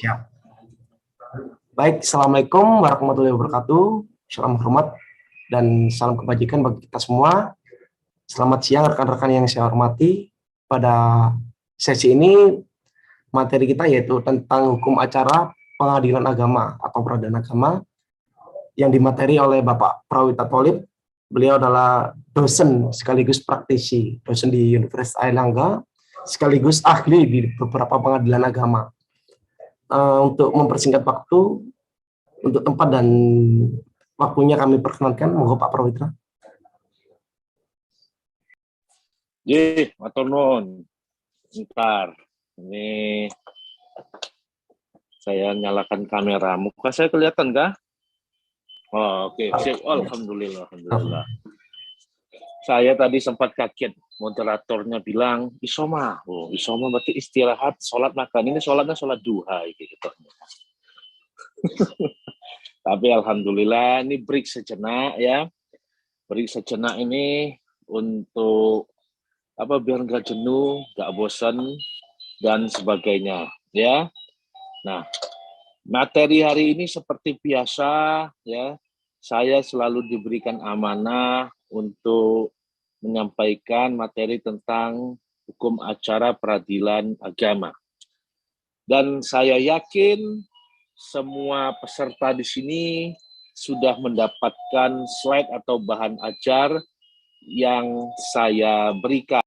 Ya. Baik, Assalamualaikum warahmatullahi wabarakatuh. Salam hormat dan salam kebajikan bagi kita semua. Selamat siang rekan-rekan yang saya hormati. Pada sesi ini materi kita yaitu tentang hukum acara pengadilan agama atau peradilan agama yang dimateri oleh Bapak Prawita Tholib. Beliau adalah dosen sekaligus praktisi, dosen di Universitas Airlangga, sekaligus ahli di beberapa pengadilan agama. Untuk mempersingkat waktu, untuk tempat dan waktunya kami perkenankan, monggo Pak Prawitra. Matur nuwun. Bentar, ini saya nyalakan kamera. Muka saya kelihatan kah? Oh, oke. Alhamdulillah. Saya tadi sempat kaget. Moderatornya bilang isoma. Oh, isoma berarti istirahat, sholat makan. Ini sholatnya sholat duha gitu. Tapi alhamdulillah ini break sejenak ya. Break sejenak ini untuk biar nggak jenuh, nggak bosan dan sebagainya ya. Nah, materi hari ini seperti biasa ya, saya selalu diberikan amanah untuk menyampaikan materi tentang hukum acara peradilan agama. Dan saya yakin semua peserta di sini sudah mendapatkan slide atau bahan ajar yang saya berikan.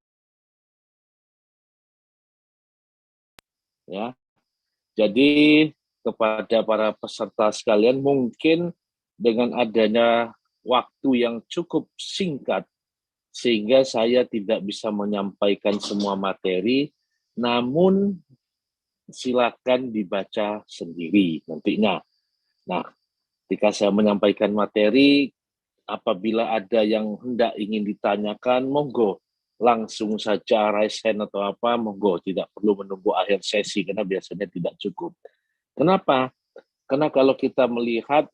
Ya. Jadi kepada para peserta sekalian, mungkin dengan adanya waktu yang cukup singkat sehingga saya tidak bisa menyampaikan semua materi, namun silakan dibaca sendiri nantinya. Nah, ketika saya menyampaikan materi, apabila ada yang hendak ingin ditanyakan, monggo langsung saja raise hand atau apa, monggo, tidak perlu menunggu akhir sesi karena biasanya tidak cukup. Kenapa? Karena kalau kita melihat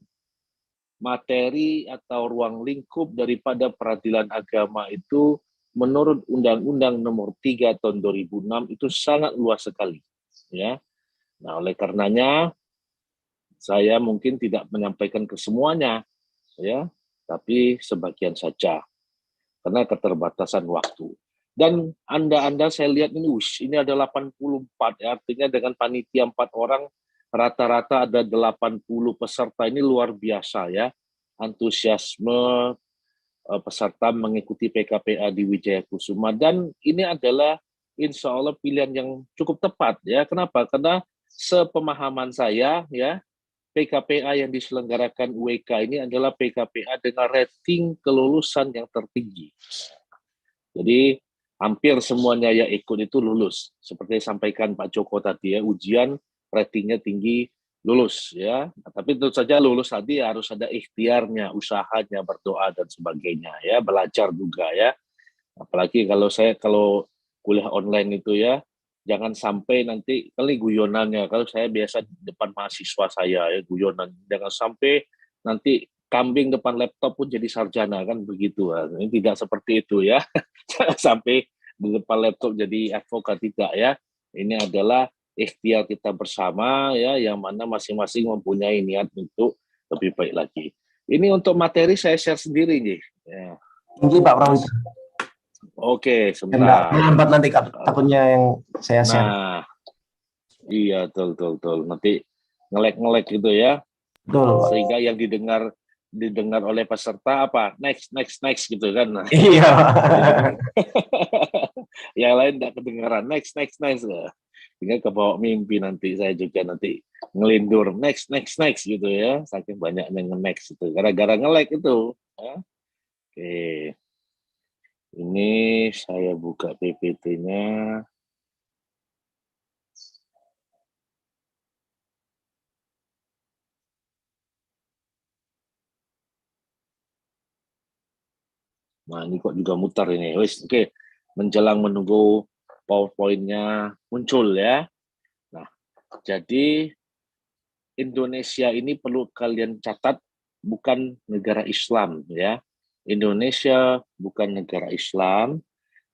materi atau ruang lingkup daripada peradilan agama itu menurut Undang-Undang Nomor 3 Tahun 2006 itu sangat luas sekali, ya. Nah, oleh karenanya saya mungkin tidak menyampaikan ke semuanya, ya, tapi sebagian saja karena keterbatasan waktu. Dan Anda saya lihat ini ada 84, ya, artinya dengan panitia 4 orang rata-rata ada 80 peserta, ini luar biasa ya. Antusiasme peserta mengikuti PKPA di Wijaya Kusuma, dan ini adalah insya Allah pilihan yang cukup tepat ya. Kenapa? Karena sepemahaman saya ya, PKPA yang diselenggarakan UWK ini adalah PKPA dengan rating kelulusan yang tertinggi. Jadi hampir semuanya yang ikut itu lulus. Seperti disampaikan Pak Joko tadi ya, ujian ratingnya tinggi, lulus ya. Tapi tentu saja lulus tadi harus ada ikhtiarnya, usahanya, berdoa dan sebagainya ya, belajar juga ya. Apalagi kalau kuliah online itu ya, jangan sampai nanti kali guyonannya. Kalau saya biasa di depan mahasiswa saya ya guyonan, jangan sampai nanti kambing depan laptop pun jadi sarjana, kan begitu. Ini tidak seperti itu ya. Jangan sampai di depan laptop jadi advokat, tidak ya. Ini adalah ikhtiar kita bersama ya, yang mana masing-masing mempunyai niat untuk lebih baik lagi. Ini untuk materi saya share sendiri nih. Ya. Tinggi Pak Prawita. Oke, sebentar. Lambat nanti takutnya yang saya share. Nah, iya betul. Nanti ngelek gitu ya. Betul. Sehingga yang didengar oleh peserta apa? Next gitu kan. Iya. Yang lain tidak kedengaran. Next. Sehingga kebawa mimpi nanti saya juga nanti ngelindur next gitu ya. Saking banyaknya nge-next itu. Gara-gara ngelek itu. Ya. Oke. Ini saya buka PPT-nya. Nah, ini kok juga muter ini. Oke. Menjelang menunggu PowerPoint-nya muncul ya. Nah, jadi Indonesia ini perlu kalian catat bukan negara Islam ya. Indonesia bukan negara Islam,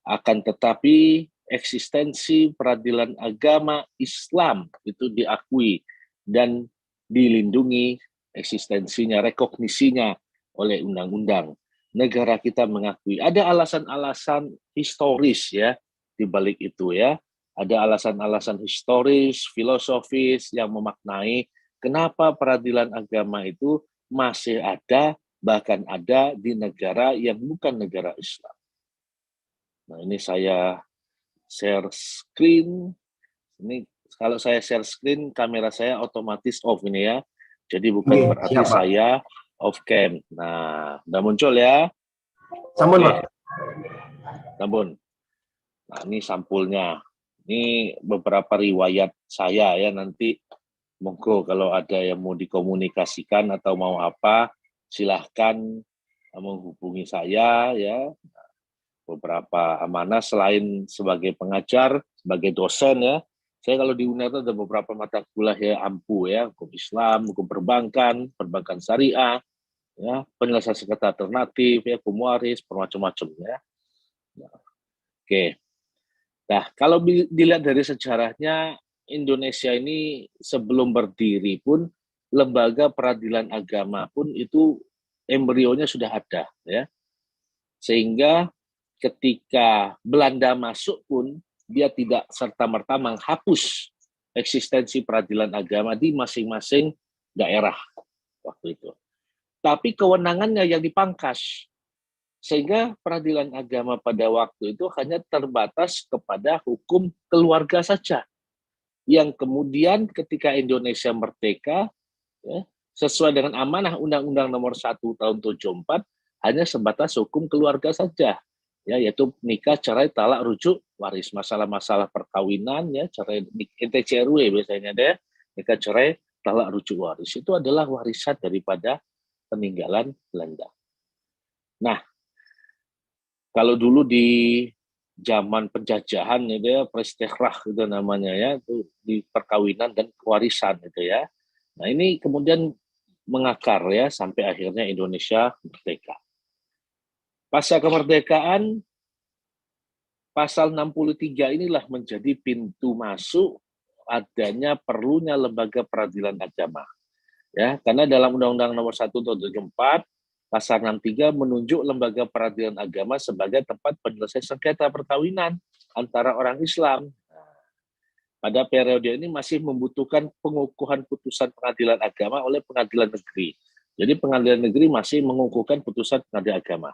akan tetapi eksistensi peradilan agama Islam itu diakui dan dilindungi eksistensinya, rekognisinya oleh undang-undang. Negara kita mengakui. Ada alasan-alasan historis ya di balik itu ya. Ada alasan-alasan historis, filosofis yang memaknai kenapa peradilan agama itu masih ada, bahkan ada di negara yang bukan negara Islam. Nah, ini saya share screen. Ini kalau saya share screen, kamera saya otomatis off ini ya. Jadi bukan Oke, berarti siap, Pak. saya off cam. Nah, udah muncul ya. Sampun, Oke, Pak. sampun. Nah, ini sampulnya. Ini beberapa riwayat saya ya, nanti monggo kalau ada yang mau dikomunikasikan atau mau apa, silahkan menghubungi saya ya. Beberapa amanah selain sebagai pengajar, sebagai dosen ya. Saya kalau di UNER ada beberapa mata kuliah ya ampuh ya, hukum Islam, hukum perbankan, perbankan syariah, ya, penyelesaian sengketa alternatif, ya, hukum waris, bermacam-macam ya. Nah, oke. Nah, kalau dilihat dari sejarahnya, Indonesia ini sebelum berdiri pun lembaga peradilan agama pun itu embrionya sudah ada ya. Sehingga ketika Belanda masuk pun dia tidak serta-merta menghapus eksistensi peradilan agama di masing-masing daerah waktu itu. Tapi kewenangannya yang dipangkas. Sehingga peradilan agama pada waktu itu hanya terbatas kepada hukum keluarga saja. Yang kemudian ketika Indonesia merdeka, ya, sesuai dengan amanah Undang-Undang Nomor 1 Tahun 74, hanya sebatas hukum keluarga saja, ya, yaitu nikah, cerai, talak, rujuk, waris, masalah-masalah perkawinan, ya, cerai, NTCRW biasanya deh, nikah, cerai, talak, rujuk, waris itu adalah warisan daripada peninggalan Belanda. Nah, kalau dulu di zaman penjajahan itu ya, prestikrah itu namanya ya, itu di perkawinan dan kewarisan itu ya. Nah, ini kemudian mengakar ya sampai akhirnya Indonesia merdeka. Pasca kemerdekaan, pasal 63 inilah menjadi pintu masuk adanya perlunya lembaga peradilan agama. Ya, karena dalam Undang-Undang Nomor 1 Tahun 2004, Pasal 63 menunjuk lembaga peradilan agama sebagai tempat penyelesaian sengketa perkawinan antara orang Islam. Pada periode ini masih membutuhkan pengukuhan putusan pengadilan agama oleh pengadilan negeri. Jadi pengadilan negeri masih mengukuhkan putusan pengadilan agama.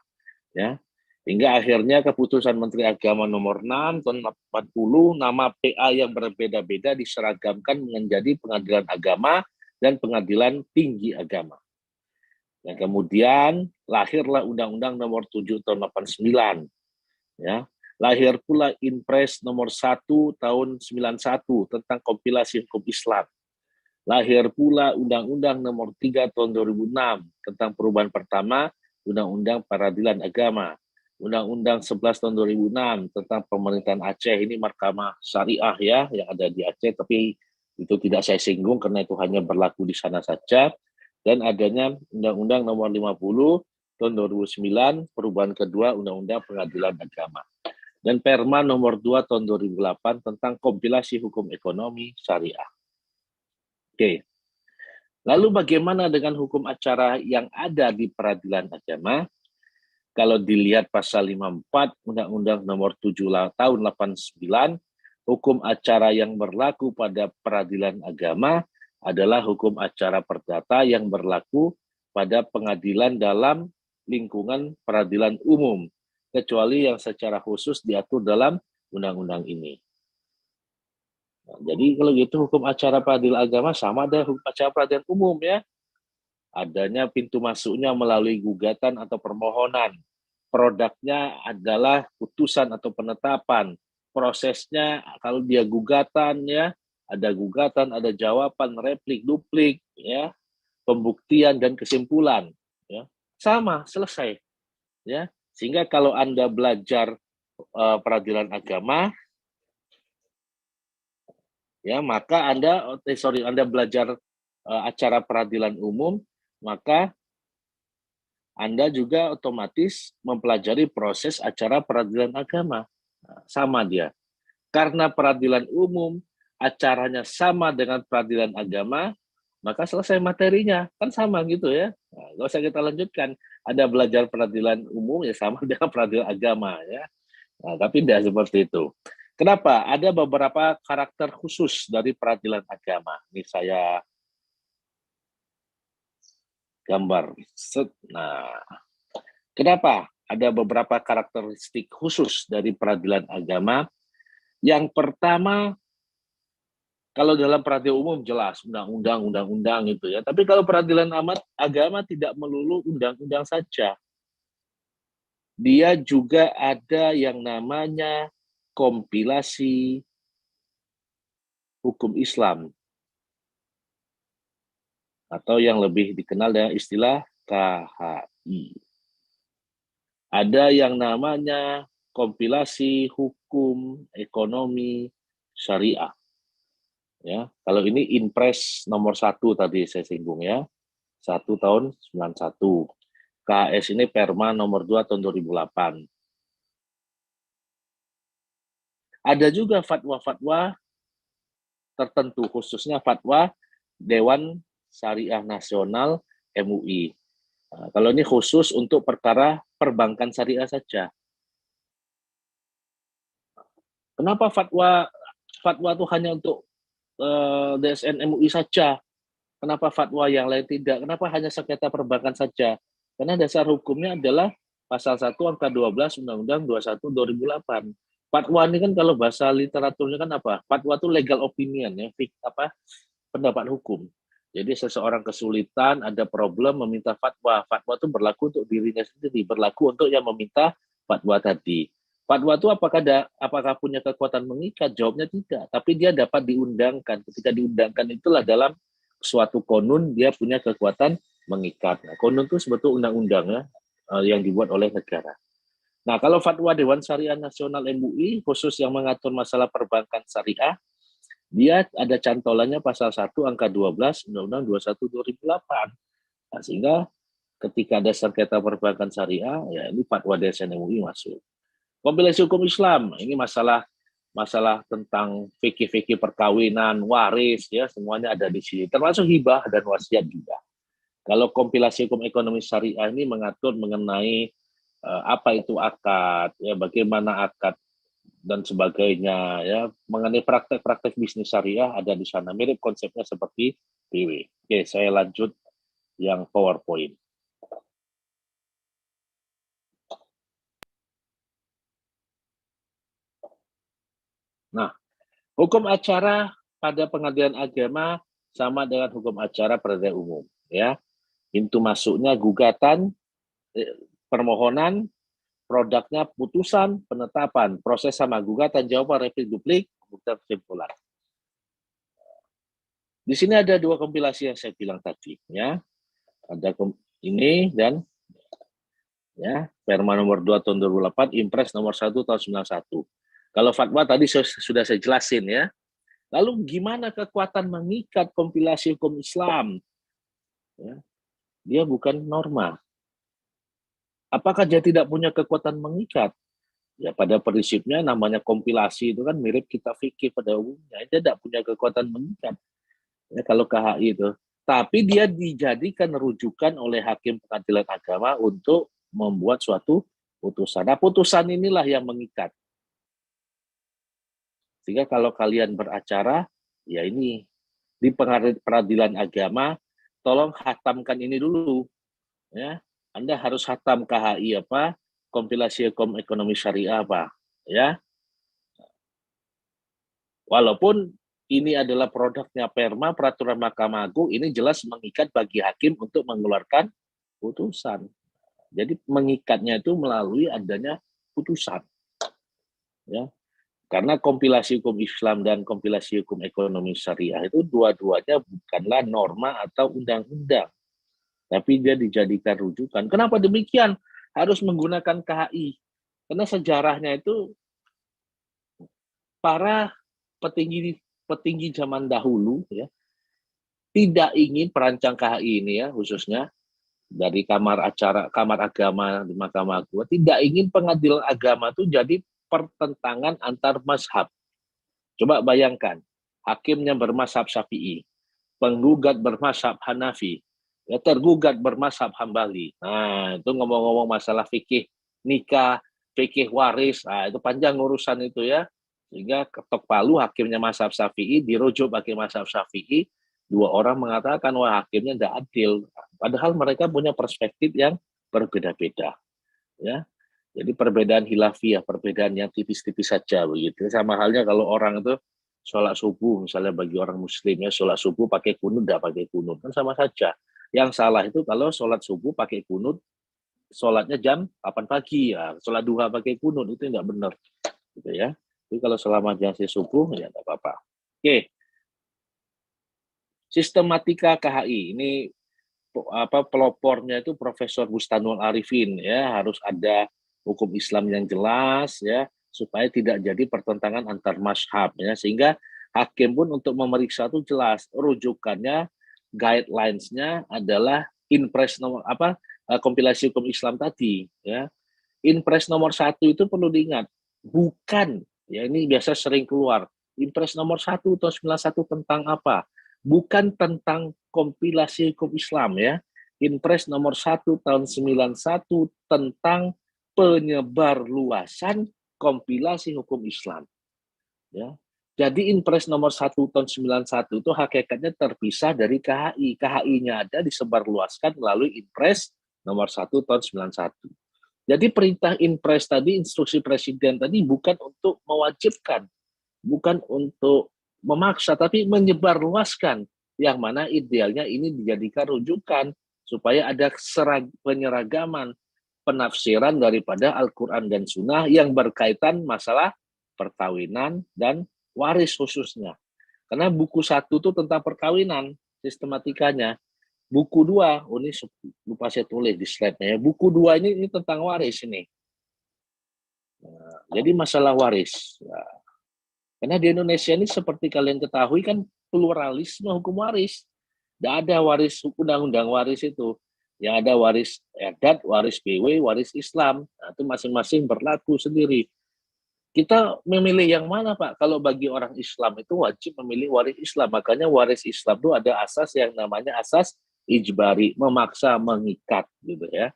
Ya, hingga akhirnya keputusan Menteri Agama nomor 6 tahun 80, nama PA yang berbeda-beda diseragamkan menjadi pengadilan agama dan pengadilan tinggi agama. Dan kemudian lahirlah Undang-Undang Nomor 7 Tahun 89. Ya. Lahir pula Inpres Nomor 1 Tahun 91 tentang kompilasi hukum Islam. Lahir pula Undang-Undang Nomor 3 Tahun 2006 tentang perubahan pertama Undang-Undang Peradilan Agama. Undang-Undang 11 Tahun 2006 tentang pemerintahan Aceh, ini mahkamah syariah ya yang ada di Aceh, tapi itu tidak saya singgung karena itu hanya berlaku di sana saja. Dan adanya Undang-Undang Nomor 50 Tahun 2009 perubahan kedua Undang-Undang Pengadilan Agama. Dan Perma Nomor 2 Tahun 2008 tentang kompilasi hukum ekonomi syariah. Oke. Lalu bagaimana dengan hukum acara yang ada di peradilan agama? Kalau dilihat pasal 54 Undang-Undang Nomor 7 Tahun 89, hukum acara yang berlaku pada peradilan agama adalah hukum acara perdata yang berlaku pada pengadilan dalam lingkungan peradilan umum, kecuali yang secara khusus diatur dalam undang-undang ini. Nah, jadi kalau gitu hukum acara peradilan agama sama ada hukum acara peradilan umum ya. Adanya pintu masuknya melalui gugatan atau permohonan. Produknya adalah putusan atau penetapan. Prosesnya kalau dia gugatan ya, ada gugatan, ada jawaban, replik, duplik, ya, pembuktian dan kesimpulan, ya, sama selesai, ya. Sehingga kalau Anda belajar peradilan agama, ya, maka Anda belajar acara peradilan umum, maka Anda juga otomatis mempelajari proses acara peradilan agama. Nah, sama dia. Karena peradilan umum acaranya sama dengan peradilan agama, maka selesai materinya. Kan sama gitu ya. Nah, nggak usah kita lanjutkan. Ada belajar peradilan umum ya sama dengan peradilan agama ya. Nah, tapi tidak seperti itu. Kenapa? Ada beberapa karakter khusus dari peradilan agama. Ini saya gambar. Nah, kenapa? Ada beberapa karakteristik khusus dari peradilan agama. Yang pertama, kalau dalam peradilan umum jelas undang-undang, undang-undang gitu ya. Tapi kalau peradilan agama tidak melulu undang-undang saja. Dia juga ada yang namanya kompilasi hukum Islam atau yang lebih dikenal dengan istilah KHI. Ada yang namanya kompilasi hukum ekonomi syariah. Ya, kalau ini Inpres nomor 1 tadi saya singgung ya, 1 tahun 91. KHS ini Perma nomor 2 tahun 2008. Ada juga fatwa-fatwa tertentu, khususnya fatwa Dewan Syariah Nasional MUI. Nah, kalau ini khusus untuk perkara perbankan syariah saja. Kenapa fatwa itu hanya untuk DSN MUI saja? Kenapa fatwa yang lain tidak? Kenapa hanya sengketa perbankan saja? Karena dasar hukumnya adalah pasal 1 angka 12 Undang-Undang 21 2008. Fatwa ini kan kalau bahasa literaturnya kan apa? Fatwa itu legal opinion ya, pendapat hukum. Jadi seseorang kesulitan, ada problem meminta fatwa. Fatwa itu berlaku untuk dirinya sendiri, berlaku untuk yang meminta fatwa tadi. Fatwa itu apakah punya kekuatan mengikat? Jawabnya tidak, tapi dia dapat diundangkan. Ketika diundangkan itulah dalam suatu konun dia punya kekuatan mengikat. Nah, konun itu sebetulnya undang-undang ya, yang dibuat oleh negara. Nah, kalau fatwa Dewan Syariah Nasional MUI khusus yang mengatur masalah perbankan syariah, dia ada cantolannya pasal 1 angka 12 Undang-Undang 21 2008. Nah, sehingga ketika ada sengketa perbankan syariah, ya ini fatwa DSN MUI masuk. Kompilasi hukum Islam, ini masalah tentang fikih-fikih perkawinan, waris, ya semuanya ada di sini. Termasuk hibah dan wasiat juga. Kalau kompilasi hukum ekonomi syariah ini mengatur mengenai apa itu akad, ya bagaimana akad dan sebagainya, ya mengenai praktek-praktek bisnis syariah ada di sana. Mirip konsepnya seperti PW. Oke, saya lanjut yang PowerPoint. Nah, hukum acara pada pengadilan agama sama dengan hukum acara peradilan umum, ya. Pintu masuknya gugatan, permohonan, produknya putusan, penetapan, proses sama gugatan, jawaban, replik, duplik, kemudian kesimpulan. Di sini ada dua kompilasi yang saya bilang tadi, ya. Ada ini dan ya, Perma nomor 2 tahun 2008, Impres nomor 1 tahun 91. Kalau fatwa tadi sudah saya jelasin ya. Lalu gimana kekuatan mengikat kompilasi hukum Islam? Ya, dia bukan norma. Apakah dia tidak punya kekuatan mengikat? Ya pada prinsipnya namanya kompilasi itu kan mirip kitab fikih pada umumnya. Dia tidak punya kekuatan mengikat. Ya, kalau KHI itu. Tapi dia dijadikan rujukan oleh hakim pengadilan agama untuk membuat suatu putusan. Nah, putusan inilah yang mengikat. Sehingga kalau kalian beracara, ya ini di peradilan agama, tolong hatamkan ini dulu. Ya, Anda harus hatam KHI apa, kompilasi hukum ekonomi syariah apa, ya. Walaupun ini adalah produknya Perma, peraturan Mahkamah Agung, ini jelas mengikat bagi hakim untuk mengeluarkan putusan. Jadi mengikatnya itu melalui adanya putusan. Ya. Karena kompilasi hukum Islam dan kompilasi hukum ekonomi syariah itu dua-duanya bukanlah norma atau undang-undang. Tapi dia dijadikan rujukan. Kenapa demikian? Harus menggunakan KHI. Karena sejarahnya itu para petinggi zaman dahulu ya tidak ingin perancang KHI ini ya khususnya dari kamar agama di Mahkamah Agung tidak ingin pengadilan agama itu jadi pertentangan antar mazhab. Coba bayangkan, hakimnya bermazhab Syafi'i, penggugat bermazhab Hanafi, ya tergugat bermazhab Hambali. Nah, itu ngomong-ngomong masalah fikih nikah, fikih waris, nah itu panjang urusan itu ya. Sehingga ketok palu hakimnya mazhab Syafi'i dirujuk pakai mazhab Syafi'i, dua orang mengatakan wah hakimnya tidak adil. Padahal mereka punya perspektif yang berbeda-beda, ya. Jadi perbedaan hilafiyah, perbedaan yang tipis-tipis saja begitu. Sama halnya kalau orang itu sholat subuh, misalnya bagi orang muslim ya, sholat subuh pakai kunut, tidak pakai kunut, kan sama saja. Yang salah itu kalau sholat subuh pakai kunut, sholatnya jam 8 pagi, ya. Sholat duha pakai kunut, itu tidak benar. Gitu ya. Jadi kalau selama jam subuh, ya tidak apa-apa. Oke. Sistematika KHI, ini pelopornya itu Profesor Bustanul Arifin, ya, harus ada hukum Islam yang jelas, ya, supaya tidak jadi pertentangan antar mazhab, ya, sehingga hakim pun untuk memeriksa itu jelas rujukannya, guidelines-nya adalah Inpres nomor kompilasi hukum Islam tadi, ya. Inpres nomor 1 itu perlu diingat, bukan, ya ini biasa sering keluar, Inpres nomor 1 tahun 91 tentang apa? Bukan tentang kompilasi hukum Islam ya. Inpres nomor 1 tahun 91 tentang penyebar luasan kompilasi hukum Islam. Ya. Jadi Inpres nomor 1 tahun 91 itu hakikatnya terpisah dari KHI. KHI-nya ada disebarluaskan melalui Inpres nomor 1 tahun 91. Jadi perintah Inpres tadi, instruksi Presiden tadi bukan untuk mewajibkan, bukan untuk memaksa, tapi menyebarluaskan, yang mana idealnya ini dijadikan rujukan supaya ada penyeragaman penafsiran daripada Al-Quran dan Sunnah yang berkaitan masalah perkawinan dan waris khususnya. Karena buku 1 itu tentang perkawinan, sistematikanya. Buku 2, ini lupa saya tulis di slide-nya ya. Buku 2 ini tentang waris ini. Nah, jadi masalah waris. Nah, karena di Indonesia ini seperti kalian ketahui kan pluralisme hukum waris. Tidak ada waris undang-undang waris itu. Yang ada waris adat, waris BW, waris Islam. Nah, itu masing-masing berlaku sendiri. Kita memilih yang mana, Pak? Kalau bagi orang Islam itu wajib memilih waris Islam. Makanya waris Islam itu ada asas yang namanya asas ijbari, memaksa, mengikat, gitu ya.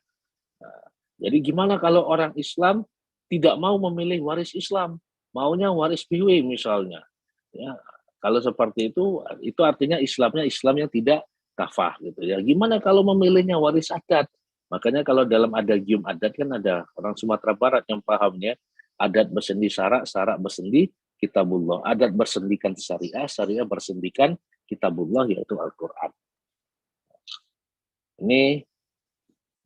Nah, jadi gimana kalau orang Islam tidak mau memilih waris Islam, maunya waris BW misalnya, ya kalau seperti itu artinya Islamnya Islam yang tidak kafah gitu ya. Gimana kalau memilihnya waris adat? Makanya kalau dalam adagium adat kan ada orang Sumatera Barat yang pahamnya adat bersendi syarak, syarak bersendi kitabullah, adat bersendikan syariah, syariah bersendikan kitabullah yaitu Al-Quran. Ini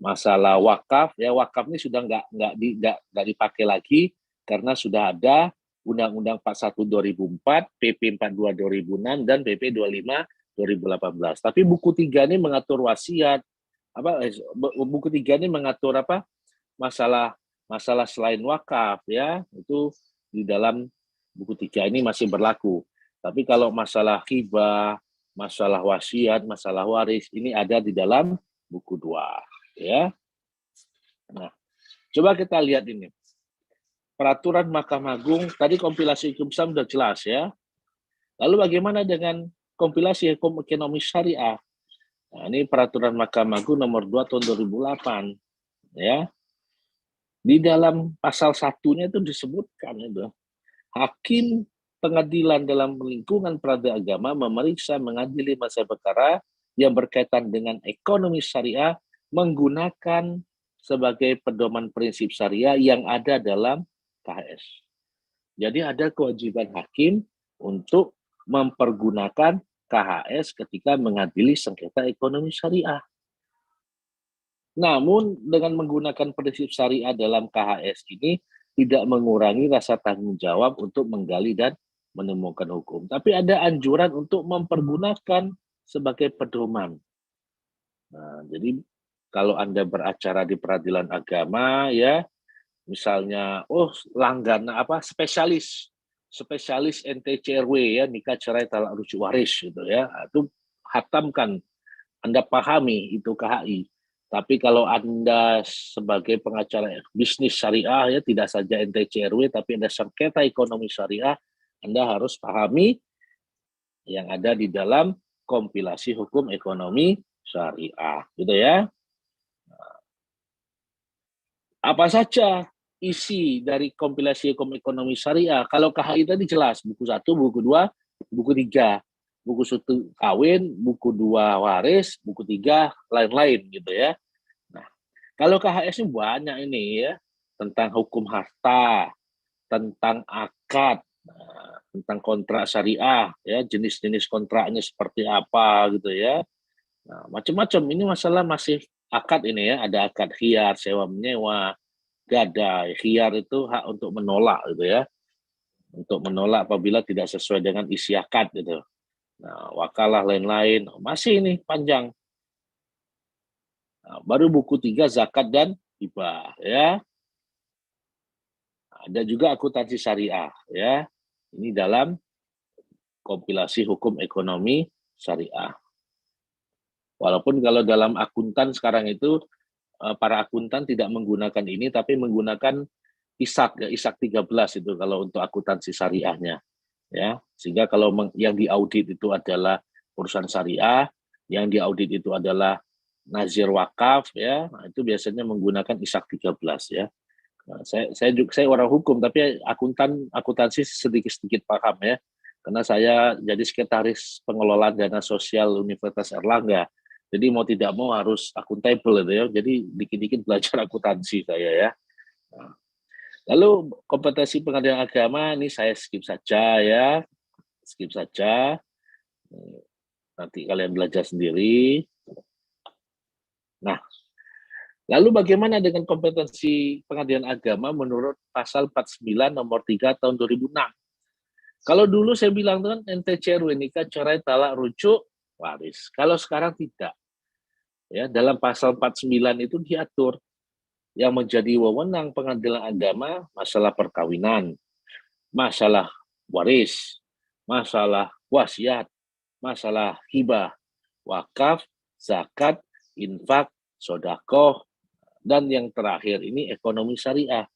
masalah wakaf ya, wakaf ini sudah nggak dipakai lagi karena sudah ada Undang-Undang 41 2004, PP 42 2006 dan PP 25 2018. Tapi buku 3 ini mengatur wasiat, buku 3 ini mengatur apa? Masalah selain wakaf ya, itu di dalam buku 3 ini masih berlaku. Tapi kalau masalah hibah, masalah wasiat, masalah waris ini ada di dalam buku 2. Ya. Nah, coba kita lihat ini. Peraturan Mahkamah Agung, tadi kompilasi hukum Islam sudah jelas ya. Lalu bagaimana dengan kompilasi hukum ekonomi syariah? Nah, ini peraturan Mahkamah Agung nomor 2 tahun 2008. Ya. Di dalam pasal 1-nya itu disebutkan itu. Hakim pengadilan dalam lingkungan peradilan agama memeriksa mengadili masa perkara yang berkaitan dengan ekonomi syariah menggunakan sebagai pedoman prinsip syariah yang ada dalam KHS. Jadi ada kewajiban hakim untuk mempergunakan KHS ketika mengadili sengketa ekonomi syariah. Namun dengan menggunakan prinsip syariah dalam KHS ini tidak mengurangi rasa tanggung jawab untuk menggali dan menemukan hukum. Tapi ada anjuran untuk mempergunakan sebagai pedoman. Nah, jadi kalau Anda beracara di peradilan agama ya, misalnya langganan spesialis NTCRW ya, nikah cerai talak rujuk waris gitu ya. Itu hatamkan, Anda pahami itu KHI. Tapi kalau Anda sebagai pengacara bisnis syariah ya, tidak saja NTCRW tapi Anda sengketa ekonomi syariah, Anda harus pahami yang ada di dalam kompilasi hukum ekonomi syariah, gitu ya. Apa saja isi dari kompilasi hukum ekonomi syariah? Kalau KHI tadi jelas, buku 1, buku 2, buku 3. Buku 1 kawin, buku 2 waris, buku 3 lain-lain gitu ya. Nah, kalau KHS ini banyak ini ya, tentang hukum harta, tentang akad, tentang kontrak syariah, ya jenis-jenis kontraknya seperti apa gitu ya. Nah, macam-macam. Ini masalah masih akad ini ya, ada akad khiyar, sewa menyewa, gadai. Khiyar itu hak untuk menolak gitu ya, untuk menolak apabila tidak sesuai dengan isi akad gitu. Nah, wakalah lain-lain, masih ini panjang. Nah, baru buku 3 zakat dan hibah ya. Ada juga akuntansi syariah ya. Ini dalam kompilasi hukum ekonomi syariah. Walaupun kalau dalam akuntan sekarang itu para akuntan tidak menggunakan ini tapi menggunakan ISAK ya, ISAK 13 itu kalau untuk akuntansi syariahnya ya. Sehingga kalau yang diaudit itu adalah perusahaan syariah, yang diaudit itu adalah nazir wakaf ya. Nah, itu biasanya menggunakan ISAK 13 ya. Nah, saya orang hukum tapi akuntansi sedikit-sedikit paham ya. Karena saya jadi sekretaris pengelolaan dana sosial Universitas Erlangga. Jadi mau tidak mau harus akuntabel itu ya. Jadi dikit-dikit belajar akuntansi saya ya. Nah, lalu kompetensi pengadilan agama ini saya skip saja ya. Skip saja. Nanti kalian belajar sendiri. Nah, lalu bagaimana dengan kompetensi pengadilan agama menurut pasal 49 nomor 3 tahun 2006? Kalau dulu saya bilang kan NTCRW nikah, cerai, talak, rujuk, waris. Kalau sekarang tidak. Ya, dalam pasal 49 itu diatur yang menjadi wewenang pengadilan agama masalah perkawinan, masalah waris, masalah wasiat, masalah hibah, wakaf, zakat, infak, sodakoh, dan yang terakhir ini ekonomi syariah.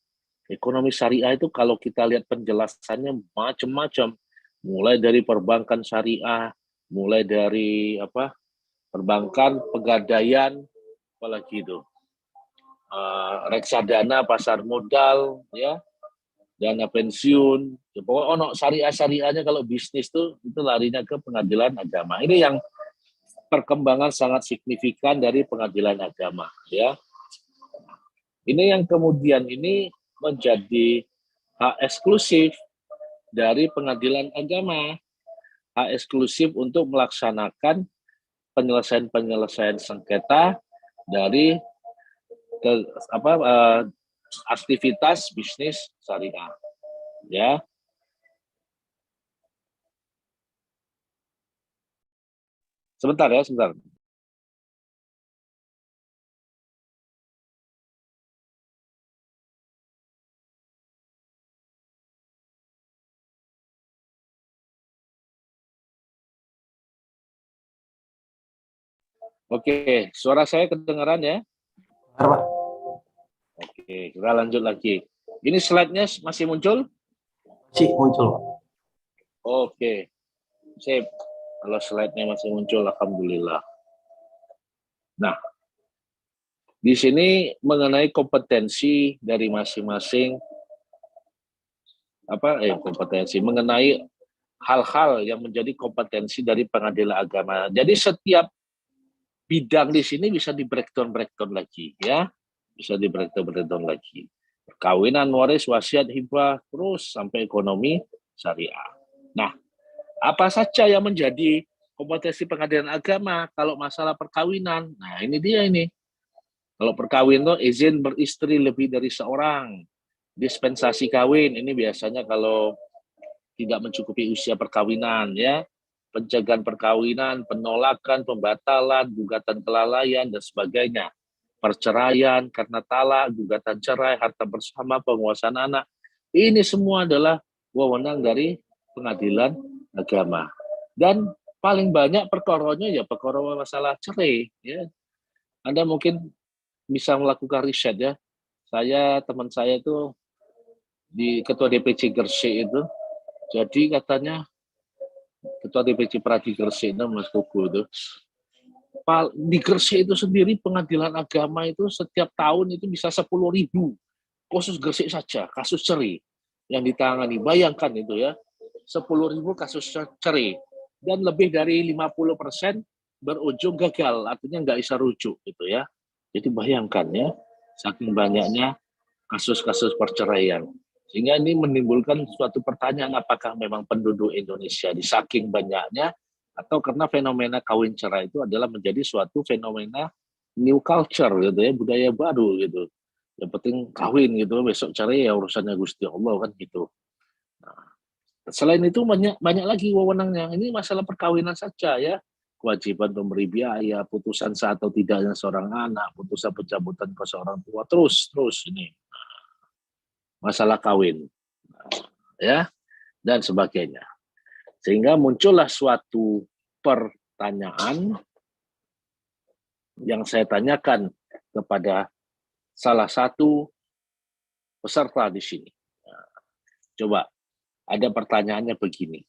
Ekonomi syariah itu kalau kita lihat penjelasannya macam-macam, mulai dari perbankan syariah, mulai dari perbankan, pegadaian, apalagi itu, reksadana, pasar modal, ya, dana pensiun, ya, pokoknya ono syariah-syariahnya kalau bisnis tuh itu larinya ke pengadilan agama. Ini yang perkembangan sangat signifikan dari pengadilan agama, ya. Ini yang kemudian ini menjadi hak eksklusif dari pengadilan agama, hak eksklusif untuk melaksanakan penyelesaian sengketa dari aktivitas bisnis syariah, ya. Sebentar ya, sebentar. Oke, suara saya kedengaran ya? Benar, Pak. Oke, kita lanjut lagi. Ini slide-nya masih muncul? Masih muncul, Pak. Oke, sip. Kalau slide-nya masih muncul, alhamdulillah. Nah, di sini mengenai kompetensi dari masing-masing kompetensi mengenai hal-hal yang menjadi kompetensi dari pengadilan agama. Jadi setiap bidang di sini bisa di breakdown lagi ya, bisa di breakdown lagi. Perkawinan, waris, wasiat, hibah, terus sampai ekonomi syariah. Nah, apa saja yang menjadi kompetensi pengadilan agama kalau masalah perkawinan? Nah, ini dia ini. Kalau perkawinan itu izin beristri lebih dari seorang, dispensasi kawin ini biasanya kalau tidak mencukupi usia perkawinan ya, pencegahan perkawinan, penolakan, pembatalan, gugatan kelalaian dan sebagainya, perceraian karena talak, gugatan cerai, harta bersama, penguasaan anak, ini semua adalah wewenang dari pengadilan agama. Dan paling banyak perkoranya ya perkara masalah cerai ya. Anda mungkin bisa melakukan riset ya. Teman saya itu di ketua DPC Gresik itu, jadi katanya Ketua DPC Pradi Gresik, Mas Kuku itu. Di Gresik itu sendiri pengadilan agama itu setiap tahun itu bisa 10.000 kasus Gresik saja, kasus cerai yang ditangani. Bayangkan itu ya, 10.000 kasus cerai dan lebih dari 50% berujung gagal, artinya nggak bisa rujuk gitu ya. Jadi bayangkan ya, saking banyaknya kasus-kasus perceraian. Sehingga ini menimbulkan suatu pertanyaan, apakah memang penduduk Indonesia di saking banyaknya, atau karena fenomena kawin cerai itu adalah menjadi suatu fenomena new culture gitu ya, budaya baru gitu. Yang penting kawin gitu, besok cerai ya urusannya Gusti Allah kan gitu. Nah, selain itu banyak lagi wewenangnya. Ini masalah perkawinan saja ya. Kewajiban memberi biaya, putusan sah atau tidaknya seorang anak, putusan pencabutan ke seorang tua, terus ini masalah kawin ya dan sebagainya. Sehingga muncullah suatu pertanyaan yang saya tanyakan kepada salah satu peserta di sini. Coba, ada pertanyaannya begini.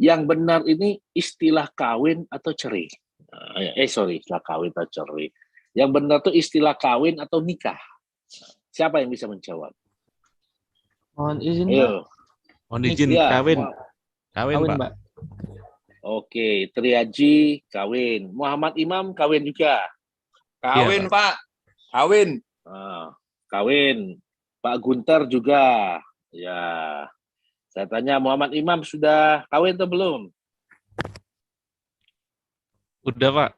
Yang benar ini istilah kawin atau cerai? Istilah kawin atau cerai. Yang benar itu istilah kawin atau nikah? Siapa yang bisa menjawab? Mohon izin, Pak. Ayo. Mohon izin, Ya, kawin, Kawin, Pak. Pak. Oke, Triaji kawin. Muhammad Imam kawin juga. Iya, Kawin, Pak. Kawin. Kawin. Pak Gunter juga. Ya. Saya tanya Muhammad Imam sudah kawin atau belum? Udah, Pak.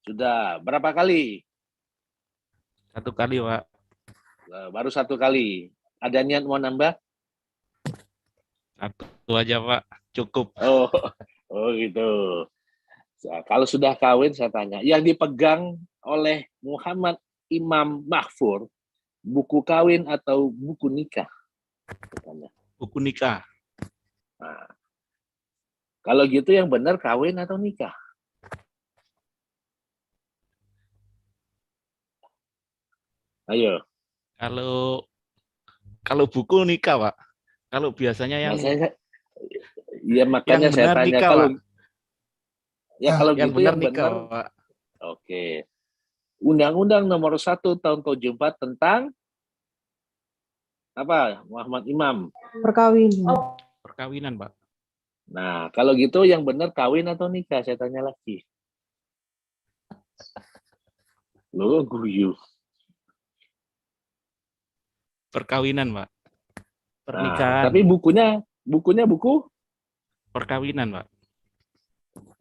Sudah. Berapa kali? 1 kali, Pak. Baru 1 kali. Ada niat mau nambah? 1 aja, Pak. Cukup. Oh gitu. Nah, kalau sudah kawin saya tanya, yang dipegang oleh Muhammad Imam Mahfur, buku kawin atau buku nikah? Tanya. Buku nikah. Nah, kalau gitu yang benar kawin atau nikah? Ayo. Kalau buku nikah, Pak. Kalau biasanya yang Ya makanya yang saya benar tanya nikah, kalau Pak. kalau Yang gitu benar yang nikah, benar. Pak. Oke. Undang-Undang Nomor 1 Tahun 74 tentang apa? Muhammad Imam. Perkawinan. Perkawinan, Pak. Nah, kalau gitu yang benar kawin atau nikah? Saya tanya lagi. Loh, guyu. Perkawinan, Pak. Nah, Pernikahan. tapi bukunya buku? Perkawinan, Pak.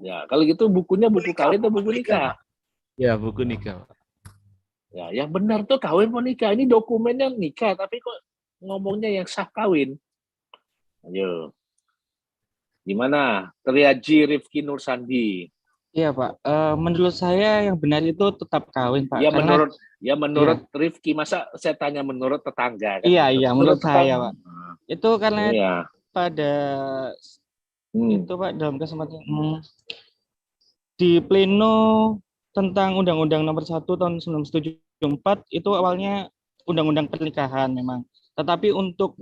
Ya, kalau gitu bukunya buku kawin atau buku nikah? Ya, buku nikah, Pak. Ya, yang benar tuh kawin atau nikah. Ini dokumennya nikah, tapi kok ngomongnya yang sah kawin. Ayo. Gimana? Triaji Rifki Nursandi. Iya, Pak. Menurut saya yang benar itu tetap kawin, Pak. Ya Karena menurut Rifki, masa saya tanya menurut tetangga kan? iya, menurut saya, Pak. Nah, Itu karena iya. pada Hmm. itu, Pak, dalam kesempatan di pleno tentang Undang-Undang Nomor 1 Tahun 1974 itu awalnya Undang-Undang Pernikahan memang. Tetapi untuk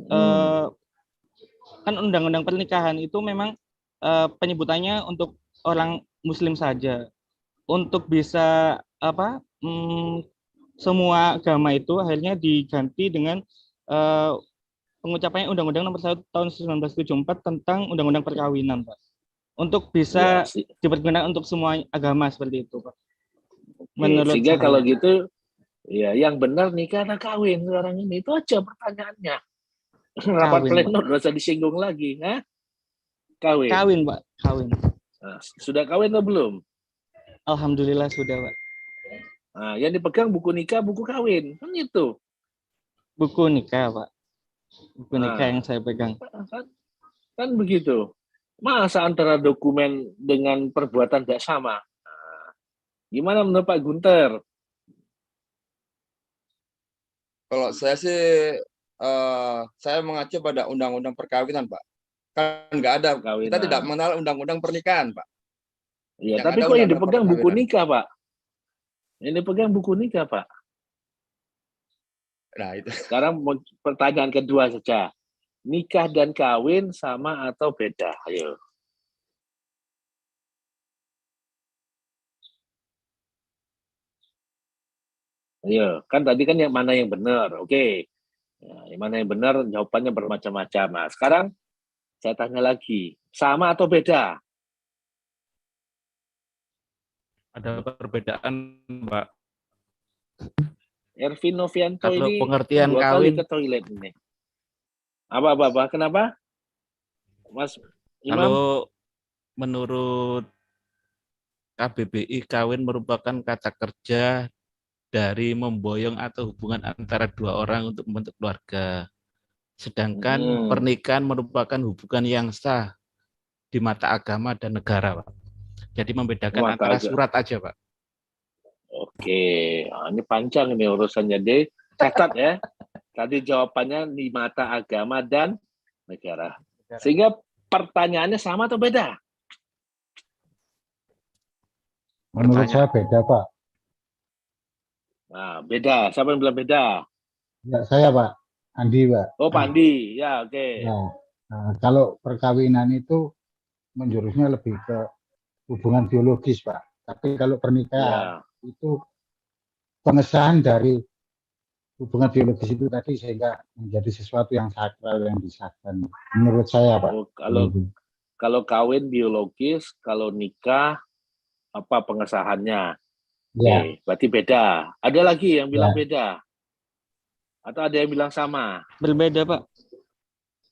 kan Undang-Undang Pernikahan itu memang penyebutannya untuk orang Muslim saja. Untuk bisa semua agama itu akhirnya diganti dengan pengucapannya Undang-Undang Nomor 1 Tahun 1974 tentang Undang-Undang Perkawinan, Pak. Untuk bisa dipergunakan untuk semua agama seperti itu, Pak. Menurut sehingga saya. kalau gitu, ya yang benar nikah atau kawin sekarang ini, itu aja pertanyaannya. Rapat pleno nggak usah disinggung lagi, ha? Kawin. Kawin, Pak. Kawin. Nah, sudah kawin atau belum? Alhamdulillah sudah, Pak. Nah, yang dipegang buku nikah, buku kawin, kan itu. Buku nikah, Pak. Buku nikah yang saya pegang. Kan begitu. Masa antara dokumen dengan perbuatan tidak sama? Nah, gimana menurut Pak Gunter? Kalau saya sih, saya mengacu pada undang-undang perkawinan, Pak. Kan nggak ada, Perkawinan. kita tidak mengenal undang-undang pernikahan, Pak. Iya, Yang tapi ada kok yang undang-undang dipegang buku perkawinan. nikah, Pak? Yang dipegang buku nikah, Pak. Nah, itu. Sekarang pertanyaan kedua saja. nikah dan kawin sama atau beda? Ayo. Ayo, kan tadi kan yang mana yang benar, oke. Ya, yang mana yang benar, jawabannya bermacam-macam. Nah, sekarang saya tanya lagi, sama atau beda? Ada perbedaan, Pak. Ervin Novianto Kalau ini pengertian 2 kali kawin, ke toilet ini. Apa? Kenapa? Mas Imam? kalau menurut KBBI, kawin merupakan kata kerja dari memboyong atau hubungan antara dua orang untuk membentuk keluarga. Sedangkan Hmm, pernikahan merupakan hubungan yang sah di mata agama dan negara, Pak. Jadi membedakan mata antara agak. surat aja, Pak. Oke, ini panjang ini urusannya deh. Catat ya. Tadi jawabannya di mata agama dan negara. Sehingga pertanyaannya sama atau beda? Menurut saya beda, Pak. Nah, beda. Siapa yang bilang beda? Ya, saya, Pak. Andi, Pak. Oh, Pak Andi. Ya, oke. Ya, kalau perkawinan itu menjurusnya lebih ke hubungan biologis, Pak. Tapi kalau pernikahan Ya. itu pengesahan dari hubungan biologis itu tadi sehingga menjadi sesuatu yang sakral yang disahkan. Menurut saya, Pak. Oh, kalau kawin biologis, kalau nikah apa pengesahannya? Ya, Oke, berarti beda. Ada lagi yang bilang ya. beda? Atau ada yang bilang sama? Berbeda, Pak.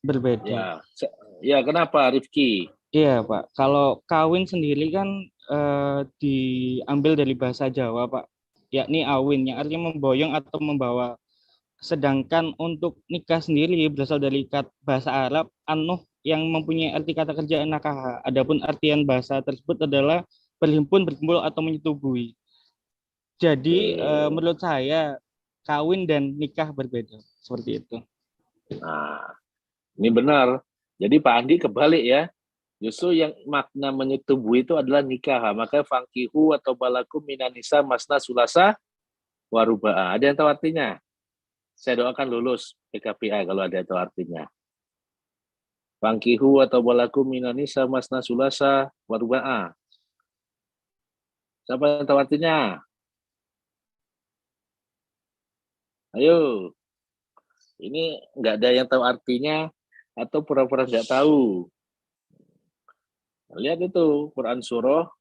Berbeda. Ya. Ya, kenapa Rifki? Iya, Pak. Kalau kawin sendiri kan diambil dari bahasa Jawa, Pak. Yakni awin, yang artinya memboyong atau membawa. Sedangkan untuk nikah sendiri berasal dari bahasa Arab anuh yang mempunyai arti kata kerja nakah. Adapun artian bahasa tersebut adalah berhimpun, berkumpul atau menyetubui. Jadi menurut saya kawin dan nikah berbeda seperti itu. Nah, ini benar. Jadi Pak Andi kebalik ya. Justru yang makna menyetubui itu adalah nikah. Maka fangkihu atau balakum minanisa masna sulasa waruba'a. Ada yang tahu artinya? Saya doakan lulus PKPI kalau ada yang tahu artinya. Fangkihu atau balakum minanisa masna sulasa waruba'a. Siapa yang tahu artinya? Ayo. Ini nggak ada yang tahu artinya atau pura-pura nggak tahu. Lihat itu Quran surah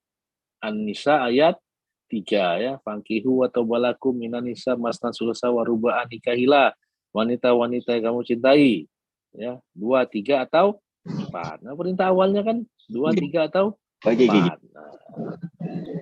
An-Nisa ayat 3 ya. Fangkihu atau balakum minan nisa masna sulasa waruba'a nikahilah wanita-wanita yang kamu cintai. Ya, 2, 3 atau 4. Nah, perintah awalnya kan 2, 3 atau 4.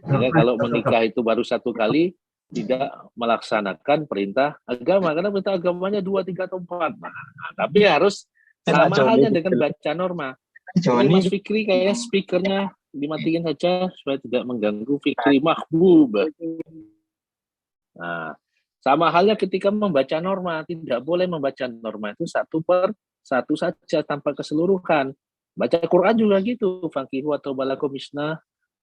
Nah, kalau menikah itu baru 1 kali tidak melaksanakan perintah agama karena perintah agamanya 2, 3 atau 4. Nah, tapi harus sama halnya dengan baca norma. Ini Mas Fikri kayaknya speakernya dimatiin saja supaya tidak mengganggu Fikri Mahbub. Nah, sama halnya ketika membaca norma, tidak boleh membaca norma itu 1/1 saja tanpa keseluruhan. Baca Quran juga gitu, fangkihu atau balakum misna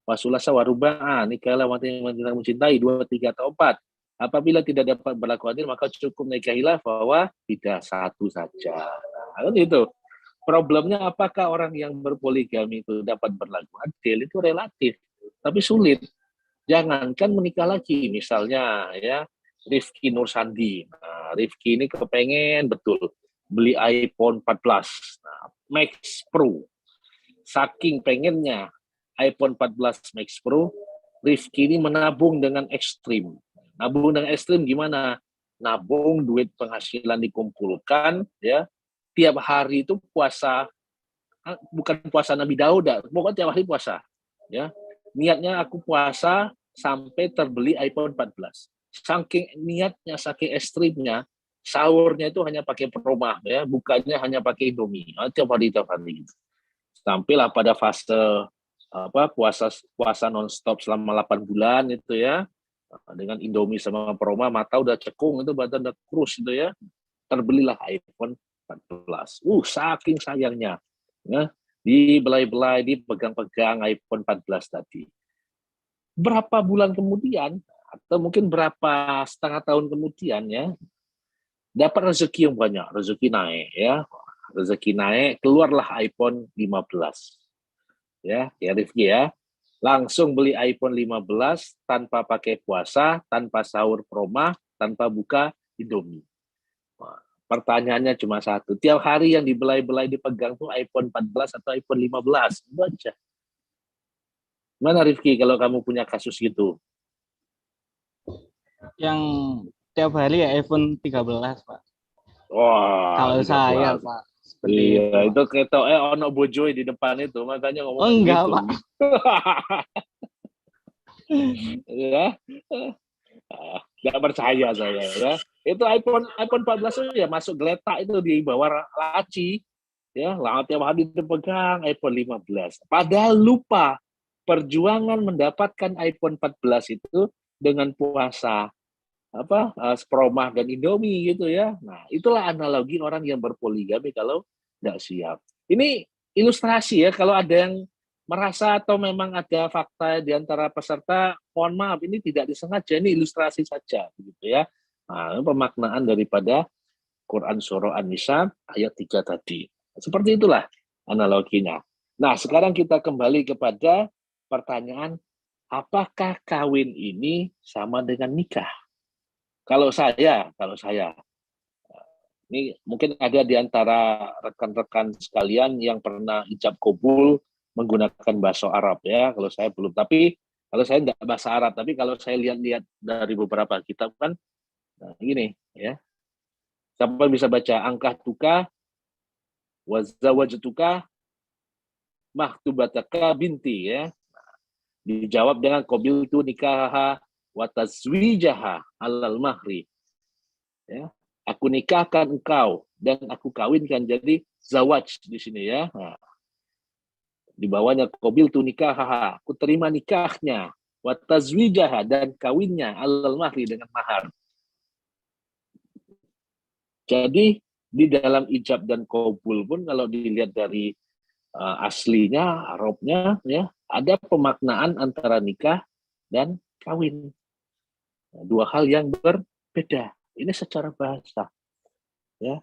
wasulasa waruba'a, nikahlah wanita yang mencintai 2, 3 atau 4. Apabila tidak dapat berlaku adil maka cukup nikahilah bahwa tidak 1 saja. Nah, itu. Problemnya apakah orang yang berpoligami itu dapat berlaku adil itu relatif, tapi sulit. Jangankan menikah lagi, misalnya ya Rifki Nursandi. Nah, Rifki ini kepengen betul beli iPhone 14 Max Pro. Saking pengennya iPhone 14 Max Pro, Rifki ini menabung dengan ekstrim. Nabung dengan ekstrim gimana? Nabung duit penghasilan dikumpulkan ya. Tiap hari itu puasa, bukan puasa Nabi Daud, pokoknya tiap hari puasa. Ya, niatnya aku puasa sampai terbeli iPhone 14. Saking niatnya, saking ekstrimnya, sahurnya itu hanya pakai peromah, ya, bukanya hanya pakai Indomie, tiap hari. Sampailah pada fase puasa nonstop selama 8 bulan itu ya, dengan Indomie sama peromah, mata udah cekung itu, badan udah kurus itu ya. Terbelilah iPhone 14. Saking sayangnya. Ya, dibelai-belai, dipegang-pegang iPhone 14 tadi. Berapa bulan kemudian, atau mungkin berapa setengah tahun kemudian ya, dapat rezeki yang banyak, rezeki naik ya. rezeki naik, keluarlah iPhone 15. Ya Rifki ya. Langsung beli iPhone 15 tanpa pakai puasa, tanpa sahur promah, tanpa buka Indomie. Wah, pertanyaannya cuma satu. Tiap hari yang dibelai-belai dipegang tuh iPhone 14 atau iPhone 15. Itu aja. Mana Rifki kalau kamu punya kasus gitu? Yang tiap hari ya iPhone 13, Pak. Wah, Kalau 13. saya, Pak, seperti itu, Iya, Pak. itu ketok ono bojoy di depan itu, makanya ngomong Oh, enggak, gitu. Pak. Ya. Nggak percaya saya ya. Itu iPhone 14 itu ya masuk geletak itu di bawah laci. Ya, tiap hari dipegang iPhone 15. Padahal lupa perjuangan mendapatkan iPhone 14 itu dengan puasa spromah dan Indomie gitu ya. Nah, itulah analogi orang yang berpoligami kalau nggak siap. Ini ilustrasi ya, kalau ada yang merasa atau memang ada fakta di antara peserta, mohon maaf ini tidak disengaja, ini ilustrasi saja begitu ya. Nah, pemaknaan daripada Quran surah An-Nisa ayat 3 tadi. Seperti itulah analoginya. Nah, sekarang kita kembali kepada pertanyaan, apakah kawin ini sama dengan nikah? Kalau saya, ini mungkin ada di antara rekan-rekan sekalian yang pernah ijab kabul menggunakan bahasa Arab ya. Kalau saya belum, tapi kalau saya tidak bahasa Arab, tapi kalau saya lihat-lihat dari beberapa kitab kan, nah ini ya. Siapa bisa baca angkah tuka, wazawajtuka, mahtubataka binti ya. Dijawab dengan qabil tu nikaha wa tazwijaha alal mahri. Ya. Aku nikahkan engkau dan aku kawinkan, jadi zawaj di sini ya. Nah, di bawahnya qabil tu nikaha, aku terima nikahnya, wa tazwijaha dan kawinnya alal mahri dengan mahar. Jadi di dalam ijab dan qabul pun kalau dilihat dari aslinya Arabnya ya, ada pemaknaan antara nikah dan kawin. Dua hal yang berbeda. Ini secara bahasa. Ya.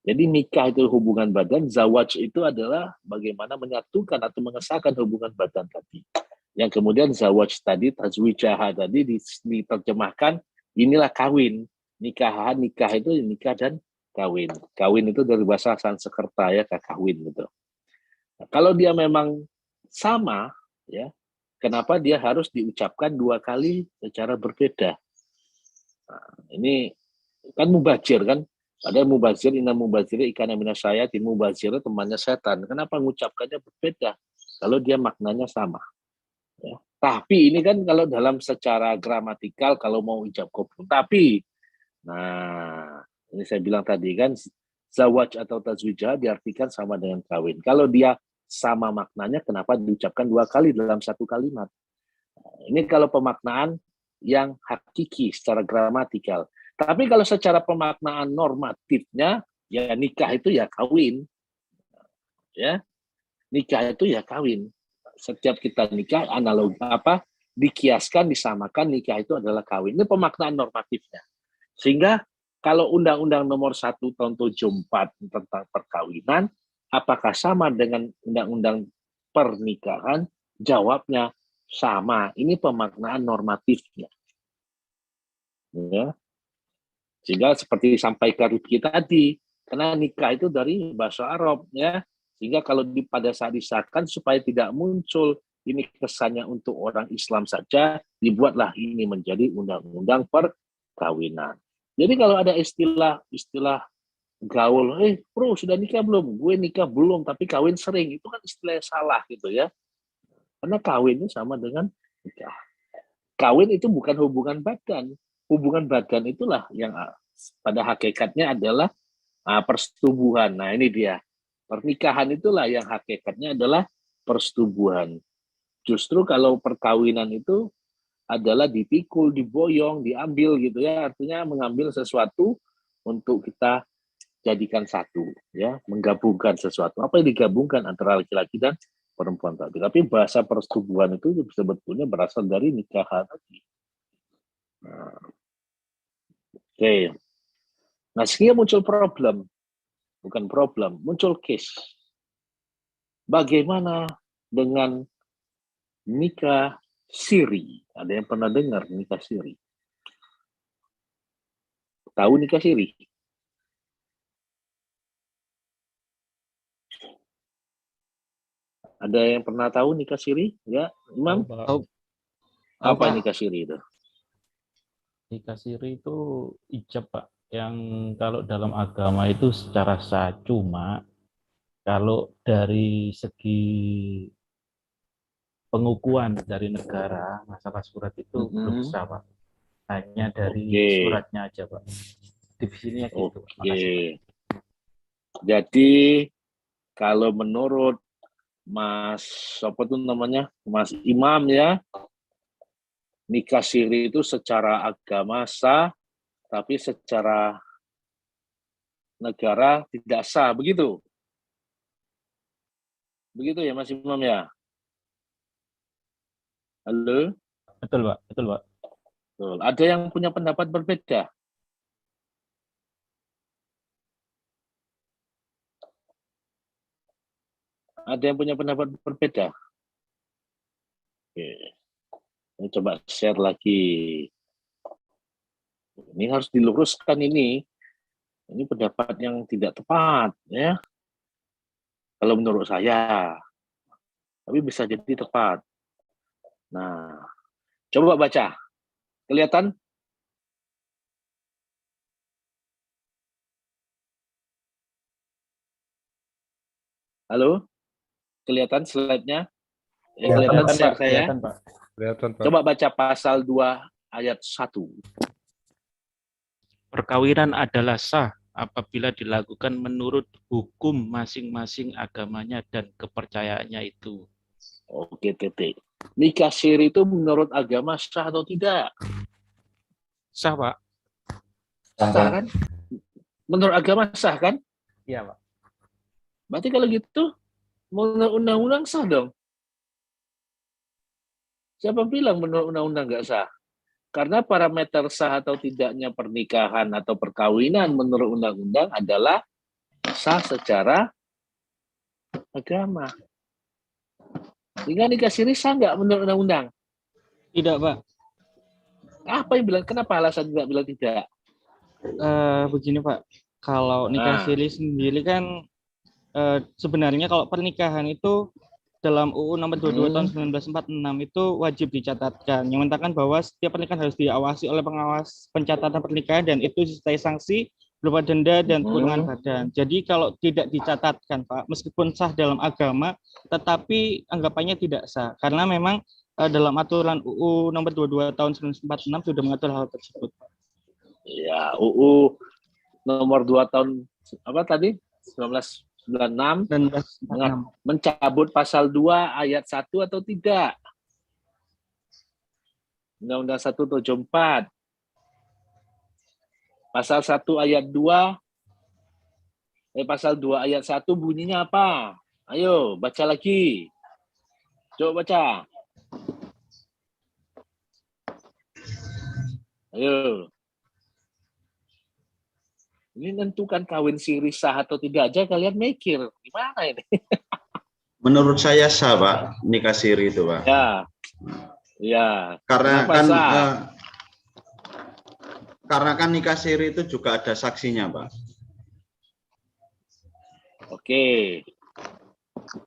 Jadi nikah itu hubungan badan, zawaj itu adalah bagaimana menyatukan atau mengesahkan hubungan badan tadi. Yang kemudian zawaj tadi, tazwijaha tadi diterjemahkan, inilah kawin. Nikah itu nikah dan kawin. Kawin itu dari bahasa Sanskerta ya, kawin gitu. Nah, kalau dia memang sama, ya, kenapa dia harus diucapkan dua kali secara berbeda? Nah, ini kan mubazir kan, ada mubazir, inna mubazir ikana minasyayati, mubazir temannya setan. Kenapa mengucapkannya berbeda kalau dia maknanya sama? Ya. Tapi ini kan kalau dalam secara gramatikal kalau mau ijab qabul. Tapi, nah ini saya bilang tadi kan zawaj atau tazwijah diartikan sama dengan kawin. Kalau dia sama maknanya, kenapa diucapkan dua kali dalam satu kalimat? Ini kalau pemaknaan yang hakiki secara gramatikal. Tapi kalau secara pemaknaan normatifnya, ya nikah itu ya kawin. Ya, nikah itu ya kawin. Setiap kita nikah analog dikiaskan, disamakan, nikah itu adalah kawin. Ini pemaknaan normatifnya. Sehingga kalau Undang-Undang Nomor 1 Tahun 74 tentang perkawinan, apakah sama dengan Undang-Undang Pernikahan? Jawabnya sama. Ini pemaknaan normatifnya. Ya. Sehingga seperti disampaikan Rifki tadi, karena nikah itu dari bahasa Arab ya. Sehingga kalau pada saat disahkan supaya tidak muncul ini kesannya untuk orang Islam saja, dibuatlah ini menjadi undang-undang perkawinan. Jadi kalau ada istilah gaul, bro sudah nikah belum? Gue nikah belum, tapi kawin sering. Itu kan istilah yang salah gitu ya. Karena kawin itu sama dengan nikah. Kawin itu bukan hubungan badan. Hubungan badan itulah yang pada hakikatnya adalah persetubuhan. Nah ini dia. Pernikahan itulah yang hakikatnya adalah persetubuhan. Justru kalau perkawinan itu adalah dipikul, diboyong, diambil gitu ya. Artinya mengambil sesuatu untuk kita jadikan satu, ya, menggabungkan sesuatu. Apa yang digabungkan antara laki-laki dan perempuan tadi. Tapi bahasa persetubuhan itu sebetulnya berasal dari nikah tadi. Nah, oke. Nah, sehingga muncul problem. bukan problem, muncul case. Bagaimana dengan nikah siri? Ada yang pernah dengar nikah siri? Tahu nikah siri? Ada yang pernah tahu nikah siri? Ya, Imam? Tahu, Apa Pak. nikah siri itu? Nikah siri itu ijab, Pak. Yang kalau dalam agama itu secara sah, cuma kalau dari segi pengukuhan dari negara masalah surat itu belum Mhm. sah, Pak. Hanya dari Oke. suratnya aja, Pak. Divisinya gitu. Pak. Makasih, Pak. Oke. Jadi kalau menurut Mas apa tuh namanya? Mas Imam ya, nikah siri itu secara agama sah, tapi secara negara tidak sah, begitu? Begitu ya Mas Imam ya? Halo? Betul, Pak. Betul, Pak. Betul. Ada yang punya pendapat berbeda? Ada yang punya pendapat berbeda? Oke. Ini coba share lagi. Ini harus diluruskan ini. Ini pendapat yang tidak tepat ya. Kalau menurut saya. Tapi bisa jadi tepat. Nah, coba baca. Kelihatan? Halo? Kelihatan slide-nya? Ya, Kelihatan Kelihatan, share Pak. saya? Kelihatan, Pak. Kelihatan, Pak. Coba baca pasal 2 ayat 1. Perkawinan adalah sah apabila dilakukan menurut hukum masing-masing agamanya dan kepercayaannya itu. Oke, titik. Nikah siri itu menurut agama sah atau tidak? Sah, Pak? Sah kan? Menurut agama sah kan? Iya, Pak. Berarti kalau gitu, menurut undang-undang sah dong. Siapa bilang menurut undang-undang nggak sah? Karena parameter sah atau tidaknya pernikahan atau perkawinan menurut undang-undang adalah sah secara agama. Sehingga nikah siri sah nggak menurut undang-undang? Tidak, Pak. Apa yang bilang? Kenapa alasan nggak bilang tidak? Begini, Pak. Kalau nikah Nah. siri sendiri kan sebenarnya kalau pernikahan itu dalam UU nomor 22 tahun 1946 itu wajib dicatatkan. Yang menyatakan bahwa setiap pernikahan harus diawasi oleh pengawas pencatatan pernikahan dan itu disertai sanksi berupa denda dan kurungan badan. Jadi kalau tidak dicatatkan, Pak, meskipun sah dalam agama, tetapi anggapannya tidak sah karena memang dalam aturan UU nomor 22 tahun 1946 sudah mengatur hal tersebut, Pak. Ya, UU nomor 2 tahun apa tadi? 1996 mencabut pasal 2 ayat 1 atau tidak? Undang-Undang 174. Pasal 1 ayat 2 pasal 2 ayat 1 bunyinya apa? Ayo, baca lagi. Coba baca. Ayo. Ini menentukan kawin siri sah atau tidak aja kalian mikir. Gimana ini? Menurut saya sah, Pak, nikah siri itu, Pak. Ya. Ya. Karena Kenapa kan sah? karena kan nikah siri itu juga ada saksinya, Pak. Oke.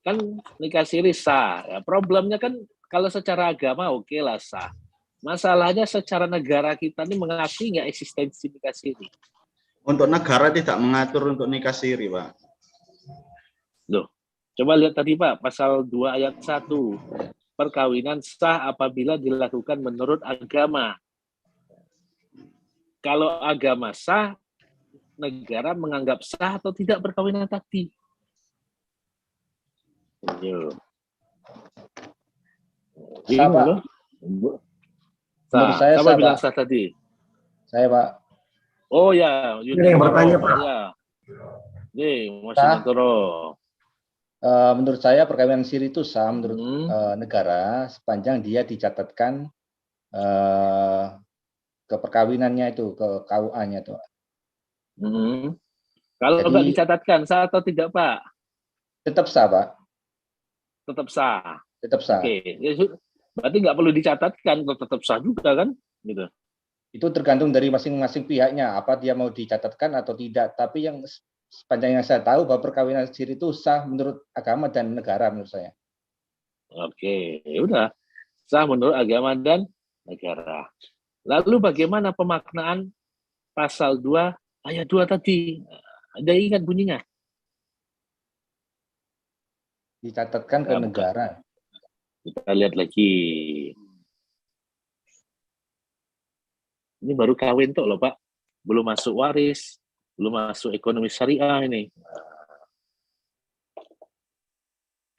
Kan nikah siri sah. Ya, problemnya kan kalau secara agama oke lah sah. Masalahnya secara negara kita ini mengakui nggak eksistensi nikah siri? Untuk negara tidak mengatur untuk nikah siri, Pak. Loh, coba lihat tadi Pak, pasal 2 ayat 1. Perkawinan sah apabila dilakukan menurut agama. Kalau agama sah, negara menganggap sah atau tidak perkawinan tadi? Sah, Pak. Menurut saya siapa sah, bilang Pak. sah tadi? Saya, Pak. Oh ya, Ini yang bertanya, Pak. Ya. Nih, Mas Mantoro. Menurut saya perkawinan siri itu sah menurut negara sepanjang dia dicatatkan ke perkawinannya itu, ke KUA-nya itu. Kalau Jadi- nggak dicatatkan sah atau tidak, Pak? Tetap sah, Pak. Tetap sah. Tetap sah. Oke, ya, berarti nggak perlu dicatatkan, tetap sah juga kan? Gitu. Itu tergantung dari masing-masing pihaknya, apa dia mau dicatatkan atau tidak. Tapi yang sepanjang yang saya tahu bahwa perkawinan siri itu sah menurut agama dan negara menurut saya. Oke, ya udah, sah menurut agama dan negara. Lalu bagaimana pemaknaan pasal 2 ayat 2 tadi? Ada ingat bunyinya? Dicatatkan ke Ya, bukan. negara. Kita lihat lagi. Ini baru kawin tuh loh, Pak. Belum masuk waris, belum masuk ekonomi syariah ini.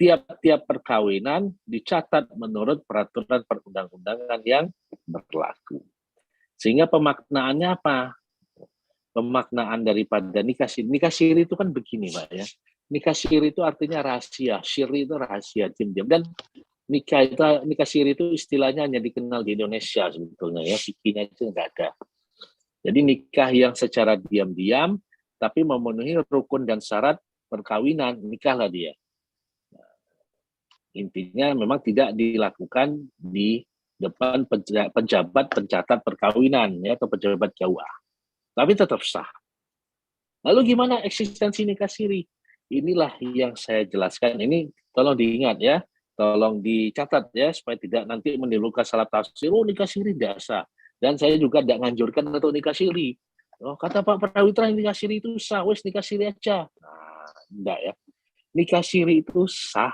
Tiap-tiap perkawinan dicatat menurut peraturan perundang-undangan yang berlaku. Sehingga pemaknaannya apa? Pemaknaan daripada nikah siri. Nikah siri itu kan begini, Pak ya. Nikah siri itu artinya rahasia. Siri itu rahasia, diam-diam. Dan nikah siri itu istilahnya hanya dikenal di Indonesia sebetulnya ya. Fikihnya itu enggak ada. Jadi nikah yang secara diam-diam tapi memenuhi rukun dan syarat perkawinan, nikahlah dia. Intinya memang tidak dilakukan di depan penjabat pencatat perkawinan ya atau pejabat KUA. Tapi tetap sah. Lalu gimana eksistensi nikah siri? Inilah yang saya jelaskan. Ini tolong diingat ya, tolong dicatat ya supaya tidak nanti menimbulkan salah tafsir. Oh, nikah siri tidak sah. Dan saya juga tidak nganjurkan untuk nikah siri. Oh, kata Pak Prawitra nikah siri itu sah, wes nikah siri aja. Nah, enggak ya. Nikah siri itu sah,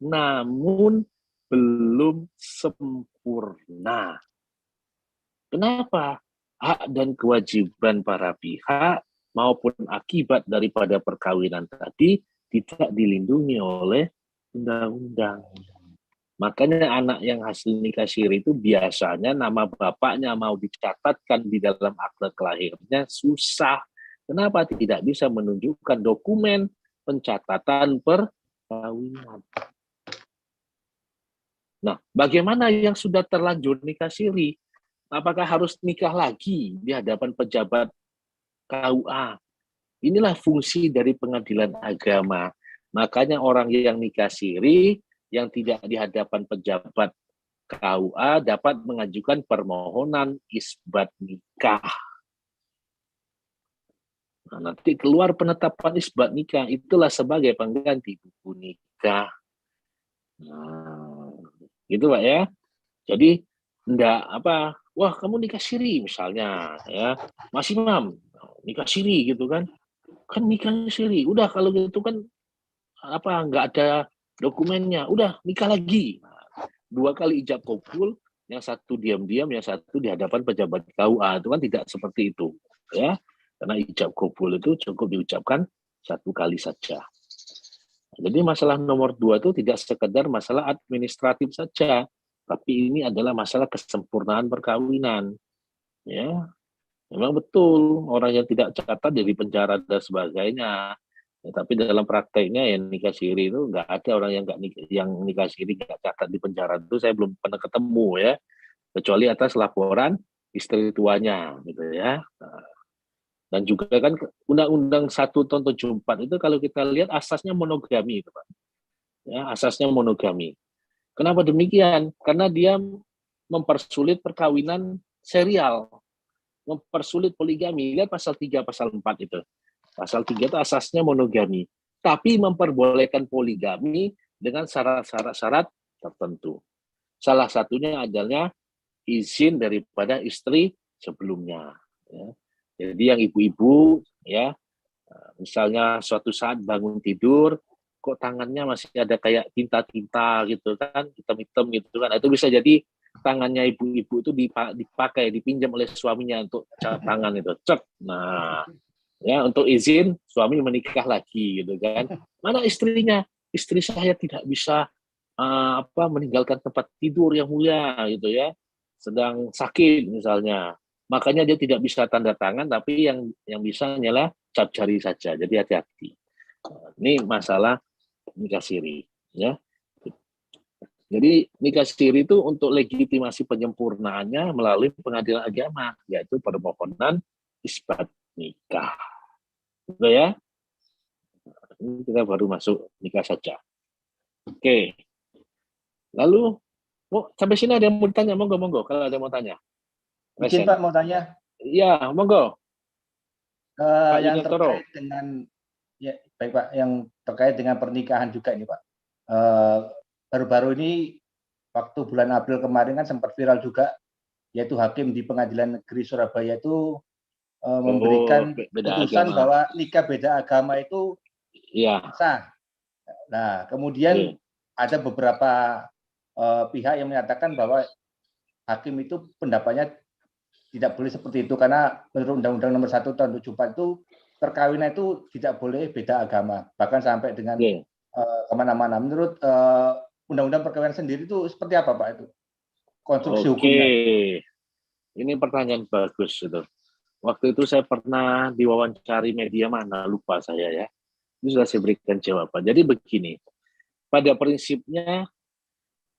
namun belum sempurna. Kenapa? Hak dan kewajiban para pihak maupun akibat daripada perkawinan tadi tidak dilindungi oleh undang-undang. Makanya anak yang hasil nikah siri itu biasanya nama bapaknya mau dicatatkan di dalam akte kelahirannya susah. Kenapa? Tidak bisa menunjukkan dokumen pencatatan perkawinan. Nah, bagaimana yang sudah terlanjur nikah siri? Apakah harus nikah lagi di hadapan pejabat KUA? Inilah fungsi dari pengadilan agama. Makanya orang yang nikah siri, yang tidak di hadapan pejabat KUA dapat mengajukan permohonan isbat nikah. Nah, nanti keluar penetapan isbat nikah, itulah sebagai pengganti buku nikah. Nah, gitu Pak ya. Jadi enggak apa, wah kamu nikah siri misalnya ya, Mas Imam nikah siri gitu kan nikah siri, udah kalau gitu kan apa enggak ada dokumennya, udah nikah lagi. Nah, 2 kali ijab kabul, yang satu diam-diam, yang satu di hadapan pejabat KUA, itu kan tidak seperti itu ya, karena ijab kabul itu cukup diucapkan 1 kali saja. Jadi masalah nomor 2 itu tidak sekedar masalah administratif saja, tapi ini adalah masalah kesempurnaan perkawinan. Ya, memang betul orang yang tidak catat jadi penjara dan sebagainya. Ya, tapi dalam prakteknya ya nikah siri itu nggak ada orang yang nikah siri nggak catat di penjara itu saya belum pernah ketemu ya, kecuali atas laporan istri tuanya gitu ya. Nah, dan juga kan Undang-Undang 1 tahun 74 itu kalau kita lihat asasnya monogami itu Pak. Ya, asasnya monogami. Kenapa demikian? Karena dia mempersulit perkawinan serial, mempersulit poligami. Lihat pasal 3, pasal 4 itu. Pasal 3 itu asasnya monogami, tapi memperbolehkan poligami dengan syarat-syarat tertentu. Salah satunya adalah izin daripada istri sebelumnya. Ya. Jadi yang ibu-ibu, ya, misalnya suatu saat bangun tidur, kok tangannya masih ada kayak tinta-tinta gitu kan, hitam-hitam gitu kan, itu bisa jadi tangannya ibu-ibu itu dipakai, dipinjam oleh suaminya untuk cat tangan itu, cek. Nah, ya untuk izin suami menikah lagi gitu kan. Mana istrinya? Istri saya tidak bisa meninggalkan tempat tidur yang mulia gitu ya, sedang sakit misalnya. Makanya dia tidak bisa tanda tangan, tapi yang bisa hanyalah cap jari saja. Jadi hati-hati. Ini masalah nikah siri, ya. Jadi nikah siri itu untuk legitimasi penyempurnaannya melalui pengadilan agama, yaitu permohonan isbat nikah. Udah ya? Ini kita baru masuk nikah saja. Oke. Lalu, sampai sini ada yang mau ditanya? Monggo. Kalau ada yang mau tanya. Izin Pak mau tanya. Iya, monggo. Pak Yang Yunitoro. terkait dengan ya baik Pak, yang terkait dengan pernikahan juga ini Pak. Baru-baru ini waktu bulan April kemarin kan sempat viral juga, yaitu hakim di Pengadilan Negeri Surabaya itu memberikan putusan bahwa nikah beda agama itu sah. Nah, kemudian ada beberapa pihak yang menyatakan bahwa hakim itu pendapatnya tidak boleh seperti itu karena menurut Undang-Undang Nomor 1 Tahun 74 itu perkawinan itu tidak boleh beda agama, bahkan sampai dengan kemana-mana. Menurut Undang-Undang Perkawinan sendiri itu seperti apa Pak itu? Konstruksi hukumnya. Ini pertanyaan bagus itu. Waktu itu saya pernah diwawancari media mana, lupa saya ya. Itu sudah saya berikan jawaban. Jadi begini, pada prinsipnya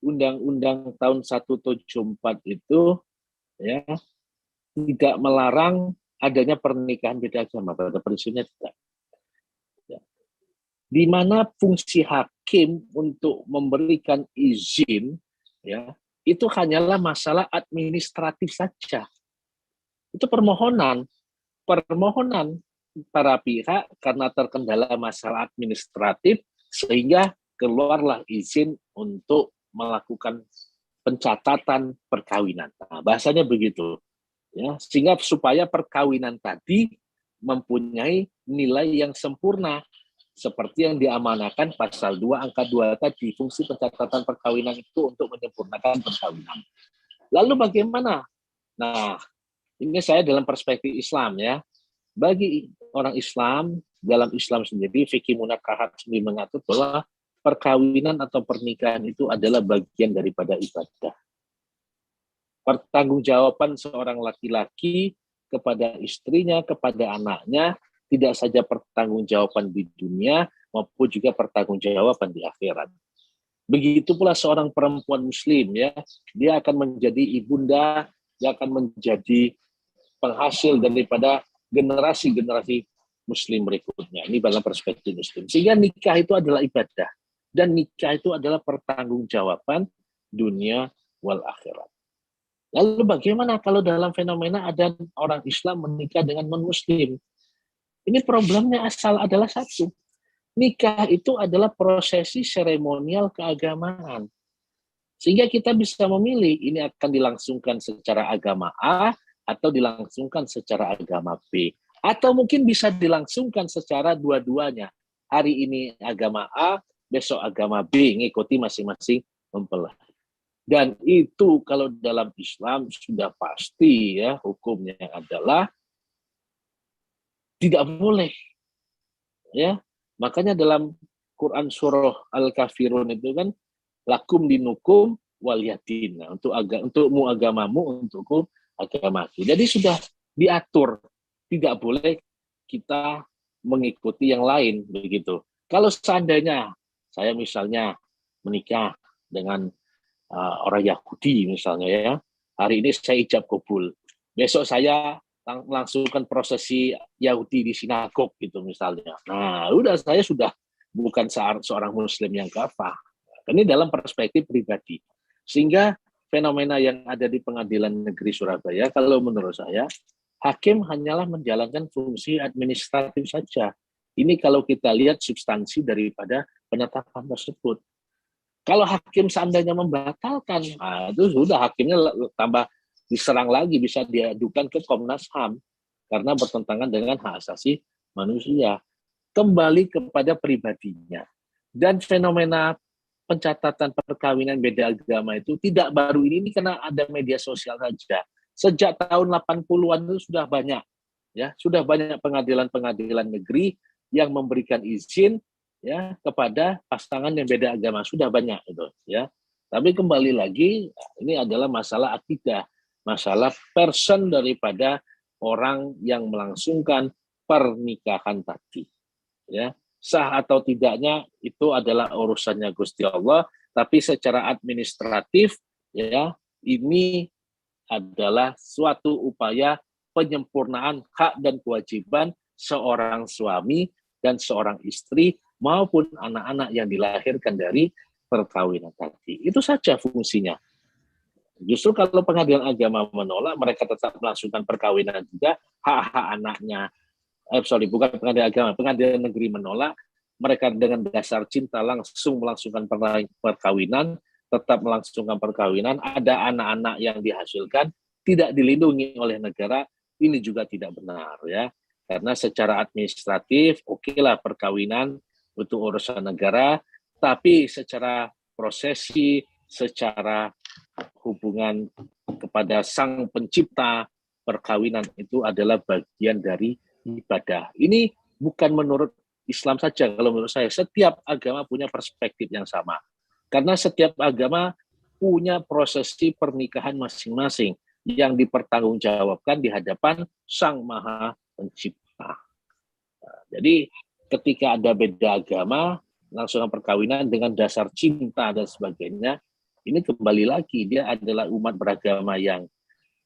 Undang-Undang tahun 174 itu ya tidak melarang adanya pernikahan beda agama, pada prinsipnya tidak. Ya. Di mana fungsi hakim untuk memberikan izin ya itu hanyalah masalah administratif saja. Itu permohonan para pihak karena terkendala masalah administratif sehingga keluarlah izin untuk melakukan pencatatan perkawinan. Nah, bahasanya begitu. Ya, sehingga supaya perkawinan tadi mempunyai nilai yang sempurna seperti yang diamanahkan pasal 2 angka 2 tadi, fungsi pencatatan perkawinan itu untuk menyempurnakan perkawinan. Lalu bagaimana? Nah, ini saya dalam perspektif Islam ya. Bagi orang Islam, dalam Islam sendiri fikih munakahat sendiri mengatur bahwa perkawinan atau pernikahan itu adalah bagian daripada ibadah. Pertanggungjawaban seorang laki-laki kepada istrinya, kepada anaknya, tidak saja pertanggungjawaban di dunia, maupun juga pertanggungjawaban di akhirat. Begitu pula seorang perempuan muslim, ya, dia akan menjadi ibunda, dia akan menjadi penghasil daripada generasi-generasi muslim berikutnya. Ini dalam perspektif muslim. Sehingga nikah itu adalah ibadah. Dan nikah itu adalah pertanggungjawaban dunia wal akhirat. Lalu bagaimana kalau dalam fenomena ada orang Islam menikah dengan non-muslim? Ini problemnya adalah satu. Nikah itu adalah prosesi seremonial keagamaan. Sehingga kita bisa memilih ini akan dilangsungkan secara agama A atau dilangsungkan secara agama B. Atau mungkin bisa dilangsungkan secara dua-duanya. Hari ini agama A, besok agama B, ngikuti masing-masing mempelai. Dan itu kalau dalam Islam sudah pasti ya hukumnya adalah tidak boleh. Ya, makanya dalam Quran surah Al-Kafirun itu kan lakum dinukum waliyadin. Untukmu agamamu, untukku agamaku. Jadi sudah diatur, tidak boleh kita mengikuti yang lain begitu. Kalau seandainya saya misalnya menikah dengan orang Yahudi misalnya ya, hari ini saya ijab kabul, besok saya langsungkan prosesi Yahudi di sinagog gitu misalnya. Nah, udah saya sudah bukan seorang Muslim yang kafah. Ini dalam perspektif pribadi. Sehingga fenomena yang ada di Pengadilan Negeri Surabaya, kalau menurut saya, hakim hanyalah menjalankan fungsi administratif saja. Ini kalau kita lihat substansi daripada penetapan tersebut. Kalau hakim seandainya membatalkan, nah itu sudah hakimnya tambah diserang lagi, bisa diadukan ke Komnas HAM karena bertentangan dengan hak asasi manusia. Kembali kepada pribadinya. Dan fenomena pencatatan perkawinan beda agama itu tidak baru ini karena ada media sosial saja. Sejak tahun 80-an itu sudah banyak, ya, sudah banyak pengadilan-pengadilan negeri yang memberikan izin ya kepada pasangan yang beda agama, sudah banyak itu, ya. Tapi kembali lagi ini adalah masalah akidah, masalah person daripada orang yang melangsungkan pernikahan tadi, ya. Sah atau tidaknya itu adalah urusannya Gusti Allah, tapi secara administratif ya ini adalah suatu upaya penyempurnaan hak dan kewajiban seorang suami dan seorang istri maupun anak-anak yang dilahirkan dari perkawinan tadi. Itu saja fungsinya. Justru kalau pengadilan agama menolak, mereka tetap melangsungkan perkawinan juga, hak-hak anaknya, bukan pengadilan agama, pengadilan negeri menolak, mereka dengan dasar cinta langsung melangsungkan perkawinan, tetap melangsungkan perkawinan, ada anak-anak yang dihasilkan, tidak dilindungi oleh negara, ini juga tidak benar ya. Karena secara administratif, okelah perkawinan untuk urusan negara, tapi secara prosesi, secara hubungan kepada sang pencipta, perkawinan itu adalah bagian dari ibadah. Ini bukan menurut Islam saja, kalau menurut saya setiap agama punya perspektif yang sama. Karena setiap agama punya prosesi pernikahan masing-masing yang dipertanggungjawabkan di hadapan Sang Maha Pencipta. Jadi ketika ada beda agama, langsung perkawinan dengan dasar cinta dan sebagainya, ini kembali lagi dia adalah umat beragama yang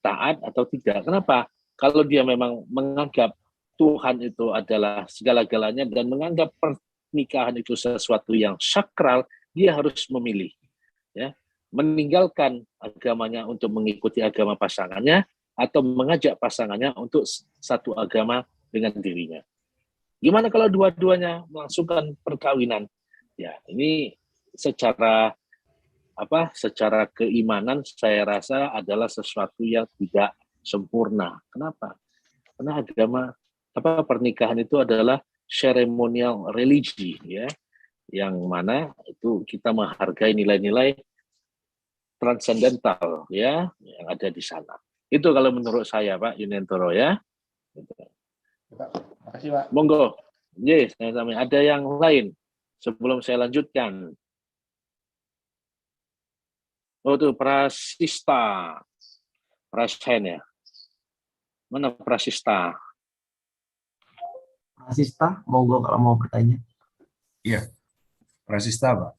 taat atau tidak. Kenapa? Kalau dia memang menganggap Tuhan itu adalah segala-galanya dan menganggap pernikahan itu sesuatu yang sakral, dia harus memilih, ya, meninggalkan agamanya untuk mengikuti agama pasangannya atau mengajak pasangannya untuk satu agama dengan dirinya. Gimana kalau dua-duanya melangsungkan perkawinan? Ya, ini secara secara keimanan saya rasa adalah sesuatu yang tidak sempurna. Kenapa? Karena pernikahan itu adalah seremonial religi, ya, yang mana itu kita menghargai nilai-nilai transendental, ya, yang ada di sana. Itu kalau menurut saya, Pak Yunentoro, ya. Pak, makasih Pak. Monggo. Yes, ada yang lain sebelum saya lanjutkan. Oh, itu Prasista. Prasen ya. Mana Prasista? Prasista, monggo kalau mau bertanya. Iya, Prasista, Pak.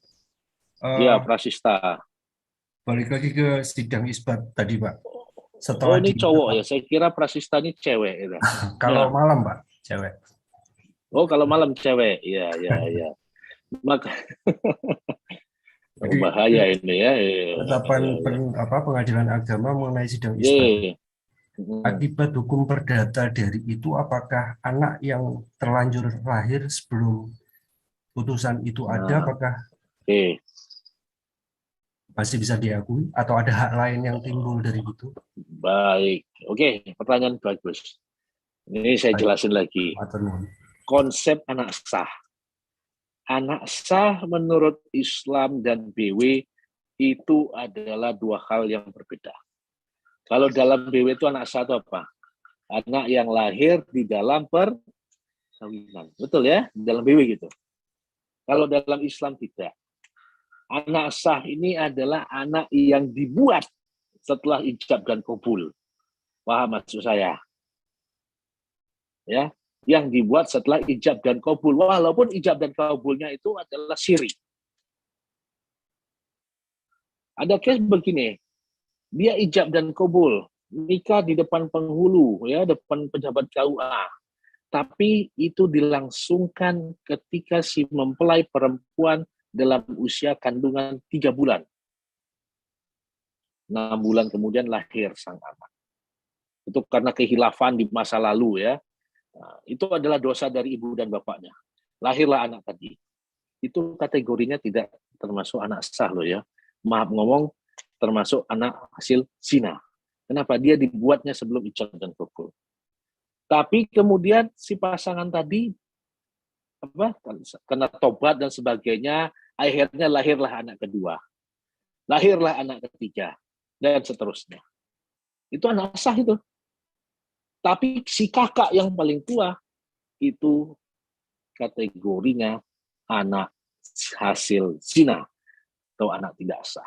Iya, Prasista. Balik lagi ke sidang isbat tadi, Pak. Oh, ini cowok ya? Saya kira Prasista ini cewek. Gitu. Kalau malam, Pak, cewek. Oh, kalau malam cewek. Iya. Maka Jadi, bahaya ini ya. Ketetapan pengadilan agama mengenai sidang isbat. Akibat hukum perdata dari itu, apakah anak yang terlanjur lahir sebelum putusan itu ada, apakah masih bisa diakui atau ada hak lain yang timbul dari itu? Baik, oke, pertanyaan bagus. Ini saya jelasin lagi. Konsep anak sah. Anak sah menurut Islam dan BW itu adalah dua hal yang berbeda. Kalau dalam BW itu anak sah itu apa? Anak yang lahir di dalam perkawinan. Betul ya? Dalam BW gitu. Kalau dalam Islam tidak. Anak sah ini adalah anak yang dibuat setelah ijab dan qabul. Paham maksud saya? Ya, yang dibuat setelah ijab dan qabul. Walaupun ijab dan qabulnya itu adalah siri. Ada case begini. Dia ijab dan qabul, nikah di depan penghulu, ya, depan pejabat KUA. Tapi itu dilangsungkan ketika si mempelai perempuan dalam usia kandungan 3 bulan. 6 bulan kemudian lahir sang anak. Itu karena kehilafan di masa lalu, ya. Nah, itu adalah dosa dari ibu dan bapaknya. Lahirlah anak tadi. Itu kategorinya tidak termasuk anak sah loh ya. Maaf ngomong, termasuk anak hasil zina. Kenapa? Dia dibuatnya sebelum ijab dan qabul. Tapi kemudian si pasangan tadi kena tobat dan sebagainya, akhirnya lahirlah anak kedua. Lahirlah anak ketiga dan seterusnya. Itu anak sah itu. Tapi si kakak yang paling tua itu kategorinya anak hasil zina atau anak tidak sah.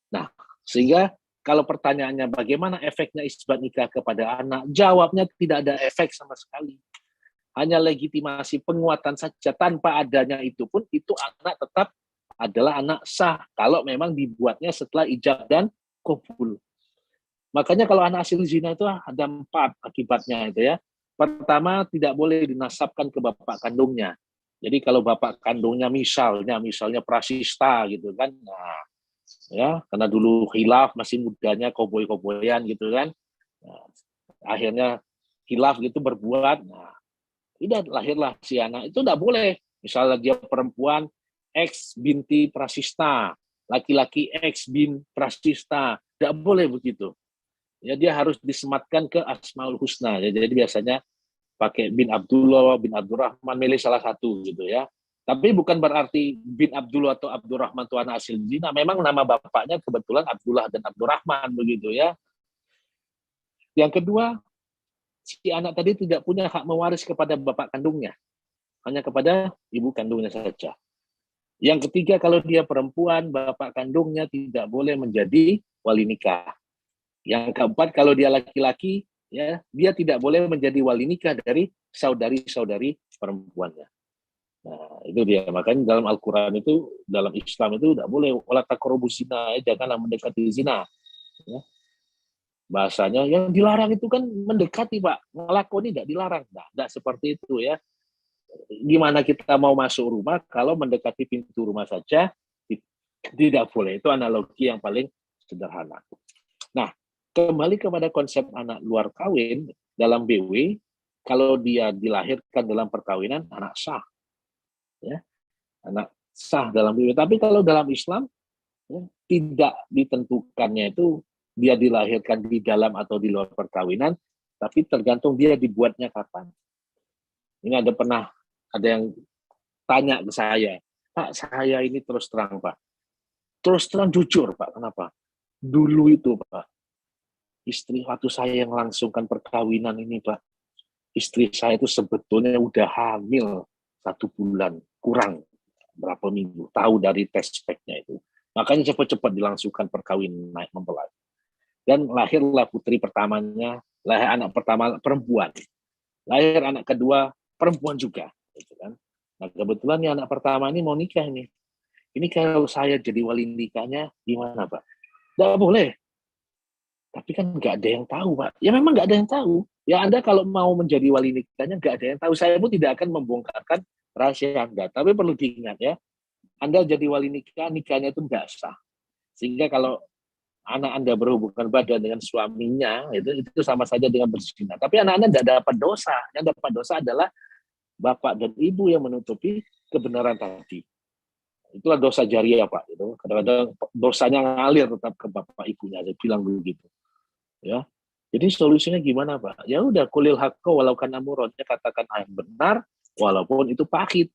Nah, sehingga kalau pertanyaannya bagaimana efeknya isbat nikah kepada anak, jawabnya tidak ada efek sama sekali. Hanya legitimasi penguatan saja, tanpa adanya itu pun itu anak tetap adalah anak sah kalau memang dibuatnya setelah ijab dan qabul. Makanya kalau anak hasil zina itu ada 4 akibatnya itu ya. Pertama, tidak boleh dinasabkan ke bapak kandungnya. Jadi kalau bapak kandungnya misalnya prasista gitu kan, nah, ya karena dulu khilaf masih mudanya koboi-koboyan gitu kan, nah, akhirnya khilaf gitu berbuat, nah tidak lahirlah si anak itu tidak boleh. Misalnya dia perempuan X binti prasista, laki-laki X bin prasista, tidak boleh begitu. Ya dia harus disematkan ke Asmaul Husna. Ya, jadi biasanya pakai bin Abdullah, bin Abdurrahman, milih salah satu gitu ya. Tapi bukan berarti bin Abdullah atau Abdurrahman itu anak hasil zina. Memang nama bapaknya kebetulan Abdullah dan Abdurrahman begitu ya. Yang kedua, si anak tadi tidak punya hak mewaris kepada bapak kandungnya, hanya kepada ibu kandungnya saja. Yang ketiga, kalau dia perempuan, bapak kandungnya tidak boleh menjadi wali nikah. Yang keempat, kalau dia laki-laki, ya dia tidak boleh menjadi wali nikah dari saudari-saudari perempuannya. Nah, itu dia. Makanya dalam Al-Quran itu, dalam Islam itu tidak boleh wala taqrabuz zina, janganlah mendekati zina. Ya. Bahasanya yang dilarang itu kan mendekati, Pak. Ngelakoni tidak dilarang. Nah, tidak seperti itu ya. Gimana kita mau masuk rumah kalau mendekati pintu rumah saja tidak boleh. Itu analogi yang paling sederhana. Nah, kembali kepada konsep anak luar kawin dalam BW, kalau dia dilahirkan dalam perkawinan, anak sah. Ya, anak sah dalam BW. Tapi kalau dalam Islam, ya, tidak ditentukannya itu dia dilahirkan di dalam atau di luar perkawinan, tapi tergantung dia dibuatnya kapan. Ini ada yang tanya ke saya, Pak, saya ini terus terang, Pak. Terus terang jujur, Pak. Kenapa? Dulu itu, Pak, istri waktu saya yang langsungkan perkawinan ini, Pak, istri saya itu sebetulnya udah hamil 1 bulan, kurang berapa minggu, tahu dari tes speknya itu. Makanya cepat-cepat dilangsungkan perkawinan naik mempelai. Dan lahirlah putri pertamanya, lahir anak pertama perempuan. Lahir anak kedua perempuan juga. Gitu kan. Nah kebetulan nih anak pertama ini mau nikah nih. Ini kalau saya jadi wali nikahnya gimana, Pak? Nggak boleh. Tapi kan nggak ada yang tahu, Pak. Ya memang nggak ada yang tahu. Ya Anda kalau mau menjadi wali nikahnya nggak ada yang tahu. Saya pun tidak akan membongkarkan rahasia Anda. Tapi perlu diingat ya, Anda jadi wali nikah, nikahnya itu nggak sah. Sehingga kalau anak Anda berhubungan badan dengan suaminya, itu sama saja dengan berzina. Tapi anak Anda tidak dapat dosa. Yang dapat dosa adalah bapak dan ibu yang menutupi kebenaran tadi. Itulah dosa jariah, Pak. Itu kadang-kadang dosanya ngalir tetap ke bapak ibunya. Saya bilang begitu. Ya. Jadi solusinya gimana, Pak? Ya udah, kulil hakko walau kana muradnya, katakan yang benar walaupun itu pahit.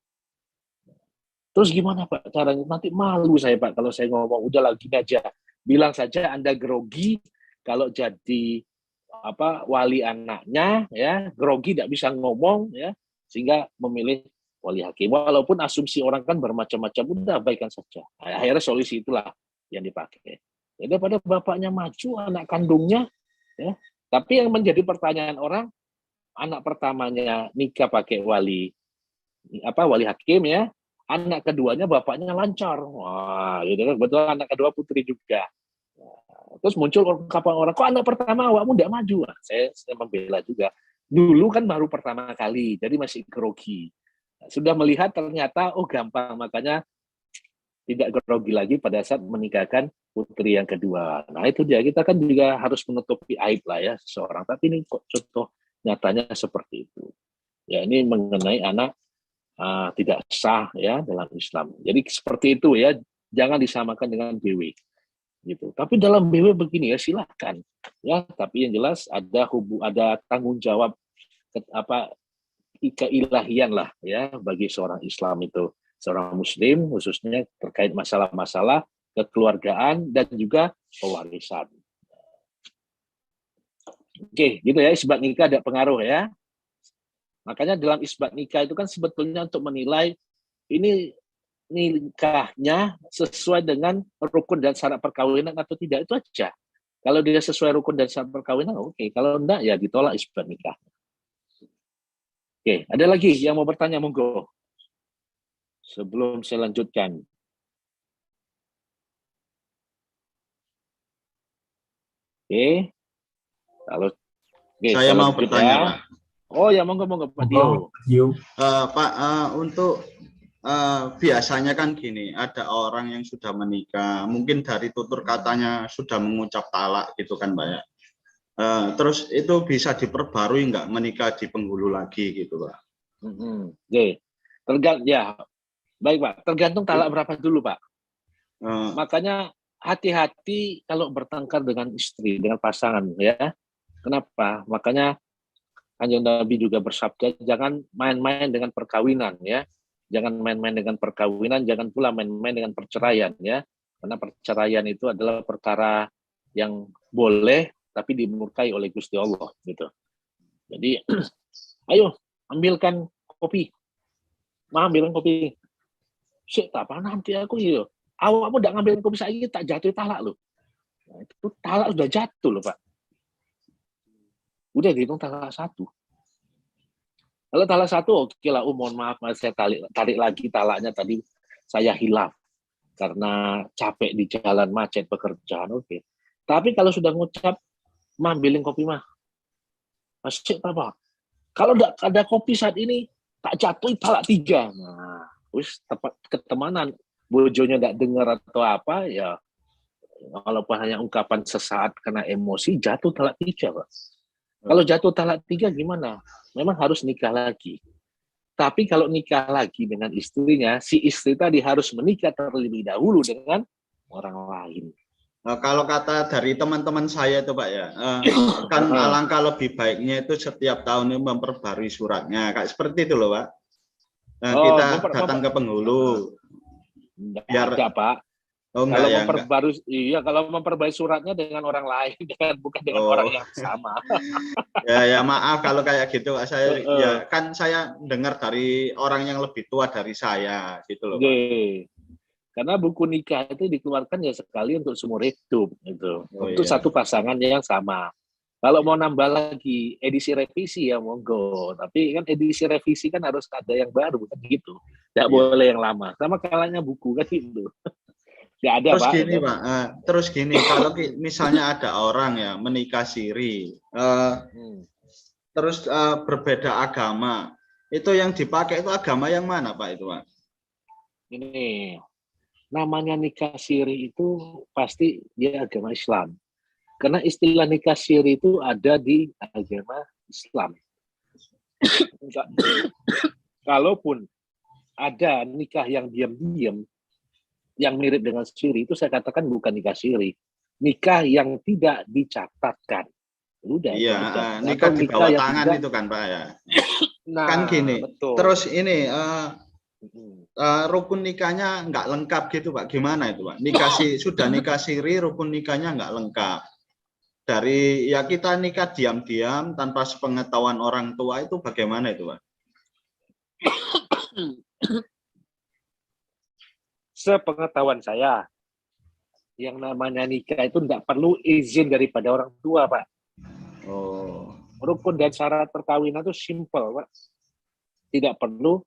Terus gimana, Pak, caranya? Nanti malu saya, Pak, kalau saya ngomong udah lagi aja. Bilang saja Anda grogi kalau jadi wali anaknya, ya grogi tidak bisa ngomong, ya sehingga memilih wali hakim. Walaupun asumsi orang kan bermacam-macam, udah abaikan saja. Nah, akhirnya solusi itulah yang dipakai. Ya, daripada bapaknya maju, anak kandungnya, ya. Tapi yang menjadi pertanyaan orang, anak pertamanya nikah pakai wali hakim ya. Anak keduanya bapaknya lancar. Wah, gitu kan. Betul anak kedua putri juga. Terus muncul ungkapan orang, kok anak pertama awakmu tidak maju? Nah, saya membela juga. Dulu kan baru pertama kali, jadi masih grogi. Sudah melihat ternyata, oh gampang, makanya tidak grogi lagi pada saat menikahkan putri yang kedua. Nah itu dia, kita kan juga harus menutupi aib lah ya seseorang. Tapi ini kok contoh nyatanya seperti itu. Ya ini mengenai anak tidak sah ya dalam Islam. Jadi seperti itu ya, jangan disamakan dengan BW gitu. Tapi dalam BW begini ya silahkan ya, tapi yang jelas ada tanggung jawab keilahian lah ya bagi seorang Islam itu, seorang Muslim khususnya terkait masalah-masalah kekeluargaan dan juga pewarisan. Oke, gitu ya, isbat nikah ada pengaruh ya. Makanya dalam isbat nikah itu kan sebetulnya untuk menilai ini nikahnya sesuai dengan rukun dan syarat perkawinan atau tidak, itu aja. Kalau dia sesuai rukun dan syarat perkawinan, oke. Kalau enggak, ya ditolak isbat nikah. Oke, ada lagi yang mau bertanya, monggo. Sebelum saya lanjutkan. Oke. Kalau saya mau bertanya, Pak. Oh ya, monggo Pak Dio. Pak, untuk biasanya kan gini, ada orang yang sudah menikah, mungkin dari tutur katanya sudah mengucap talak gitu kan, Pak ya. Terus itu bisa diperbarui nggak menikah di penghulu lagi gitu, Pak? Oke. Ya, baik Pak. Tergantung talak berapa dulu Pak. Makanya hati-hati kalau bertengkar dengan istri, dengan pasangan ya. Kenapa? Makanya Kanjeng Nabi juga bersabda, jangan main-main dengan perkawinan ya. Jangan main-main dengan perkawinan, jangan pula main-main dengan perceraian ya. Karena perceraian itu adalah perkara yang boleh tapi dimurkai oleh Gusti Allah gitu. Jadi ayo ambilkan kopi. Ambilkan kopi. Sik tak apa nanti aku yo. Awakmu ndak ngambil kopi saiki tak jatuh talak loh. Nah, itu talak sudah jatuh loh, Pak. Udah dihitung talak 1. Kalau talak 1, oke lah, mohon maaf, saya tarik lagi talaknya tadi, saya hilaf karena capek di jalan macet pekerjaan, oke. Tapi kalau sudah ngucap, mah ambilin kopi mah, masih apa? Kalau tidak ada kopi saat ini, tak jatuh talak 3. Nah, wis tepat ketemanan, bojonya tidak dengar atau apa, ya walaupun hanya ungkapan sesaat kena emosi, jatuh talak 3, Pak. Kalau jatuh talak 3 gimana? Memang harus nikah lagi. Tapi kalau nikah lagi dengan istrinya, si istri tadi harus menikah terlebih dahulu dengan orang lain. Kalau kata dari teman-teman saya itu Pak ya, kan alangkah lebih baiknya itu setiap tahun ini memperbarui suratnya. Kayak seperti itu loh Pak. Kita datang ke penghulu. Biar ada Pak. Oh, kalau ya, memperbarui, iya kalau memperbarui suratnya dengan orang lain, bukan dengan orang yang sama. ya maaf kalau kayak gitu, saya ya kan saya dengar dari orang yang lebih tua dari saya gitu loh Pak. Karena buku nikah itu dikeluarkan ya sekali untuk seumur hidup gitu. Untuk satu pasangan yang sama. Kalau mau nambah lagi edisi revisi ya monggo. Tapi kan edisi revisi kan harus ada yang baru kan gitu. Tidak boleh yang lama. Sama kalanya buku kan gitu. Gak ada, terus Pak. Gini Pak, terus gini, kalau misalnya ada orang ya menikah siri, terus berbeda agama, itu yang dipakai itu agama yang mana Pak itu Pak? Ini namanya nikah siri itu pasti dia agama Islam. Karena istilah nikah siri itu ada di agama Islam. Kalaupun ada nikah yang diam-diam, yang mirip dengan siri, itu saya katakan bukan nikah siri. Nikah yang tidak dicatatkan. Udah. Iya, nikah di bawah tangan tidak... itu kan Pak ya. Nah, kan gini, betul. Terus ini rukun nikahnya nggak lengkap gitu Pak. Gimana itu Pak? Sudah nikah siri, rukun nikahnya nggak lengkap. Dari ya kita nikah diam-diam tanpa sepengetahuan orang tua itu bagaimana itu Pak? Sepengetahuan saya, yang namanya nikah itu tidak perlu izin daripada orang tua, Pak. Rukun dan syarat perkawinan itu simple, Pak. Tidak perlu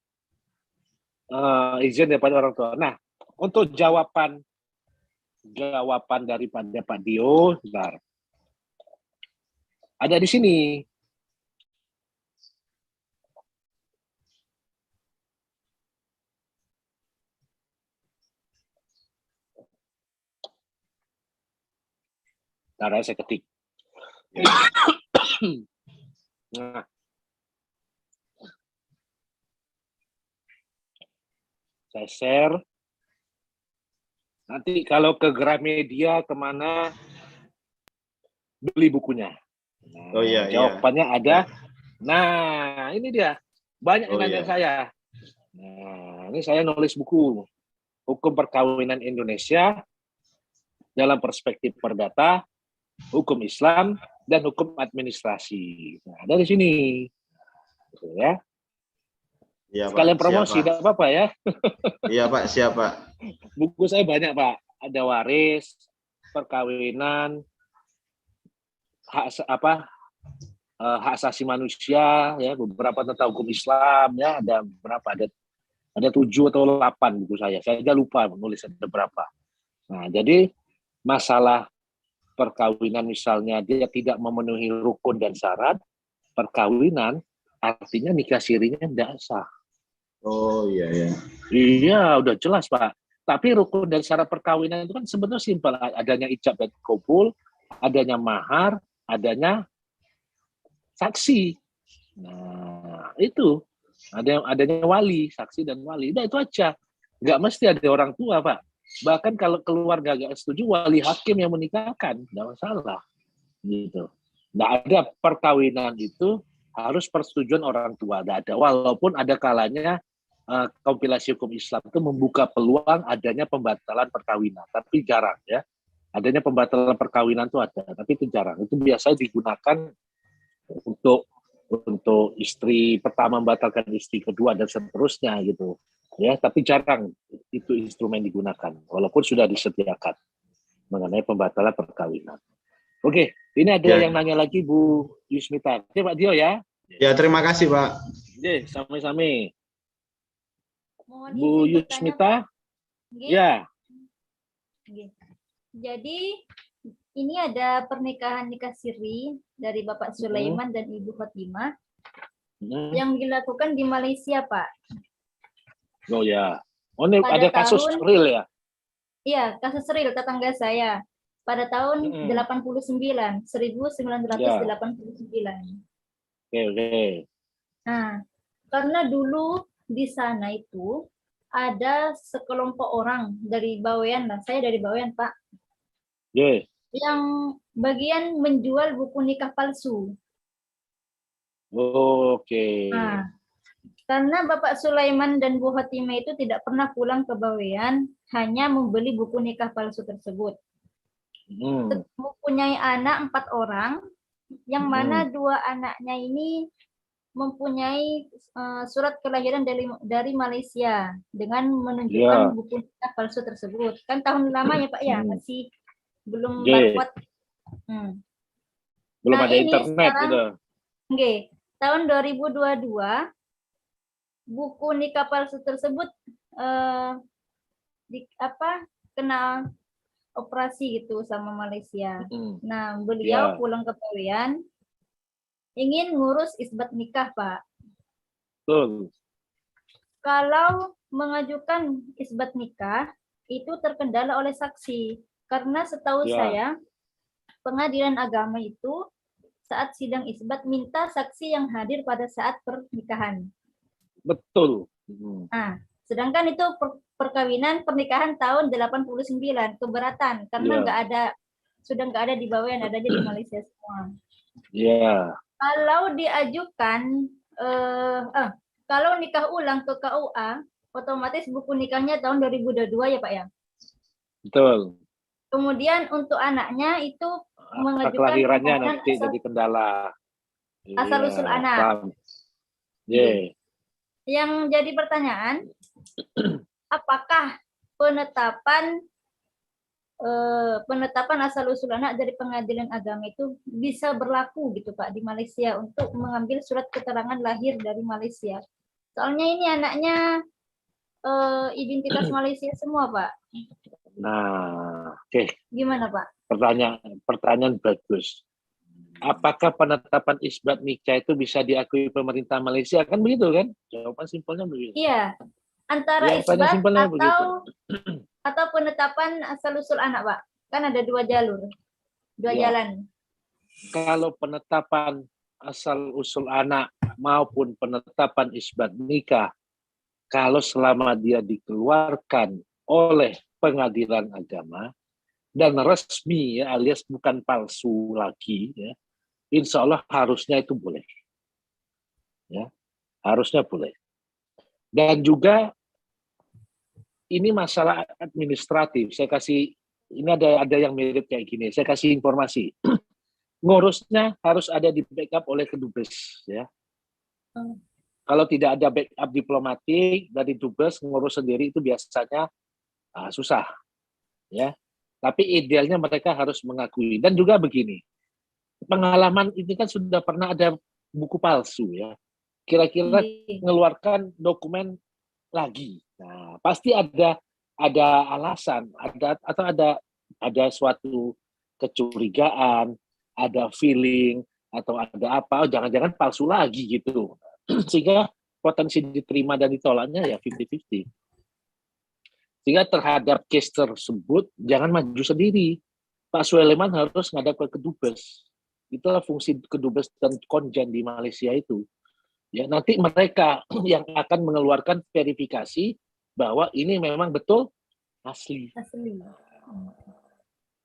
izin daripada orang tua. Nah, untuk jawaban daripada Pak Dio, bentar. Ada di sini. Ntar saya ketik. Nah. Saya share. Nanti kalau ke Gramedia kemana beli bukunya. Nah, jawabannya ada. Nah, ini dia. Banyak yang nanya saya. Nah, ini saya nulis buku Hukum Perkawinan Indonesia dalam perspektif perdata, hukum Islam, dan hukum administrasi. Nah, dari sini. Ya. Ya, sekalian Pak, promosi, tidak apa-apa ya. Iya Pak, siap Pak. Buku saya banyak Pak. Ada waris, perkawinan, hak asasi manusia, ya beberapa tentang hukum Islam, ya ada berapa, ada 7 atau 8 buku saya. Saya aja lupa menulis ada berapa. Nah, jadi masalah perkawinan misalnya dia tidak memenuhi rukun dan syarat perkawinan, artinya nikah sirinya tidak sah. Oh iya ya. Iya, udah jelas Pak. Tapi rukun dan syarat perkawinan itu kan sebenarnya simpel. Adanya ijab dan kabul, adanya mahar, adanya saksi. Nah, itu. Adanya wali, saksi dan wali. Nah, itu aja. Nggak mesti ada orang tua, Pak. Bahkan kalau keluarga nggak setuju, wali hakim yang menikahkan. Nggak masalah. Gitu. Nggak ada perkawinan itu harus persetujuan orang tua. Nggak ada. Walaupun ada kalanya kompilasi hukum Islam itu membuka peluang adanya pembatalan perkawinan, tapi jarang ya. Adanya pembatalan perkawinan itu ada, tapi itu jarang. Itu biasanya digunakan untuk istri pertama membatalkan istri kedua dan seterusnya gitu. Ya, tapi jarang itu instrumen digunakan, walaupun sudah disediakan mengenai pembatalan perkawinan. Oke, ini ada yang nanya lagi Bu Yusmita. Oke Pak Dio ya. Ya, terima kasih Pak. Oke, sami-sami. Mohon Bu izin Yusmita, bertanya, Pak. ya. Nggih. Jadi ini ada pernikahan nikah siri dari Bapak Sulaiman dan Ibu Fatimah yang dilakukan di Malaysia, Pak. Oh ya. Oh ini Pada ada kasus tahun- real ya? Iya, kasus real tetangga saya pada tahun 1989. Oke. Nah, karena dulu di sana itu ada sekelompok orang dari Bawean lah, saya dari Bawean Pak, Oke. yang bagian menjual buku nikah palsu. Oke. Nah, karena Bapak Sulaiman dan Bu Fatimah itu tidak pernah pulang ke Bawean, hanya membeli buku nikah palsu tersebut. Mempunyai anak 4 orang, yang mana 2 anaknya ini mempunyai surat kelahiran dari Malaysia dengan menunjukkan buku nikah palsu tersebut. Kan tahun lama ya Pak ya, masih belum barcode. Belum Nah, ada ini internet sekarang, gitu. Nggih, tahun 2022 buku nikah palsu tersebut kena operasi gitu sama Malaysia. Nah, beliau pulang ke Bawean ingin ngurus isbat nikah, Pak. Betul. Kalau mengajukan isbat nikah itu terkendala oleh saksi. Karena setahu saya pengadilan agama itu saat sidang isbat minta saksi yang hadir pada saat pernikahan. Betul. Nah, sedangkan itu pernikahan tahun 89 keberatan karena sudah nggak ada di Bawean, ada di Malaysia semua. Iya. Kalau diajukan kalau nikah ulang ke KUA, otomatis buku nikahnya tahun 2022 ya Pak ya. Betul. Kemudian untuk anaknya itu mengajukan kelahirannya nanti jadi kendala. Asal usul anak. Paham. Yang jadi pertanyaan, apakah penetapan asal usul anak dari pengadilan agama itu bisa berlaku gitu Pak di Malaysia untuk mengambil surat keterangan lahir dari Malaysia? Soalnya ini anaknya identitas Malaysia semua Pak. Nah, oke. Gimana Pak? Pertanyaan bagus. Apakah penetapan isbat nikah itu bisa diakui pemerintah Malaysia? Kan begitu kan? Jawaban simpelnya begitu. Iya. Antara isbat atau penetapan asal usul anak, Pak. Kan ada 2 jalur. 2 jalan. Kalau penetapan asal usul anak maupun penetapan isbat nikah, kalau selama dia dikeluarkan oleh pengadilan agama dan resmi ya, alias bukan palsu lagi ya, insya Allah harusnya itu boleh. Ya, harusnya boleh. Dan juga ini masalah administratif. Saya kasih, ini ada yang mirip kayak gini. Saya kasih informasi. Ngurusnya harus ada di backup oleh Kedubes. Ya. Kalau tidak ada backup diplomatik dari Dubes, ngurus sendiri itu biasanya susah. Ya. Tapi idealnya mereka harus mengakui. Dan juga begini, pengalaman ini kan sudah pernah ada buku palsu ya. Kira-kira mengeluarkan dokumen lagi. Nah, pasti ada alasan, ada suatu kecurigaan, ada feeling atau ada apa, jangan-jangan palsu lagi gitu. Sehingga potensi diterima dan ditolaknya ya 50-50. Sehingga terhadap case tersebut jangan maju sendiri. Pak Sueleman harus ngadap ke Kedubes. Itulah fungsi Kedubes dan Konjen di Malaysia itu. Ya, nanti mereka yang akan mengeluarkan verifikasi bahwa ini memang betul asli.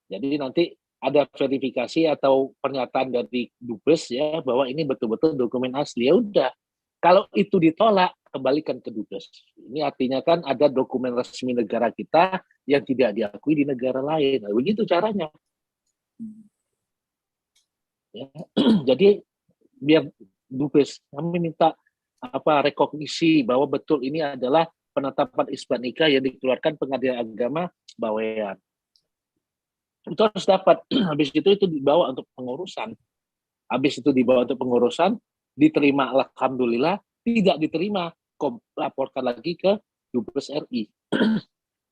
Jadi nanti ada verifikasi atau pernyataan dari Dubes ya bahwa ini betul-betul dokumen asli. Ya udah. Kalau itu ditolak, kembalikan ke Dubes. Ini artinya kan ada dokumen resmi negara kita yang tidak diakui di negara lain. Nah, begitu caranya. Ya. Jadi biar Dubes kami minta rekognisi bahwa betul ini adalah penetapan isbat nikah yang dikeluarkan Pengadilan Agama Bawean. Itu harus dapat. Habis itu dibawa untuk pengurusan. Habis itu dibawa untuk pengurusan, diterima alhamdulillah, tidak diterima laporkan lagi ke Dubes RI.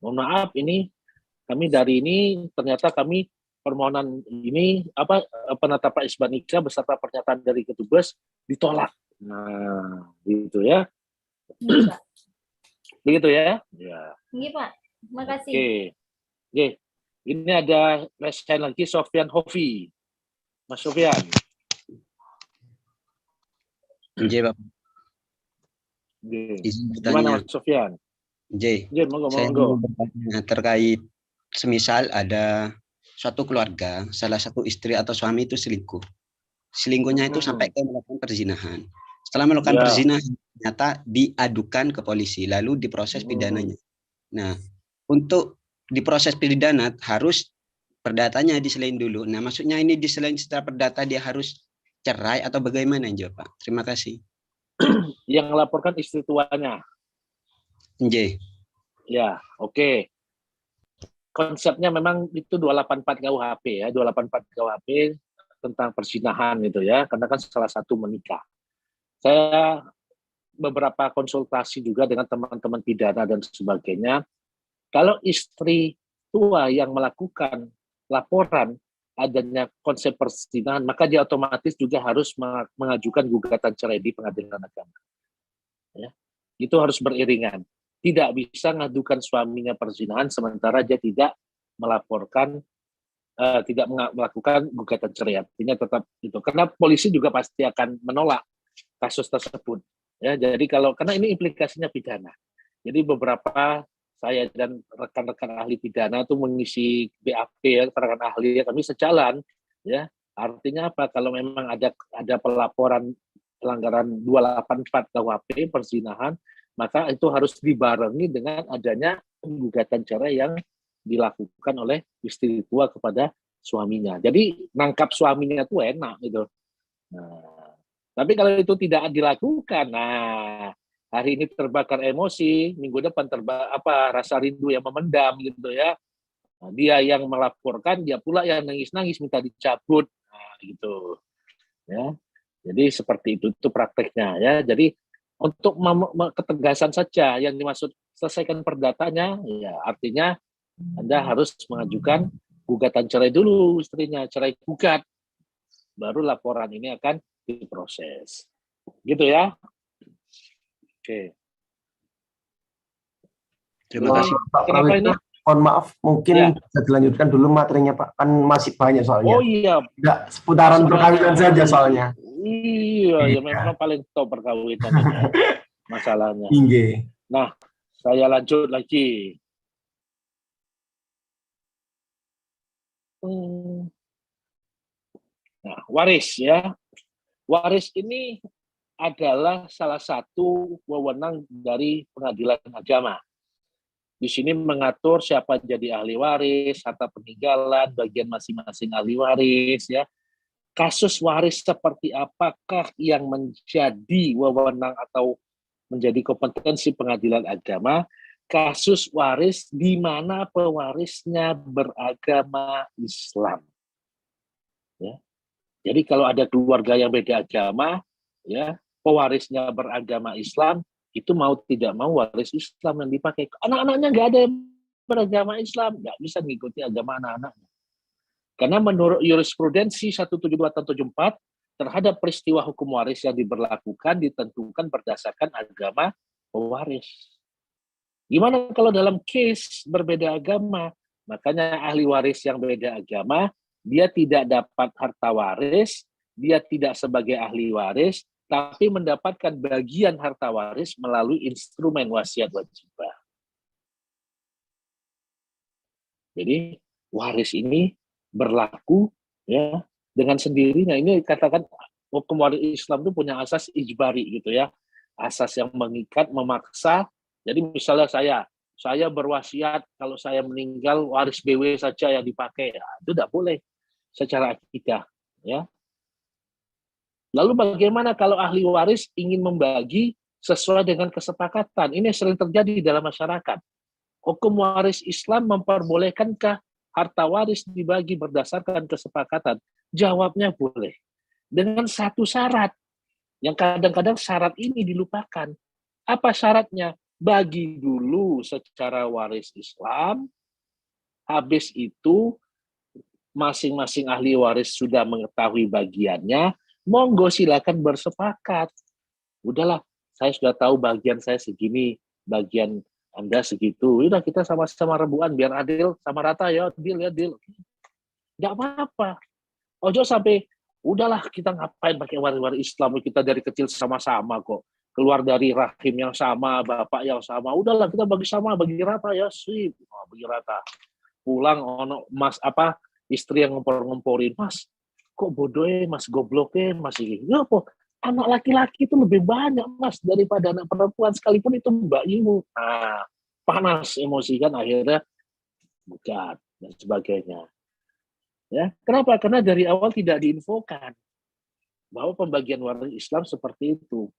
Mohon maaf, ini kami dari ini ternyata kami permohonan ini penetapan isbat nikah beserta pernyataan dari Kedubes ditolak. Nah, gitu ya. Begitu ya. Ya. Iya, Pak. Terima kasih. Oke. Ini ada resen lagi Sofyan Hofi. Mas Sofyan. Bapak. Gimana Mas Sofyan? Monggo. Saya mau bertanya terkait semisal ada suatu keluarga, salah satu istri atau suami itu selingkuh. Selingkuhnya itu sampai ke melakukan perzinahan. Setelah melakukan perzinahan, ternyata diadukan ke polisi, lalu diproses pidananya. Nah, untuk diproses pidana harus perdatanya diselain dulu. Nah, maksudnya ini diselain setelah perdata dia harus cerai atau bagaimana Pak? Terima kasih. Yang melaporkan istri tuanya. Ya, oke. Konsepnya memang itu 284 KUHP ya, 284 KUHP tentang perzinahan gitu ya, karena kan salah satu menikah. Saya beberapa konsultasi juga dengan teman-teman pidana dan sebagainya. Kalau istri tua yang melakukan laporan adanya konsep perzinahan, maka dia otomatis juga harus mengajukan gugatan cerai di Pengadilan Agama. Ya, itu harus beriringan. Tidak bisa ngadukan suaminya perzinahan sementara dia tidak melaporkan, tidak melakukan gugatan cerai. Artinya tetap itu. Karena polisi juga pasti akan menolak kasus tersebut. Ya, jadi karena ini implikasinya pidana. Jadi beberapa saya dan rekan-rekan ahli pidana itu mengisi BAP ya, rekan ahli ya, kami sejalan ya. Artinya apa? Kalau memang ada pelaporan pelanggaran 284 KUHP perzinahan, maka itu harus dibarengi dengan adanya gugatan cerai yang dilakukan oleh istri tua kepada suaminya. Jadi nangkap suaminya itu enak gitu. Nah, tapi kalau itu tidak dilakukan, nah hari ini terbakar emosi, minggu depan rasa rindu yang memendam gitu ya. Nah, dia yang melaporkan, dia pula yang nangis-nangis minta dicabut, nah, gitu. Ya. Jadi seperti itu prakteknya ya. Jadi untuk ketegasan saja yang dimaksud selesaikan perdatanya, ya artinya Anda harus mengajukan gugatan cerai dulu istrinya, cerai gugat, baru laporan ini akan diproses. Gitu ya. Oke. Terima kasih. Pak Prawito, mohon maaf, mungkin bisa dilanjutkan dulu materinya Pak, kan masih banyak soalnya. Oh iya. Tidak seputaran perkawinan saja soalnya. Iya, ya memang paling top perkawinan masalahnya. Nah, saya lanjut lagi. Nah, waris ya. Waris ini adalah salah satu wewenang dari Pengadilan Agama. Di sini mengatur siapa jadi ahli waris, harta peninggalan, bagian masing-masing ahli waris ya. Kasus waris seperti apakah yang menjadi wewenang atau menjadi kompetensi Pengadilan Agama? Kasus waris di mana pewarisnya beragama Islam. Ya. Jadi kalau ada keluarga yang beda agama, ya pewarisnya beragama Islam, itu mau tidak mau waris Islam yang dipakai. Anak-anaknya nggak ada yang beragama Islam, nggak bisa mengikuti agama anak-anaknya. Karena menurut jurisprudensi 172 tahun 74, terhadap peristiwa hukum waris yang diberlakukan ditentukan berdasarkan agama pewaris. Gimana kalau dalam case berbeda agama? Makanya ahli waris yang beda agama, dia tidak dapat harta waris, dia tidak sebagai ahli waris, tapi mendapatkan bagian harta waris melalui instrumen wasiat wajibah. Jadi waris ini berlaku ya dengan sendirinya. Ini katakan hukum waris Islam itu punya asas ijbari gitu ya, asas yang mengikat, memaksa. Jadi misalnya saya berwasiat kalau saya meninggal waris BW saja yang dipakai, ya, itu tidak boleh secara akidah. Ya. Lalu bagaimana kalau ahli waris ingin membagi sesuai dengan kesepakatan? Ini sering terjadi dalam masyarakat. Hukum waris Islam memperbolehkankah harta waris dibagi berdasarkan kesepakatan? Jawabnya boleh. Dengan satu syarat, yang kadang-kadang syarat ini dilupakan. Apa syaratnya? Bagi dulu secara waris Islam, habis itu masing-masing ahli waris sudah mengetahui bagiannya, monggo silakan bersepakat. Udahlah, saya sudah tahu bagian saya segini, bagian Anda segitu. Udah kita sama-sama rebuan biar adil, sama rata ya, deal ya, deal. Enggak apa-apa. Ojo sampai udahlah kita ngapain pakai waris-waris Islam, kita dari kecil sama-sama kok. Keluar dari rahim yang sama, bapak yang sama. Udahlah kita bagi sama, bagi rata ya, sip. Oh, bagi rata. Pulang ono mas apa istri yang ngempor-ngemporin, Mas. Kok bodohnya, Mas gobloknya, Mas ini. Ya apa? Anak laki-laki itu lebih banyak, Mas, daripada anak perempuan sekalipun itu mbak ibu. Nah, panas emosi kan akhirnya bukan dan sebagainya. Ya, kenapa? Karena dari awal tidak diinfokan bahwa pembagian waris Islam seperti itu.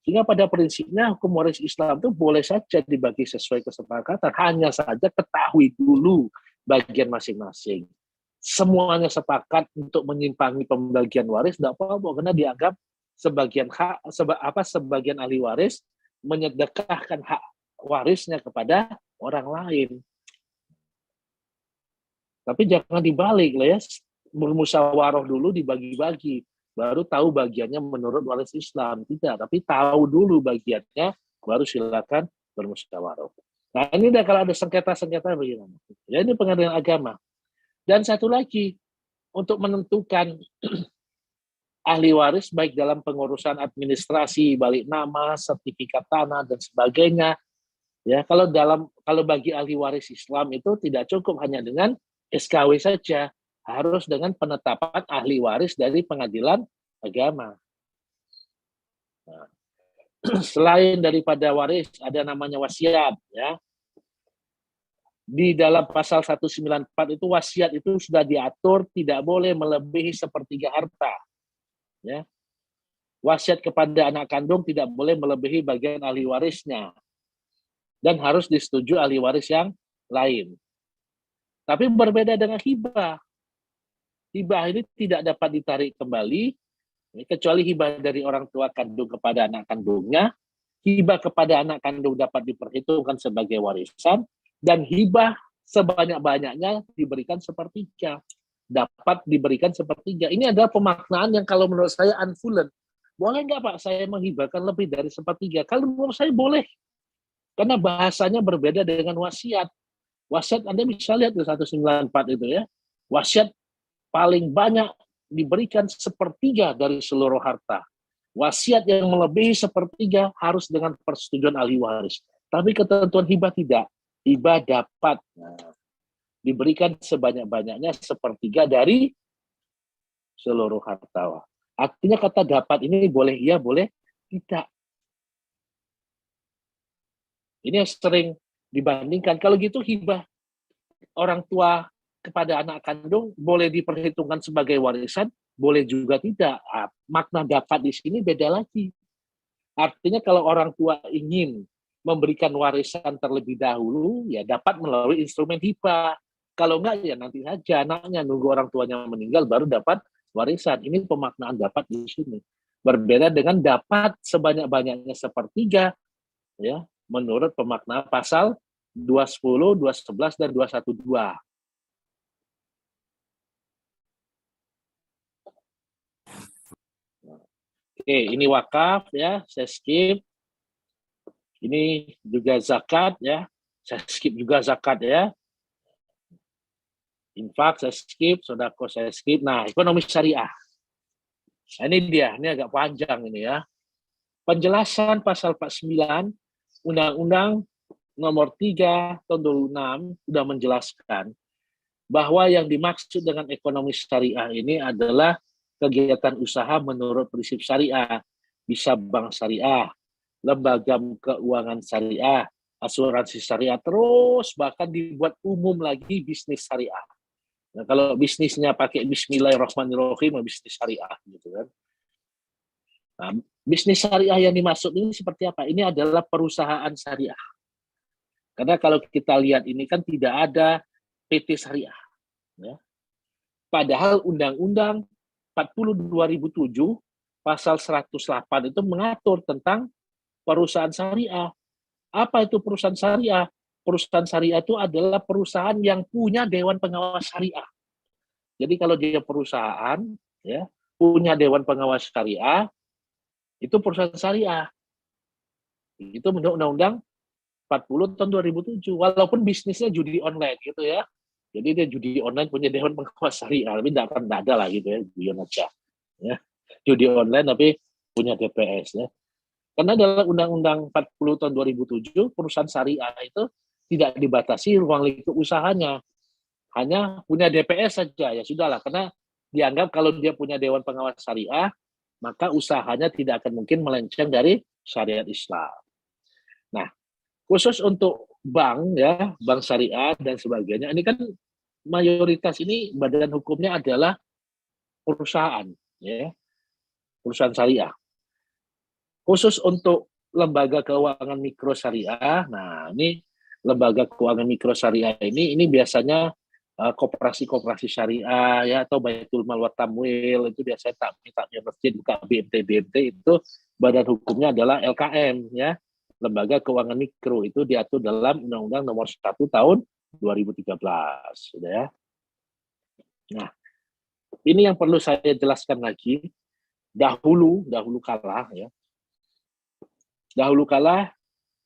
Sehingga pada prinsipnya hukum waris Islam itu boleh saja dibagi sesuai kesepakatan, hanya saja ketahui dulu bagian masing-masing. Semuanya sepakat untuk menyimpangi pembagian waris, tidak apa-apa, karena dianggap sebagian hak, sebagian ahli waris menyedekahkan hak warisnya kepada orang lain. Tapi jangan dibalik lah ya, bermusyawarah dulu dibagi-bagi. Baru tahu bagiannya menurut waris Islam. Tidak, tapi tahu dulu bagiannya, baru silakan bermusyawarah. Nah ini dah kalau ada sengketa-sengketa bagaimana? Ya ini pengadilan agama. Dan satu lagi, untuk menentukan ahli waris baik dalam pengurusan administrasi, balik nama, sertifikat tanah dan sebagainya. Ya, kalau bagi ahli waris Islam itu tidak cukup hanya dengan SKW saja. Harus dengan penetapan ahli waris dari pengadilan agama. Nah, selain daripada waris, ada namanya wasiat. Ya. Di dalam pasal 194 itu wasiat itu sudah diatur tidak boleh melebihi sepertiga harta. Ya. Wasiat kepada anak kandung tidak boleh melebihi bagian ahli warisnya. Dan harus disetujui ahli waris yang lain. Tapi berbeda dengan hibah. Hibah ini tidak dapat ditarik kembali, kecuali hibah dari orang tua kandung kepada anak kandungnya. Hibah kepada anak kandung dapat diperhitungkan sebagai warisan, dan hibah sebanyak-banyaknya diberikan sepertiga. Dapat diberikan sepertiga. Ini adalah pemaknaan yang kalau menurut saya unfullen. Boleh nggak Pak saya menghibahkan lebih dari sepertiga? Kalau menurut saya boleh. Karena bahasanya berbeda dengan wasiat. Wasiat Anda bisa lihat di 194 itu ya. Wasiat paling banyak diberikan sepertiga dari seluruh harta. Wasiat yang melebihi sepertiga harus dengan persetujuan ahli waris. Tapi ketentuan hibah tidak. Hibah dapat diberikan sebanyak-banyaknya sepertiga dari seluruh harta. Artinya kata dapat ini boleh iya, boleh tidak. Ini yang sering dibandingkan. Kalau gitu hibah orang tua kepada anak kandung boleh diperhitungkan sebagai warisan, boleh juga tidak. Makna dapat di sini beda lagi. Artinya kalau orang tua ingin memberikan warisan terlebih dahulu, ya dapat melalui instrumen hibah. Kalau enggak, ya nanti saja anaknya nunggu orang tuanya meninggal baru dapat warisan. Ini pemaknaan dapat di sini. Berbeda dengan dapat sebanyak-banyaknya sepertiga, ya menurut pemaknaan pasal 210, 211, dan 212. Oke, ini wakaf ya, saya skip. Ini juga zakat ya, saya skip juga zakat ya. Infak saya skip, sodako saya skip. Nah, ekonomi syariah. Nah, ini dia, ini agak panjang ini ya. Penjelasan pasal 49 Undang-Undang Nomor 3 Tahun 2006 sudah menjelaskan bahwa yang dimaksud dengan ekonomi syariah ini adalah kegiatan usaha menurut prinsip syariah, bisa bank syariah, lembaga keuangan syariah, asuransi syariah, terus bahkan dibuat umum lagi bisnis syariah. Nah, kalau bisnisnya pakai Bismillahirrahmanirrahim, bisnis syariah, gitu kan. Nah, bisnis syariah yang dimaksud ini seperti apa? Ini adalah perusahaan syariah. Karena kalau kita lihat ini kan tidak ada PT syariah. Ya. Padahal Undang-Undang 40 2007 pasal 108 itu mengatur tentang perusahaan syariah. Apa itu perusahaan syariah? Perusahaan syariah itu adalah perusahaan yang punya dewan pengawas syariah. Jadi kalau dia perusahaan ya, punya dewan pengawas syariah, itu perusahaan syariah. Itu menurut Undang-Undang 40 tahun 2007. Walaupun bisnisnya judi online gitu ya. Jadi dia judi online punya dewan pengawas syariah, tapi tidak akan ada lah gitu ya, guyon aja. Ya. Judi online tapi punya DPS ya. Karena dalam Undang-Undang 40 tahun 2007 perusahaan syariah itu tidak dibatasi ruang lingkup usahanya. Hanya punya DPS saja, ya sudahlah. Karena dianggap kalau dia punya dewan pengawas syariah, maka usahanya tidak akan mungkin melenceng dari syariat Islam. Nah, khusus untuk bank ya, bank syariah dan sebagainya, ini kan mayoritas ini badan hukumnya adalah perusahaan, ya, perusahaan syariah. Khusus untuk lembaga keuangan mikro syariah, nah ini lembaga keuangan mikro syariah ini biasanya koperasi-koperasi syariah ya, atau Baitul Mal wa Tamwil, itu biasanya takmir masjid, buka BMT itu badan hukumnya adalah LKM ya, lembaga keuangan mikro, itu diatur dalam Undang-Undang Nomor 1 Tahun 2013 sudah ya. Nah, ini yang perlu saya jelaskan lagi. Dahulu kala ya. Dahulu kala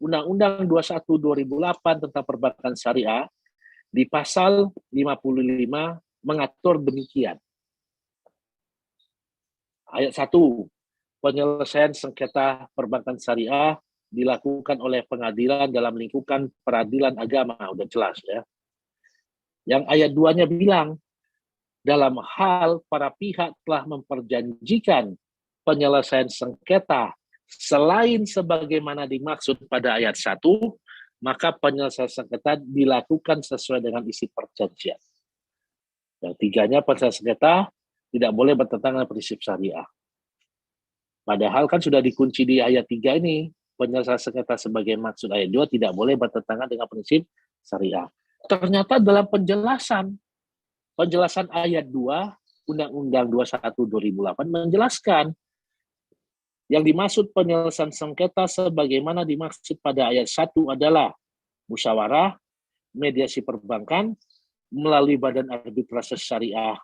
Undang-Undang 21 2008 tentang perbankan syariah di pasal 55 mengatur demikian. Ayat 1, penyelesaian sengketa perbankan syariah dilakukan oleh pengadilan dalam lingkupan peradilan agama, udah jelas ya. Yang ayat 2-nya bilang, dalam hal para pihak telah memperjanjikan penyelesaian sengketa selain sebagaimana dimaksud pada ayat 1, maka penyelesaian sengketa dilakukan sesuai dengan isi perjanjian. Yang 3-nya, penyelesaian sengketa tidak boleh bertentangan dengan prinsip syariah. Padahal kan sudah dikunci di ayat 3 ini, penyelesaian sengketa sebagai maksud ayat 2 tidak boleh bertentangan dengan prinsip syariah. Ternyata dalam penjelasan ayat 2 Undang-Undang 21 2008 menjelaskan yang dimaksud penyelesaian sengketa sebagaimana dimaksud pada ayat 1 adalah musyawarah, mediasi perbankan, melalui badan arbitrase syariah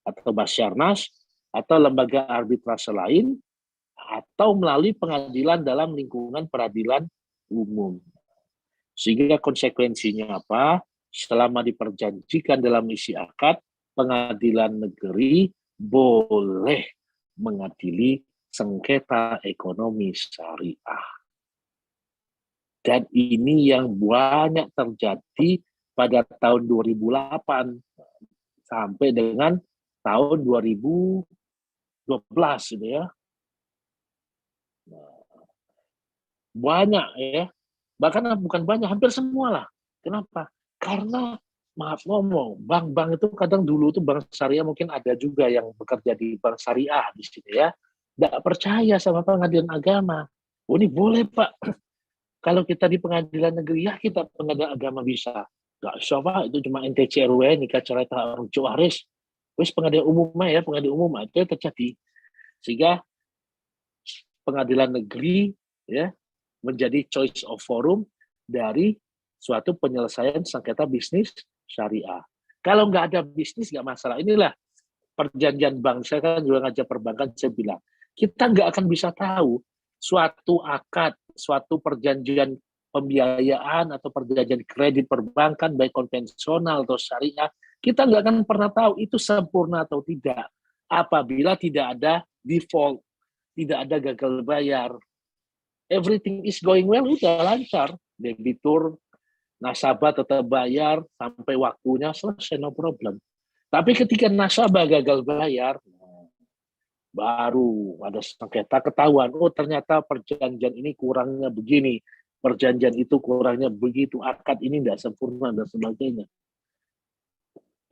atau Basyarnas, atau lembaga arbitrase lain, atau melalui pengadilan dalam lingkungan peradilan umum. Sehingga konsekuensinya apa? Selama diperjanjikan dalam isi akad, pengadilan negeri boleh mengadili sengketa ekonomi syariah. Dan ini yang banyak terjadi pada tahun 2008 sampai dengan tahun 2012 ini ya. Banyak ya. Bahkan bukan banyak, hampir semua lah. Kenapa? Karena maaf ngomong, bank-bank itu kadang dulu tuh bank syariah mungkin ada juga yang bekerja di bank syariah di sini ya. Tidak percaya sama pengadilan agama. Oh ini boleh Pak. Kalau kita di pengadilan negeri, ya kita pengadilan agama bisa. Nggak usah Pak, itu cuma NTC-RW, nikah cerai taruh waris. Terus pengadilan umum ya, pengadilan umum itu terjadi. Sehingga pengadilan negeri ya menjadi choice of forum dari suatu penyelesaian sengketa bisnis syariah. Kalau nggak ada bisnis, nggak masalah. Inilah perjanjian bank. Saya kan juga ngajak perbankan, saya bilang, kita nggak akan bisa tahu suatu akad, suatu perjanjian pembiayaan atau perjanjian kredit perbankan baik konvensional atau syariah, kita nggak akan pernah tahu itu sempurna atau tidak apabila tidak ada default, tidak ada gagal bayar. Everything is going well, udah lancar, debitur, nasabah tetap bayar sampai waktunya selesai, no problem. Tapi ketika nasabah gagal bayar, baru ada sengketa, ketahuan, oh ternyata perjanjian ini kurangnya begini, perjanjian itu kurangnya begitu, akad ini tidak sempurna dan sebagainya.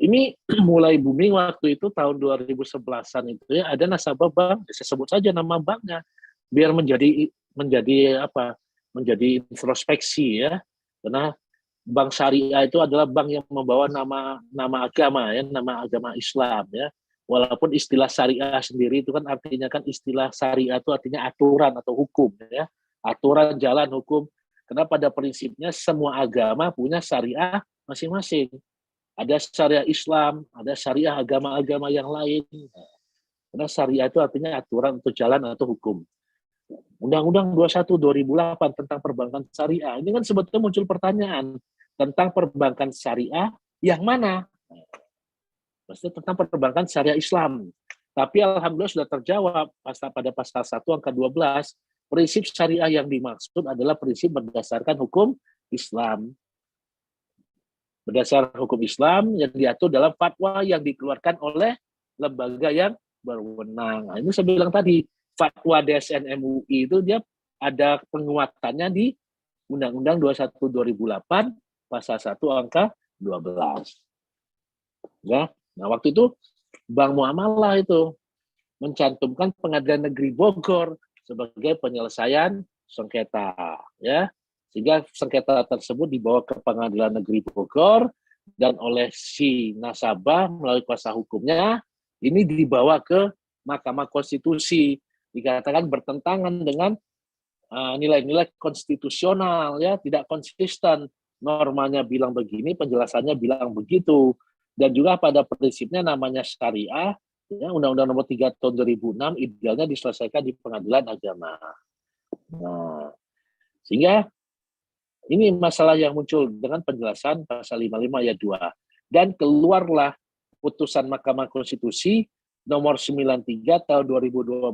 Ini mulai booming waktu itu tahun 2011-an itu ya, ada nasabah bank, saya sebut saja nama banknya, biar menjadi introspeksi ya, karena bank syariah itu adalah bank yang membawa nama agama ya, nama agama Islam ya. Walaupun istilah syariah sendiri itu kan artinya kan istilah syariah itu artinya aturan atau hukum ya. Aturan jalan hukum. Karena pada prinsipnya semua agama punya syariah masing-masing. Ada syariah Islam, ada syariah agama-agama yang lain. Karena syariah itu artinya aturan atau jalan atau hukum. Undang-Undang 21 2008 tentang perbankan syariah. Ini kan sebetulnya muncul pertanyaan tentang perbankan syariah yang mana? Maksudnya tentang perbankan syariah Islam. Tapi alhamdulillah sudah terjawab pada pasal 1 angka 12. Prinsip syariah yang dimaksud adalah prinsip berdasarkan hukum Islam. Berdasarkan hukum Islam yang diatur dalam fatwa yang dikeluarkan oleh lembaga yang berwenang. Nah, ini saya bilang tadi, fatwa DSN MUI itu dia ada penguatannya di Undang-Undang 21 2008 pasal 1 angka 12. Ya. Nah, waktu itu Bank Muamalah itu mencantumkan Pengadilan Negeri Bogor sebagai penyelesaian sengketa, ya. Sehingga sengketa tersebut dibawa ke Pengadilan Negeri Bogor dan oleh si nasabah melalui kuasa hukumnya ini dibawa ke Mahkamah Konstitusi. Dikatakan bertentangan dengan nilai-nilai konstitusional, ya, tidak konsisten. Normanya bilang begini, penjelasannya bilang begitu. Dan juga pada prinsipnya namanya syariah, ya, Undang-Undang Nomor 3 Tahun 2006 idealnya diselesaikan di Pengadilan Agama. Nah, sehingga ini masalah yang muncul dengan penjelasan pasal 55 ayat 2. Dan keluarlah putusan Mahkamah Konstitusi nomor 93 tahun 2012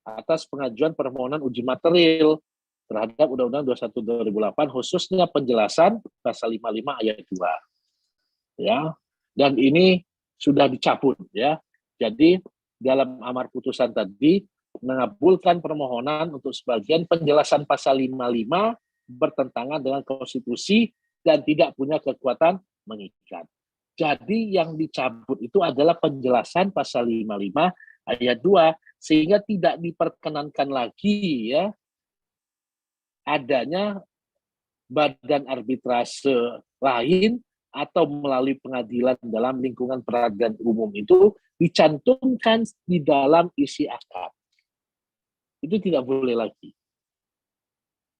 atas pengajuan permohonan uji material terhadap Undang-Undang 21 2008 khususnya penjelasan pasal 55 ayat 2. Ya. Dan ini sudah dicabut ya. Jadi dalam amar putusan tadi mengabulkan permohonan untuk sebagian penjelasan pasal 55 bertentangan dengan konstitusi dan tidak punya kekuatan mengikat. Jadi yang dicabut itu adalah penjelasan pasal 55 ayat 2 sehingga tidak diperkenankan lagi ya adanya badan arbitrase lain atau melalui pengadilan dalam lingkungan peradilan umum itu dicantumkan di dalam isi akad. Itu tidak boleh lagi.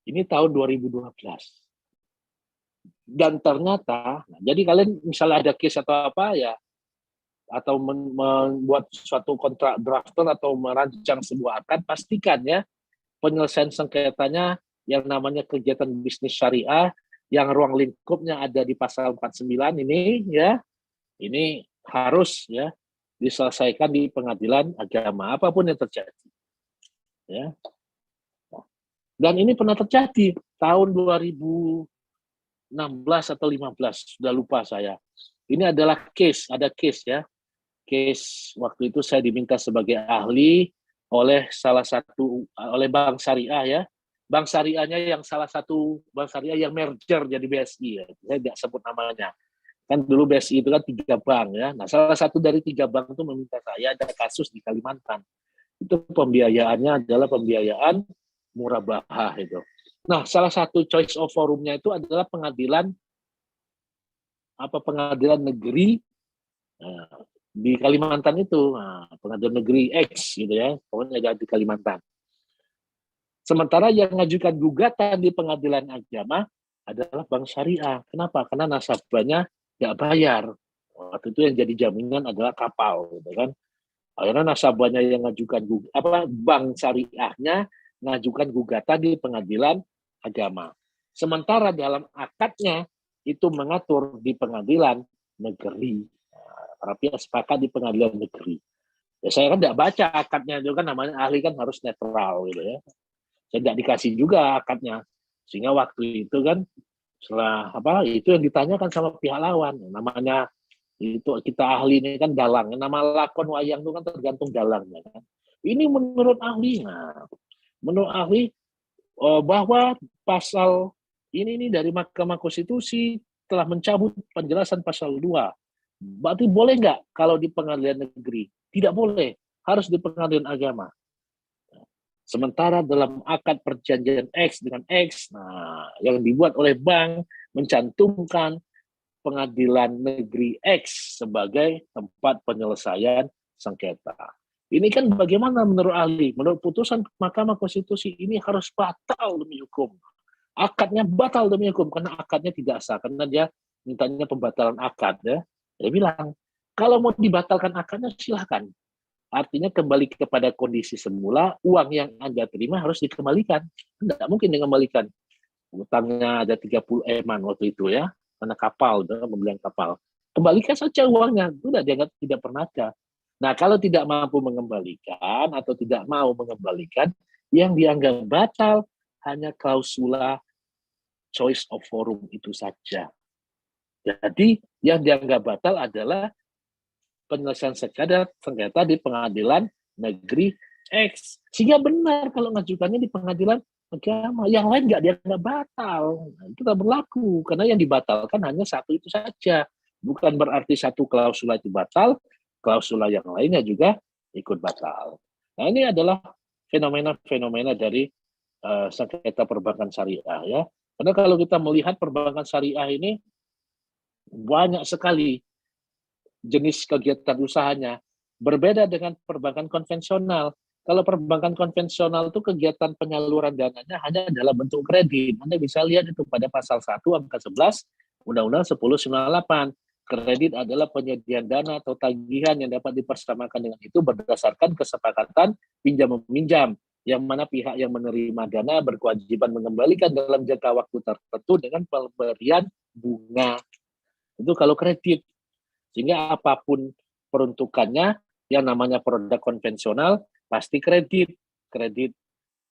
Ini tahun 2012. Dan ternyata, jadi kalian misalnya ada case atau apa ya, atau membuat suatu kontrak drafter atau merancang sebuah akad, pastikan ya penyelesaian sengketanya yang namanya kegiatan bisnis syariah, yang ruang lingkupnya ada di pasal 49 ini ya, ini harus ya diselesaikan di pengadilan agama apapun yang terjadi. Ya. Dan ini pernah terjadi tahun 2016 atau 15, sudah lupa saya. Ini adalah ada case ya. Case waktu itu saya diminta sebagai ahli oleh oleh bank syariah ya. Bank syariahnya yang salah satu bank syariah yang merger jadi BSI ya. Saya tidak sebut namanya. Kan dulu BSI itu kan 3 bank ya. Nah, salah satu dari 3 bank itu meminta saya ada kasus di Kalimantan. Itu pembiayaannya adalah pembiayaan murabahah itu. Nah, salah satu choice of forumnya itu adalah pengadilan negeri di Kalimantan itu. Nah, pengadilan negeri X gitu ya, pokoknya ada di Kalimantan. Sementara yang mengajukan gugatan di pengadilan agama adalah bank syariah. Kenapa? Karena nasabahnya nggak bayar. Waktu itu yang jadi jaminan adalah kapal, gitu kan. Akhirnya nasabahnya yang ngajukan bank syariahnya ngajukan gugatan di pengadilan agama. Sementara dalam akadnya itu mengatur di pengadilan negeri. Para pihak sepakat di pengadilan negeri. Ya saya kan tidak baca akadnya, itu kan namanya ahli kan harus netral gitu ya. Saya tidak dikasih juga akadnya, sehingga waktu itu kan setelah itu yang ditanyakan sama pihak lawan, namanya itu kita ahli ini kan dalang, nama lakon wayang itu kan tergantung dalangnya kan. Ini menurut ahlinya, menurut ahli bahwa pasal ini dari Mahkamah Konstitusi telah mencabut penjelasan pasal 2. Berarti boleh nggak kalau di pengadilan negeri? Tidak boleh, harus di pengadilan agama. Sementara dalam akad perjanjian X dengan X, yang dibuat oleh bank mencantumkan pengadilan negeri X sebagai tempat penyelesaian sengketa. Ini kan bagaimana menurut ahli? Menurut putusan Mahkamah Konstitusi ini harus batal demi hukum. Akadnya batal demi hukum karena akadnya tidak sah, karena dia mintanya pembatalan akad ya. Dia bilang, kalau mau dibatalkan akadnya silahkan. Artinya kembali kepada kondisi semula, uang yang Anda terima harus dikembalikan. Tidak mungkin dikembalikan. Utangnya ada 30 eman waktu itu ya, karena kapal, pembelian kapal. Kembalikan saja uangnya, sudah dianggap tidak pernah ada. Nah, kalau tidak mampu mengembalikan atau tidak mau mengembalikan, yang dianggap batal hanya klausula choice of forum itu saja. Jadi yang dianggap batal adalah penyelesaian sengketa di pengadilan negeri X. Sehingga benar kalau ngajukannya di pengadilan agama. Yang lain nggak dianggap batal. Itu tak berlaku. Karena yang dibatalkan hanya satu itu saja. Bukan berarti satu klausula itu batal, klausula yang lainnya juga ikut batal. Nah ini adalah fenomena-fenomena dari sengketa perbankan syariah ya. Karena kalau kita melihat perbankan syariah ini banyak sekali jenis kegiatan usahanya. Berbeda dengan perbankan konvensional. Kalau perbankan konvensional itu kegiatan penyaluran dananya hanya dalam bentuk kredit. Anda bisa lihat itu pada pasal 1 angka 11 Undang-Undang 1098. Kredit adalah penyediaan dana atau tagihan yang dapat dipersamakan dengan itu berdasarkan kesepakatan pinjam-meminjam, yang mana pihak yang menerima dana berkewajiban mengembalikan dalam jangka waktu tertentu dengan pemberian bunga. Itu kalau kredit. Sehingga apapun peruntukannya, yang namanya produk konvensional, pasti kredit. Kredit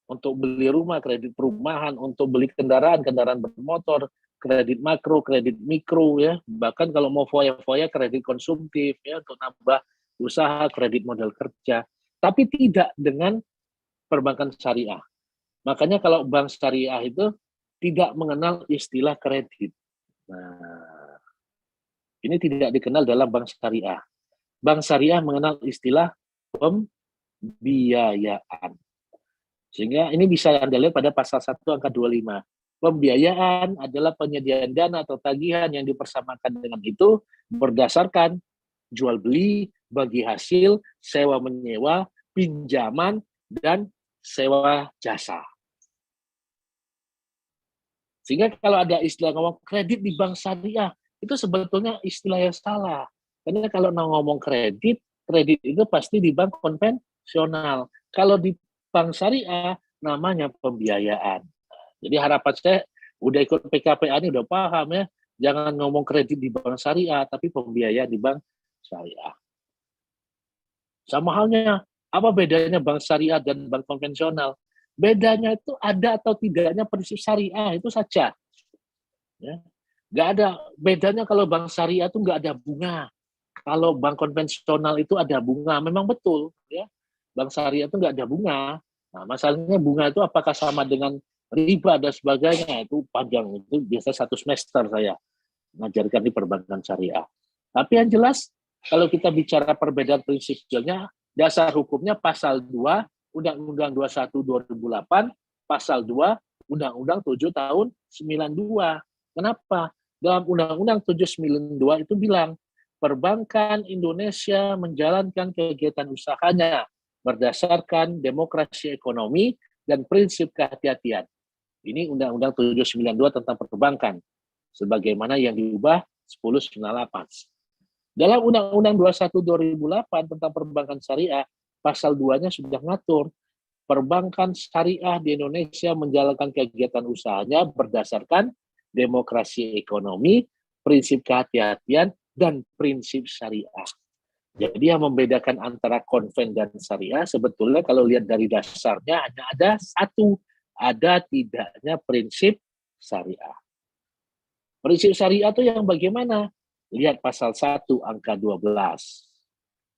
untuk beli rumah, kredit perumahan, untuk beli kendaraan bermotor, kredit makro, kredit mikro, ya. Bahkan kalau mau foya-foya, kredit konsumtif, ya, untuk nambah usaha, kredit modal kerja. Tapi tidak dengan perbankan syariah. Makanya kalau bank syariah itu tidak mengenal istilah kredit. Nah, ini tidak dikenal dalam bank syariah. Bank syariah mengenal istilah pembiayaan. Sehingga ini bisa Anda lihat pada pasal 1 angka 25. Pembiayaan adalah penyediaan dana atau tagihan yang dipersamakan dengan itu berdasarkan jual beli, bagi hasil, sewa menyewa, pinjaman, dan sewa jasa. Sehingga kalau ada istilah ngomong kredit di bank syariah, itu sebetulnya istilah yang salah. Karena kalau ngomong kredit itu pasti di bank konvensional. Kalau di bank syariah, namanya pembiayaan. Jadi harapan saya, udah ikut PKPA ini udah paham ya, jangan ngomong kredit di bank syariah, tapi pembiayaan di bank syariah. Sama halnya, apa bedanya bank syariah dan bank konvensional? Bedanya itu ada atau tidaknya prinsip syariah, itu saja. Ya. Nggak ada bedanya. Kalau bank syariah itu nggak ada bunga. Kalau bank konvensional itu ada bunga, memang betul ya. Bank syariah itu nggak ada bunga. Nah, masalahnya bunga itu apakah sama dengan riba dan sebagainya, itu panjang. Itu biasa 1 semester saya mengajarkan di perbankan syariah. Tapi yang jelas kalau kita bicara perbedaan prinsipnya, dasar hukumnya pasal 2 Undang-Undang 21 2008, pasal 2 Undang-Undang 7 tahun 92. Kenapa? Dalam Undang-Undang 792 itu bilang, perbankan Indonesia menjalankan kegiatan usahanya berdasarkan demokrasi ekonomi dan prinsip kehati-hatian. Ini Undang-Undang 792 tentang perbankan, sebagaimana yang diubah 1098. Dalam Undang-Undang 21 2008 tentang perbankan syariah, pasal 2-nya sudah ngatur perbankan syariah di Indonesia menjalankan kegiatan usahanya berdasarkan demokrasi ekonomi, prinsip kehati-hatian, dan prinsip syariah. Jadi yang membedakan antara konven dan syariah sebetulnya kalau lihat dari dasarnya hanya ada satu, ada tidaknya prinsip syariah. Prinsip syariah itu yang bagaimana? Lihat pasal 1 angka 12.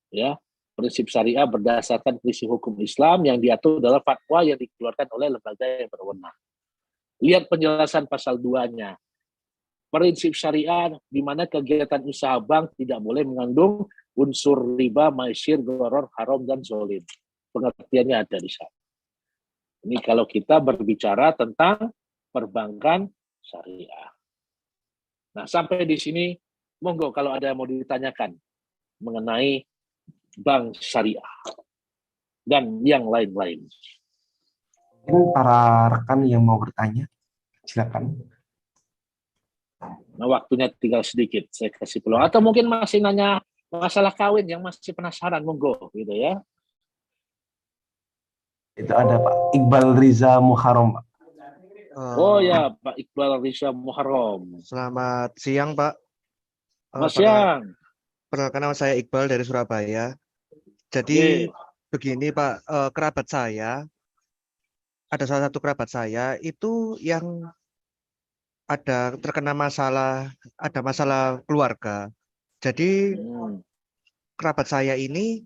Ya, prinsip syariah berdasarkan prinsip hukum Islam yang diatur dalam fatwa yang dikeluarkan oleh lembaga yang berwenang. Lihat penjelasan pasal 2-nya. Prinsip syariah di mana kegiatan usaha bank tidak boleh mengandung unsur riba, maisir, gharar, haram, dan zolim. Pengertiannya ada di sana. Ini kalau kita berbicara tentang perbankan syariah. Nah, sampai di sini, monggo kalau ada yang mau ditanyakan mengenai bank syariah dan yang lain-lain. Mungkin para rekan yang mau bertanya, silakan. Nah, waktunya tinggal sedikit, saya kasih peluang. Atau mungkin masih nanya masalah kawin yang masih penasaran, monggo, gitu ya. Itu ada Pak Iqbal Riza Muharram, Pak. Oh ya, Pak Iqbal Riza Muharram. Selamat siang, Pak. Selamat siang. Perkenalkan, nama saya Iqbal dari Surabaya. Jadi begini, Pak, kerabat saya, ada salah satu kerabat saya itu yang ada terkena masalah, ada masalah keluarga. Jadi kerabat saya ini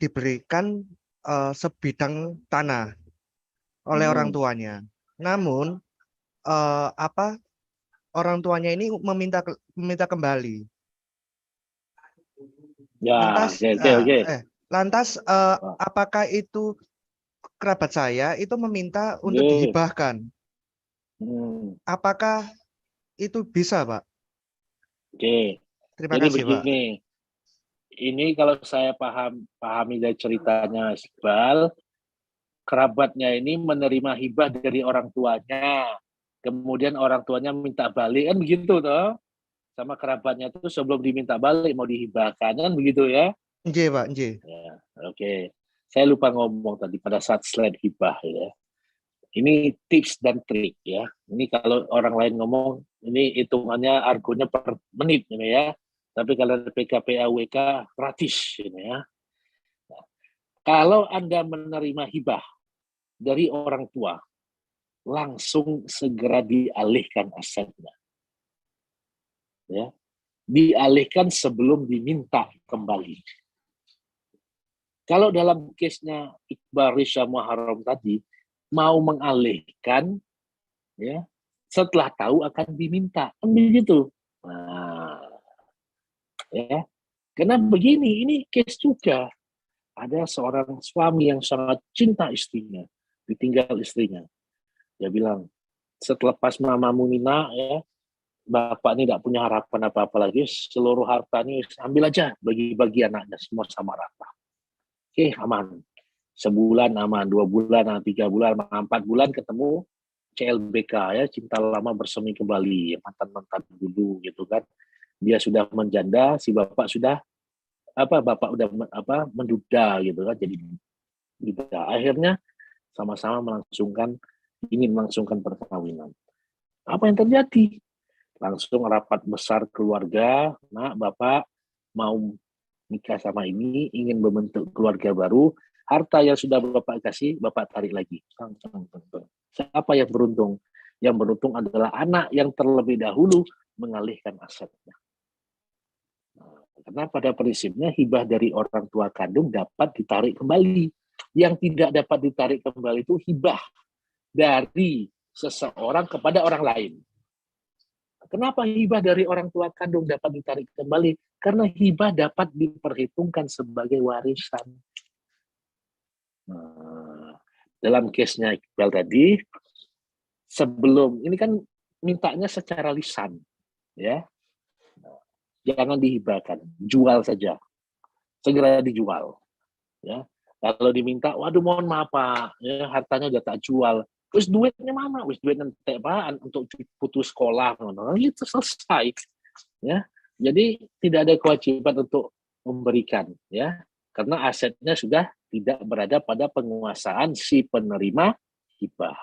diberikan sebidang tanah oleh orang tuanya. Namun orang tuanya ini meminta kembali. Ya, lantas apakah itu kerabat saya itu meminta untuk dihibahkan? Apakah itu bisa, Pak? Oke. Terima Jadi kasih, begini, Pak. Ini kalau saya pahami dari ceritanya Iqbal, kerabatnya ini menerima hibah dari orang tuanya, kemudian orang tuanya minta balik, kan begitu toh? Sama kerabatnya itu sebelum diminta balik mau dihibahkan, kan begitu ya? Nggih, Pak, nggih. Ya, oke. Saya lupa ngomong tadi pada saat slide hibah ya. Ini tips dan trik ya. Ini kalau orang lain ngomong, ini hitungannya argonya per menit ini ya. Tapi kalau PKPAWK gratis ini ya. Nah, kalau Anda menerima hibah dari orang tua, langsung segera dialihkan asetnya. Ya. Dialihkan sebelum diminta kembali. Kalau dalam case-nya Iqbal Riza Muharram tadi, mau mengalihkan ya setelah tahu akan diminta, kan begitu. Nah, ya, karena begini, ini case juga ada seorang suami yang sangat cinta istrinya, ditinggal istrinya. Dia bilang, setelah pas mamamu Nina ya, bapak ini tidak punya harapan apa-apa lagi, seluruh hartanya ambil aja, bagi-bagi anaknya semua sama rata. Oke, aman. Sebulan aman, 2 bulan, 3 bulan, 4 bulan ketemu CLBK ya, cinta lama bersemi kembali, mantan-mantan dulu gitu kan. Dia sudah menjanda, si bapak sudah bapak udah menduda gitu kan, jadi duda. Akhirnya sama-sama ingin melangsungkan perkawinan. Apa yang terjadi? Langsung rapat besar keluarga, nak bapak mau nikah sama ini, ingin membentuk keluarga baru. Harta yang sudah Bapak kasih, Bapak tarik lagi. Siapa yang beruntung? Yang beruntung adalah anak yang terlebih dahulu mengalihkan asetnya. Nah, karena pada prinsipnya hibah dari orang tua kandung dapat ditarik kembali. Yang tidak dapat ditarik kembali itu hibah dari seseorang kepada orang lain. Kenapa hibah dari orang tua kandung dapat ditarik kembali? Karena hibah dapat diperhitungkan sebagai warisan. Nah, dalam case-nya Iqbal tadi, sebelum ini kan mintanya secara lisan, ya, jangan dihibahkan, jual saja, segera dijual, ya. Kalau diminta, waduh mohon maaf Pak, ya, hartanya udah tak jual, wis duitnya mana, wis duit nanti apaan untuk putus sekolah, itu selesai, ya. Jadi tidak ada kewajiban untuk memberikan, ya, karena asetnya sudah tidak berada pada penguasaan si penerima hibah.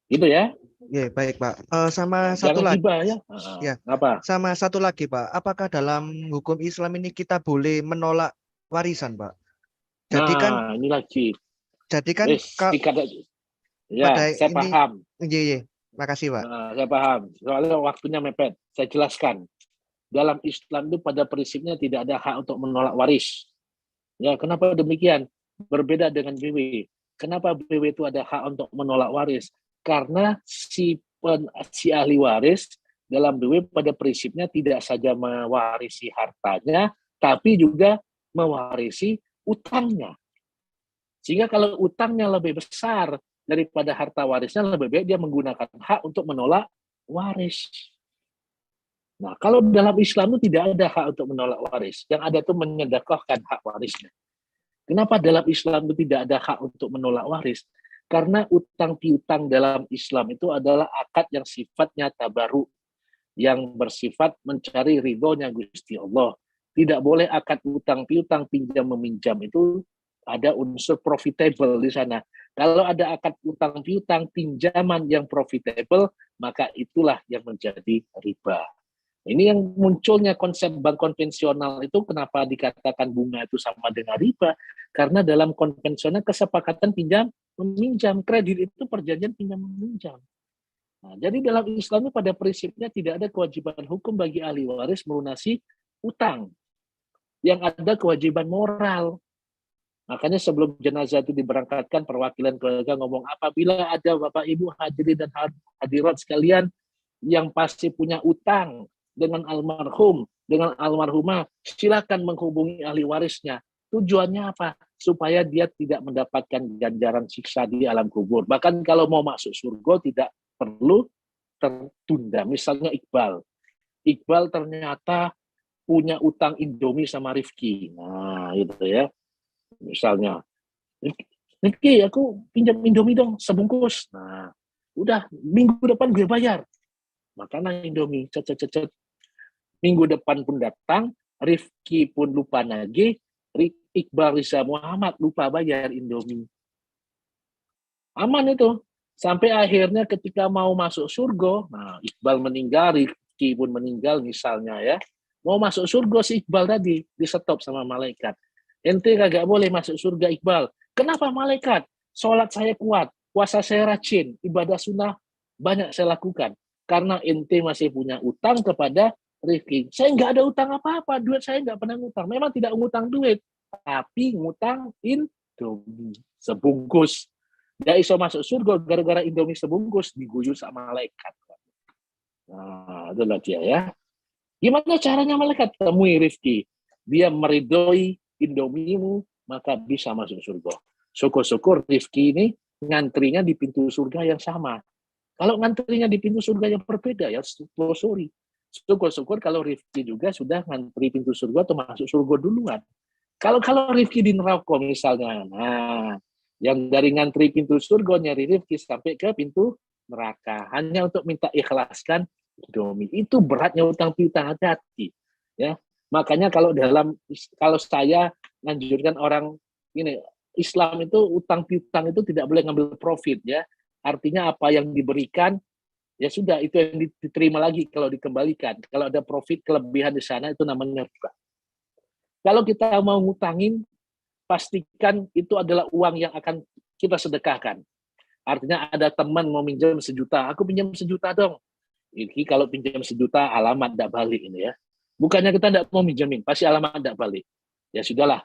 Gitu ya. Ya, baik Pak. Sama Jangan satu lagi. hibah ya. Ya, Apa? sama satu lagi Pak. Apakah dalam hukum Islam ini kita boleh menolak warisan Pak? Jadi kan, ini lagi. jadi kan Ya, pada saya ini, paham. Iya, makasih Pak. Saya paham. Soalnya waktunya mepet. Saya jelaskan. Dalam Islam itu pada prinsipnya tidak ada hak untuk menolak waris. Ya, kenapa demikian? Berbeda dengan BW. Kenapa BW itu ada hak untuk menolak waris? Karena si ahli waris dalam BW pada prinsipnya tidak saja mewarisi hartanya, tapi juga mewarisi utangnya. Sehingga kalau utangnya lebih besar daripada harta warisnya, lebih baik dia menggunakan hak untuk menolak waris. Nah, kalau dalam Islam itu tidak ada hak untuk menolak waris. Yang ada itu menyedekahkan hak warisnya. Kenapa dalam Islam itu tidak ada hak untuk menolak waris? Karena utang piutang dalam Islam itu adalah akad yang sifatnya tabaruk, yang bersifat mencari ridhonya Gusti Allah. Tidak boleh akad utang piutang pinjam meminjam itu ada unsur profitable di sana. Kalau ada akad utang piutang pinjaman yang profitable, maka itulah yang menjadi riba. Ini yang munculnya konsep bank konvensional itu kenapa dikatakan bunga itu sama dengan riba? Karena dalam konvensional kesepakatan pinjam meminjam, kredit itu perjanjian pinjam meminjam. Nah, jadi dalam Islam itu pada prinsipnya tidak ada kewajiban hukum bagi ahli waris melunasi utang. Yang ada kewajiban moral. Makanya sebelum jenazah itu diberangkatkan, perwakilan keluarga ngomong, apabila ada Bapak Ibu hadirin dan hadirat sekalian yang pasti punya utang dengan almarhum, dengan almarhumah, silakan menghubungi ahli warisnya. Tujuannya apa? Supaya dia tidak mendapatkan ganjaran siksa di alam kubur. Bahkan kalau mau masuk surga tidak perlu tertunda. Misalnya Iqbal. Iqbal ternyata punya utang Indomie sama Rifki. Nah, itu ya. Misalnya, Rifki, aku pinjam Indomie dong, sebungkus. Nah, udah, minggu depan gue bayar. Makanan Indomie, cet. Minggu depan pun datang, Rifki pun lupa nagih, Iqbal Riza Muhammad lupa bayar Indomie. Aman itu. Sampai akhirnya ketika mau masuk surga, nah Iqbal meninggal, Rifki pun meninggal misalnya ya. Mau masuk surga si Iqbal tadi, di-stop sama malaikat. Ente kagak boleh masuk surga Iqbal. Kenapa malaikat? Sholat saya kuat, puasa saya rajin, ibadah sunnah banyak saya lakukan. Karena ente masih punya utang kepada Rifki. Saya nggak ada utang apa-apa, duit saya nggak pernah ngutang. Memang tidak ngutang duit, tapi ngutang Indomie sebungkus. Nggak iso masuk surga gara-gara Indomie sebungkus diguyu sama malaikat. Nah, itulah dia ya. Gimana caranya malaikat? Temui Rifki. Dia meridhoi Indomimu, maka bisa masuk surga. Syukur-syukur Rifki ini ngantrinya di pintu surga yang sama. Kalau ngantrinya di pintu surga yang berbeda, ya sorry. Syukur-syukur kalau Rifki juga sudah ngantri pintu surga atau masuk surga duluan. Kalau Rifki di neraka misalnya, nah, yang dari ngantri pintu surga nyari Rifki sampai ke pintu neraka hanya untuk minta ikhlaskan Indomie. Itu beratnya utang piutang, hati-hati. Ya, makanya kalau saya menganjurkan orang ini, Islam itu utang piutang itu tidak boleh ngambil profit ya. Artinya apa yang diberikan ya sudah itu yang diterima lagi kalau dikembalikan. Kalau ada profit kelebihan di sana itu namanya riba. Kalau kita mau ngutangin, pastikan itu adalah uang yang akan kita sedekahkan. Artinya ada teman mau pinjam 1 juta, aku pinjam 1 juta dong. Ini kalau pinjam 1 juta alamat tidak balik ini ya. Bukannya kita tidak mau minjemin, pasti alamat tidak balik. Ya sudahlah.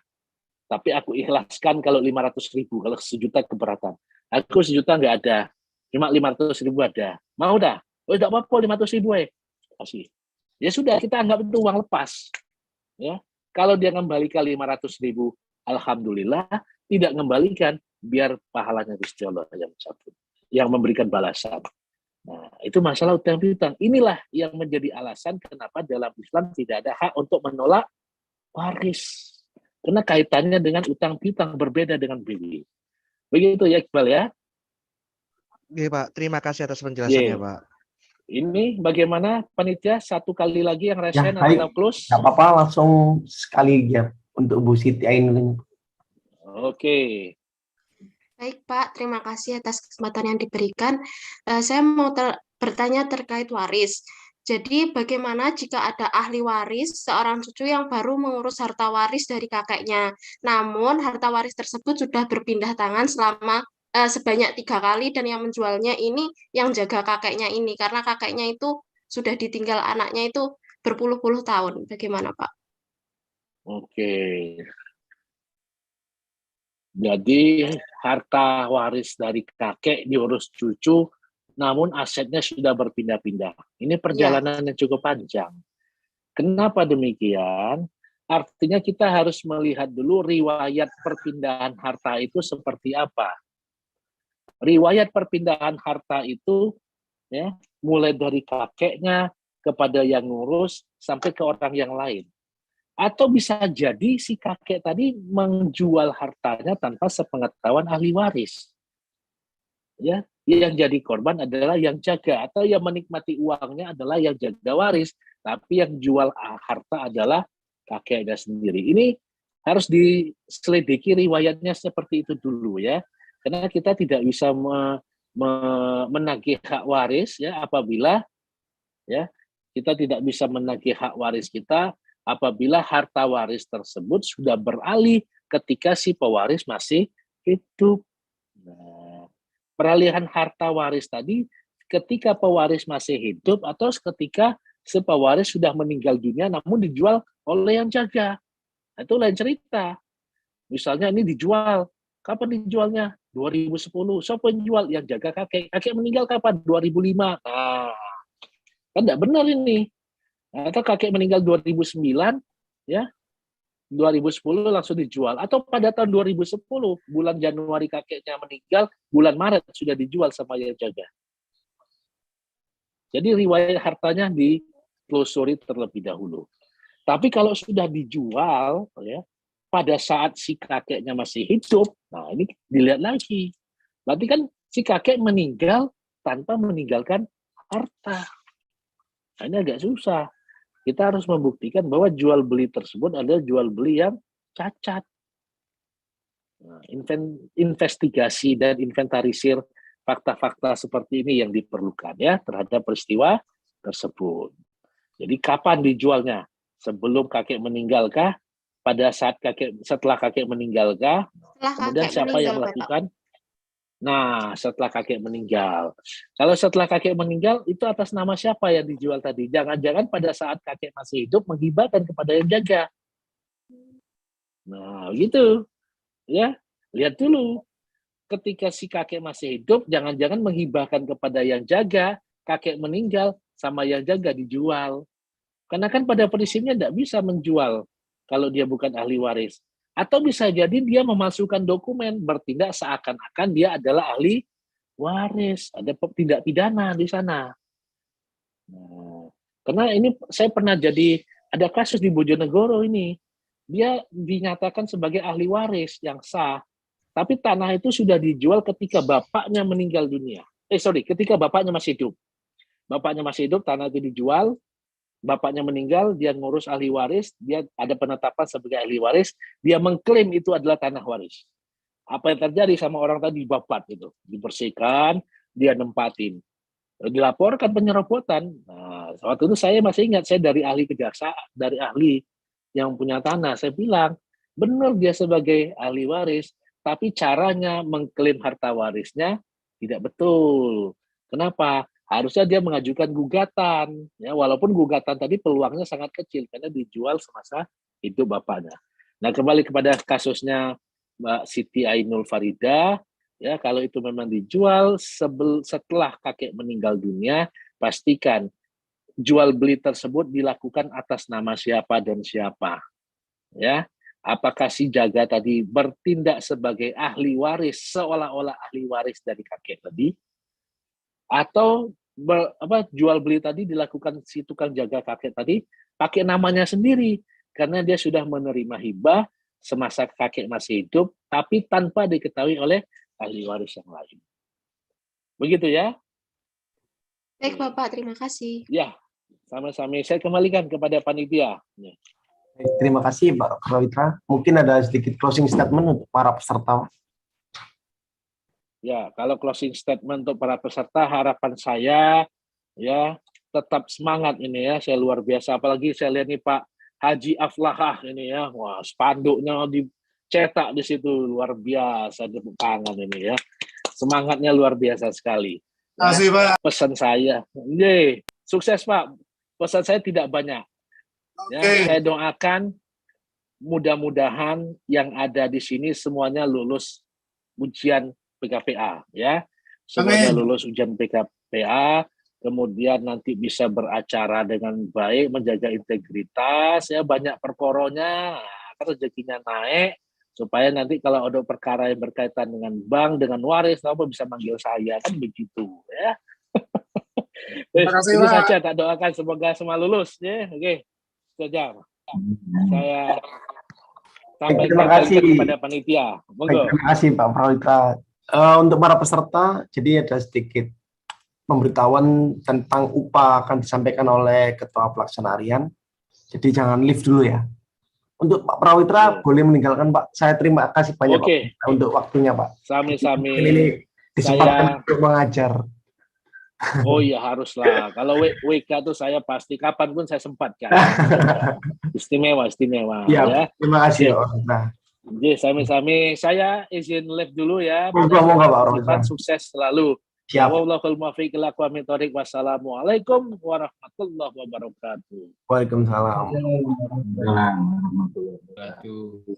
Tapi aku ikhlaskan kalau 500.000, kalau 1 juta keberatan. Aku 1 juta nggak ada, cuma 500.000 ada. Mau dah? Oh tidak apa-apa 500.000 kasih. Ya sudah kita anggap itu uang lepas. Ya. Kalau dia kembalikan 500.000, alhamdulillah. Tidak kembalikan, biar pahalanya Gusti Allah yang memberikan balasan. Nah, itu masalah utang piutang. Inilah yang menjadi alasan kenapa dalam Islam tidak ada hak untuk menolak waris. Karena kaitannya dengan utang piutang berbeda dengan BW. Begitu ya Iqbal ya. Iya Pak, terima kasih atas penjelasannya Pak. Ini bagaimana panitia, satu kali lagi yang Ya, resen baik. atau close? Nggak apa-apa, langsung sekali ya untuk Bu Siti Ainul. Oke. Baik Pak, terima kasih atas kesempatan yang diberikan. Saya mau bertanya terkait waris. Jadi bagaimana jika ada ahli waris, seorang cucu yang baru mengurus harta waris dari kakeknya, namun harta waris tersebut sudah berpindah tangan selama sebanyak 3 kali, dan yang menjualnya ini yang jaga kakeknya ini, karena kakeknya itu sudah ditinggal anaknya itu berpuluh-puluh tahun. Bagaimana Pak? Oke. Jadi harta waris dari kakek diurus cucu, namun asetnya sudah berpindah-pindah. Ini perjalanan yang cukup panjang. Kenapa demikian? Artinya kita harus melihat dulu riwayat perpindahan harta itu seperti apa. Riwayat perpindahan harta itu ya, mulai dari kakeknya kepada yang ngurus sampai ke orang yang lain. Atau bisa jadi si kakek tadi menjual hartanya tanpa sepengetahuan ahli waris. Ya, yang jadi korban adalah yang jaga, atau yang menikmati uangnya adalah yang jaga waris, tapi yang jual harta adalah kakeknya sendiri. Ini harus diselidiki riwayatnya seperti itu dulu ya. Karena kita tidak bisa menagih hak waris ya apabila ya kita tidak bisa menagih hak waris kita apabila harta waris tersebut sudah beralih ketika si pewaris masih hidup. Nah, peralihan harta waris tadi ketika pewaris masih hidup atau ketika si pewaris sudah meninggal dunia namun dijual oleh yang jaga. Nah, itu lain cerita. Misalnya ini dijual, kapan dijualnya? 2010. Siapa yang jual? Yang jaga kakek. Kakek meninggal kapan? 2005. Nah, kan tidak benar ini. Atau kakek meninggal 2009, ya 2010 langsung dijual. Atau pada tahun 2010, bulan Januari kakeknya meninggal, bulan Maret sudah dijual sama yang jaga. Jadi riwayat hartanya ditelusuri terlebih dahulu. Tapi kalau sudah dijual, ya pada saat si kakeknya masih hidup, nah ini dilihat lagi. Berarti kan si kakek meninggal tanpa meninggalkan harta. Nah, ini agak susah. Kita harus membuktikan bahwa jual beli tersebut adalah jual beli yang cacat. Nah, investigasi dan inventarisir fakta-fakta seperti ini yang diperlukan ya terhadap peristiwa tersebut. Jadi kapan dijualnya? Sebelum kakek meninggalkah? Pada saat setelah kakek meninggalkah? Kemudian siapa yang melakukan? Nah, setelah kakek meninggal. Kalau setelah kakek meninggal, itu atas nama siapa yang dijual tadi? Jangan-jangan pada saat kakek masih hidup menghibahkan kepada yang jaga. Nah, gitu. Ya, lihat dulu. Ketika si kakek masih hidup, jangan-jangan menghibahkan kepada yang jaga, kakek meninggal, sama yang jaga dijual. Karena kan pada prinsipnya tidak bisa menjual kalau dia bukan ahli waris. Atau bisa jadi dia memasukkan dokumen, bertindak seakan-akan dia adalah ahli waris. Ada tindak pidana di sana. Nah, karena ini saya pernah ada kasus di Bojonegoro ini. Dia dinyatakan sebagai ahli waris yang sah. Tapi tanah itu sudah dijual ketika bapaknya meninggal dunia. Ketika bapaknya masih hidup. Bapaknya masih hidup, tanah itu dijual. Bapaknya meninggal, dia ngurus ahli waris, dia ada penetapan sebagai ahli waris, dia mengklaim itu adalah tanah waris. Apa yang terjadi sama orang tadi? Bapak itu dibersihkan, dia nempatin, dilaporkan penyerobotan. Nah, waktu itu saya masih ingat, saya dari ahli kejaksaan, dari ahli yang punya tanah, saya bilang benar dia sebagai ahli waris, tapi caranya mengklaim harta warisnya tidak betul. Kenapa? Harusnya dia mengajukan gugatan, ya walaupun gugatan tadi peluangnya sangat kecil karena dijual semasa hidup bapaknya. Nah, kembali kepada kasusnya Mbak Siti Ainul Farida, ya kalau itu memang dijual setelah kakek meninggal dunia, pastikan jual beli tersebut dilakukan atas nama siapa dan siapa, ya. Apakah si jaga tadi bertindak sebagai ahli waris seolah-olah ahli waris dari kakek tadi, atau jual beli tadi dilakukan si tukang jaga kakek tadi pakai namanya sendiri karena dia sudah menerima hibah semasa kakek masih hidup tapi tanpa diketahui oleh ahli waris yang lain. Begitu ya? Baik Bapak, terima kasih. Ya, sama-sama. Saya kembalikan kepada panitia. Ya. Terima kasih Pak Prawitra. Mungkin ada sedikit closing statement untuk para peserta. Ya, kalau closing statement untuk para peserta, harapan saya ya tetap semangat ini ya. Saya luar biasa, apalagi saya lihat nih Pak Haji Aflahah ini ya. Wah, spanduknya dicetak di situ, luar biasa, tepuk tangan ini ya. Semangatnya luar biasa sekali. Terima kasih Pak. Pesan saya, sukses Pak. Pesan saya tidak banyak. Ya, saya doakan mudah-mudahan yang ada di sini semuanya lulus ujian PKPA ya. Semuanya lulus ujian PKPA, kemudian nanti bisa beracara dengan baik, menjaga integritas ya, banyak perkoronya, rezekinya naik supaya nanti kalau ada perkara yang berkaitan dengan bank, dengan waris, apa bisa manggil saya, kan begitu ya. Terima kasih, itu saja tak doakan, semoga semua lulus ya. Oke, saja saya sampaikan Terima kasih kepada panitia. Monggo. Terima kasih Pak Prawitra. Untuk para peserta, jadi ada sedikit pemberitahuan tentang upah akan disampaikan oleh Ketua Pelaksana Harian. Jadi jangan live dulu ya. Untuk Pak Prawitra boleh meninggalkan Pak. Saya terima kasih banyak Pak untuk waktunya Pak. Sami-sami. Ini disempatkan untuk mengajar. Oh iya haruslah. Kalau WK itu saya pasti kapanpun saya sempatkan. Istimewa. Ya. Terima kasih. Jadi sami-sami. Saya izin live dulu ya. Sukses selalu. Siap. Wallahul muwaffiq ila aqwamit thoriq. Wassalamualaikum warahmatullahi wabarakatuh. Waalaikumsalam. Waalaikumsalam warahmatullahi wabarakatuh.